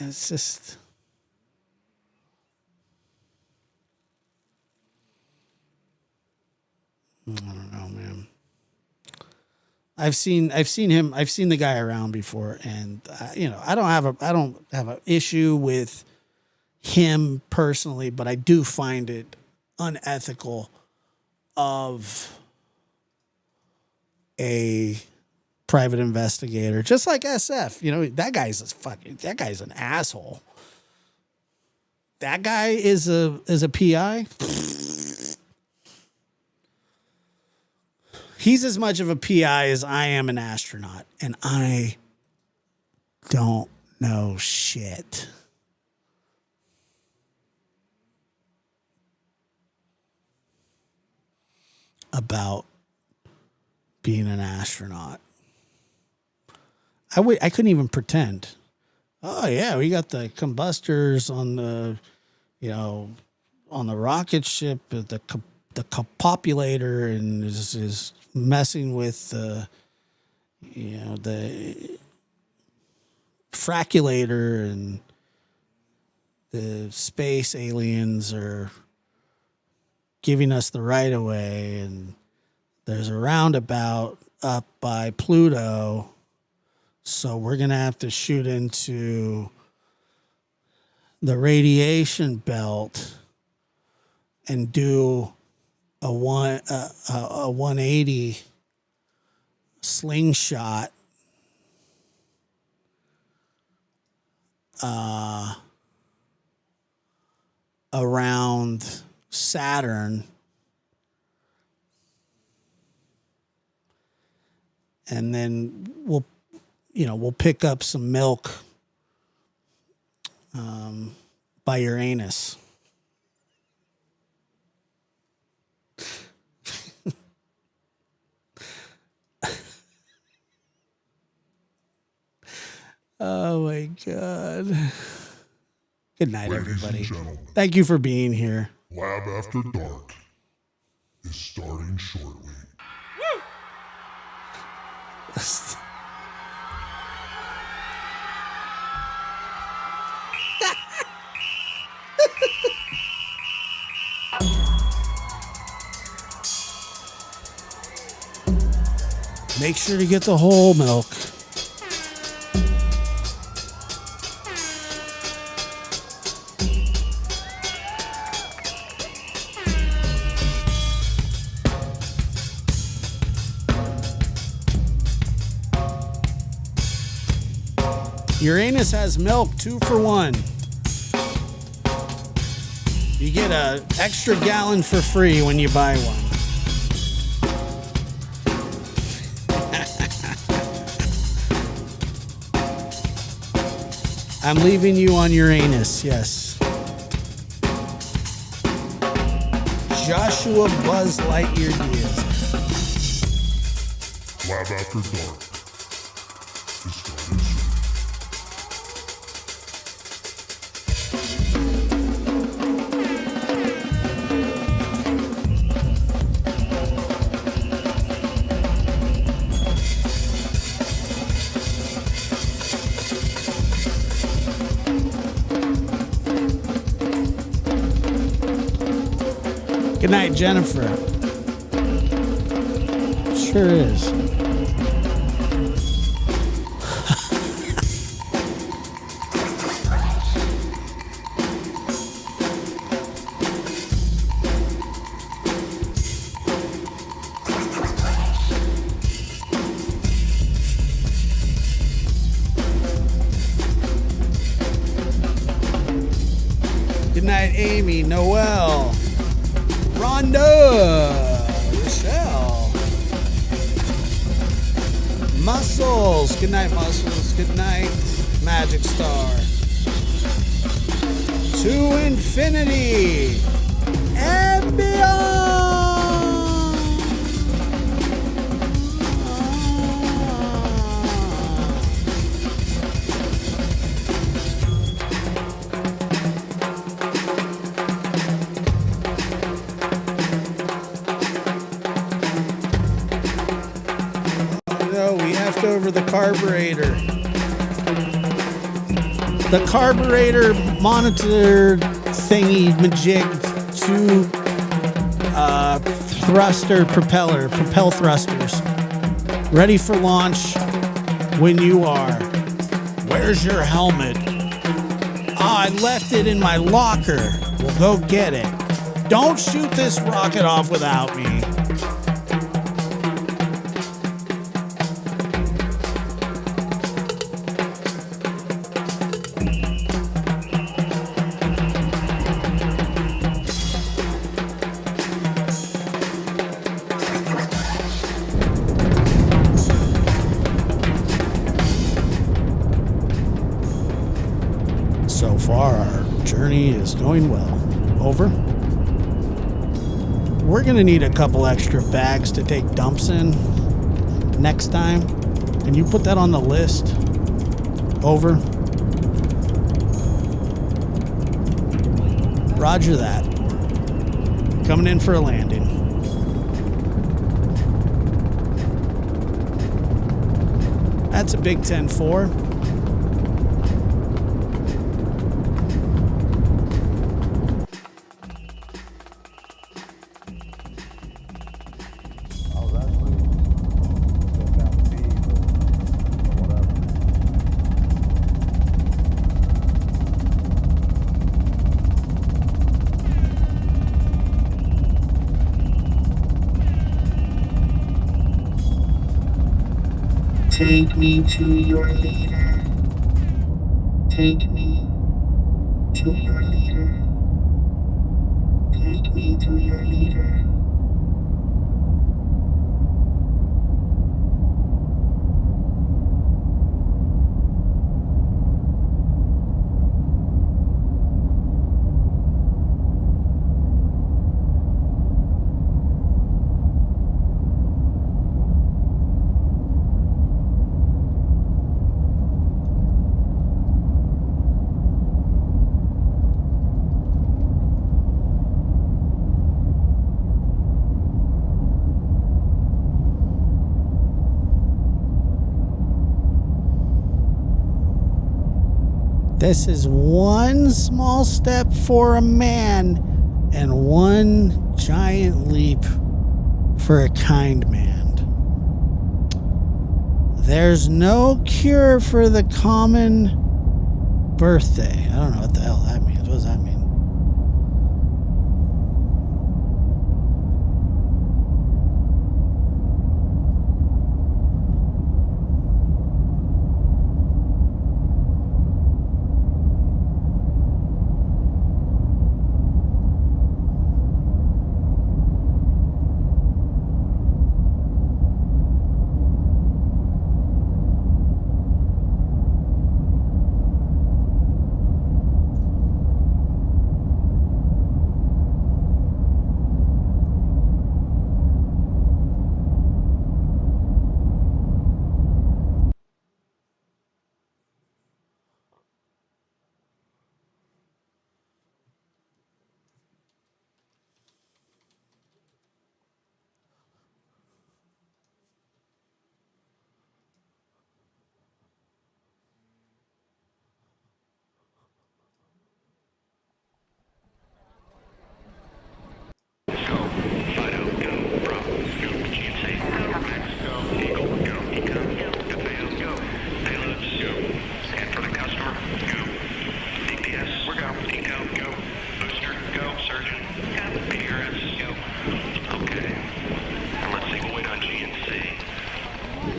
It's just... I don't know, man. I've seen the guy around before, and I don't have an issue with him personally, but I do find it unethical of a private investigator, just like SF. That guy's an asshole. That guy is a PI. He's as much of a PI as I am an astronaut, and I don't know shit. About being an astronaut. I couldn't even pretend. Oh yeah, we got the combustors on the, on the rocket ship, the copulator, and is messing with the fraculator, and the space aliens are giving us the right of way, and there's a roundabout up by Pluto, so we're gonna have to shoot into the radiation belt and do a 180 slingshot around Saturn, and then we'll pick up some milk by Uranus. Oh my God. Good night, Ladies everybody. and gentlemen, Thank you for being here. Lab After Dark is starting shortly. Make sure to get the whole milk. Uranus has milk 2 for 1. You get an extra gallon for free when you buy one. I'm leaving you on Uranus, yes. Joshua Buzz Lightyear Diaz. Lab After Dark is starting soon. Good night, Jennifer. Sure is. Good night, Amy, Noel, Rhonda, Rochelle, Muscles. Good night, Muscles. Good night, Magic Star. To infinity and beyond. Over the carburetor. The carburetor monitor thingy majig to thruster propel thrusters. Ready for launch when you are. Where's your helmet? I left it in my locker. Well, go get it. Don't shoot this rocket off without me. So far, our journey is going well. Over. We're gonna need a couple extra bags to take dumps in next time. Can you put that on the list? Over. Roger that. Coming in for a landing. That's a big 10-4. Take me to your leader. Take me to your leader. Take me to your leader. This is one small step for a man and one giant leap for a kind man. There's no cure for the common birthday. I don't know what the hell that means. What does that mean?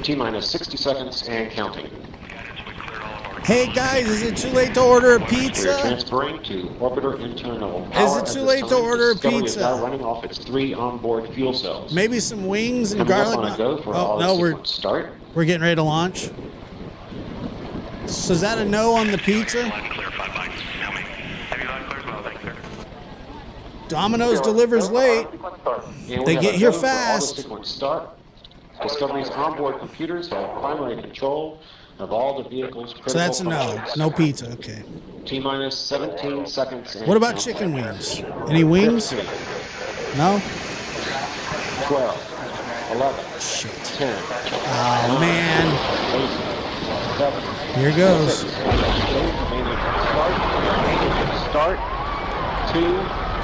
T-minus 60 seconds and counting. Hey guys, is it too late to order a We are pizza? transferring to orbiter internal Is power. it too At late this to time, order a Discovery is now pizza? running off its 3 onboard fuel cells. Maybe some wings and Coming garlic. up on a go for Oh auto no, sequence start. we're getting ready to launch. So is that a no on the pizza? Domino's delivers late. And They we get have a here go for auto fast. sequence start. Discovery's onboard computers have primary control of all the vehicle's critical So that's a no. functions. No pizza. Okay. T-minus 17 seconds and What about counting. chicken wings? Any wings? 15, No? 12, 11, 10. Oh man. 8, 7, Here goes. 6. Start. 2,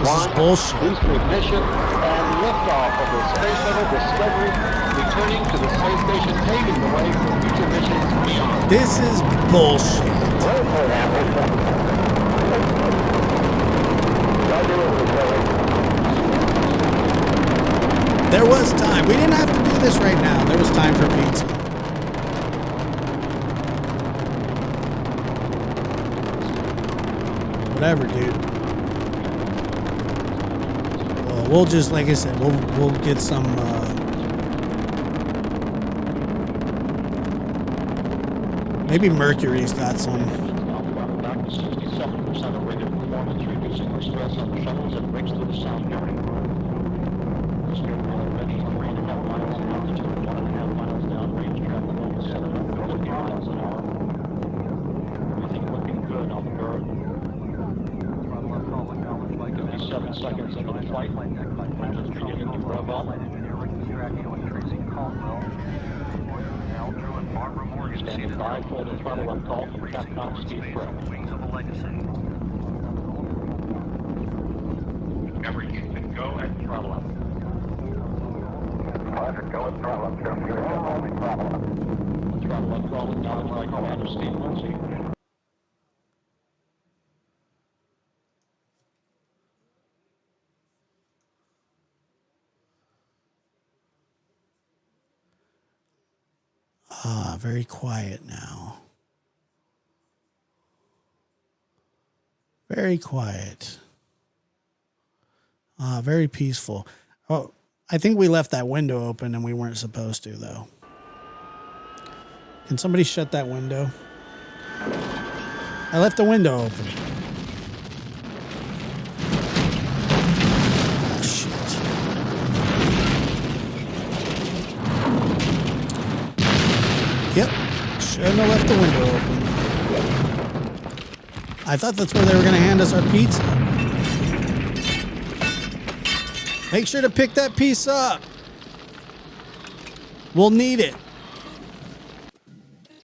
This is bullshit. Booster ignition and liftoff of the Space Shuttle Discovery, returning to the space station, paving the way for future missions beyond. This is bullshit. There was time. We didn't have to do this right now. There was time for pizza. Whatever, dude. Well, we'll just, like I said, we'll get some. Maybe Mercury's got some. 67% of rated performance, reducing the stress on the shuttles and breaks through the sound barrier. Ready 3.5 miles in altitude, 1.5 miles down range, traveling over 750 miles an hour. Everything looking good on the bird. 57 seconds into the flight. Engines beginning to rev up. Standing by for the throttle up call from Capcom Steve Brett. Discovery, you can go and throttle up. Roger, go and throttle up. Throttle up call acknowledged by Commander Steve Lindsay. Very quiet now. Very quiet. Very peaceful. Oh, I think we left that window open and we weren't supposed to, though. Can somebody shut that window? I left the window open. Oh, shit. Yep. Shouldn't have left the window open. I thought that's where they were going to hand us our pizza. Make sure to pick that piece up. We'll need it.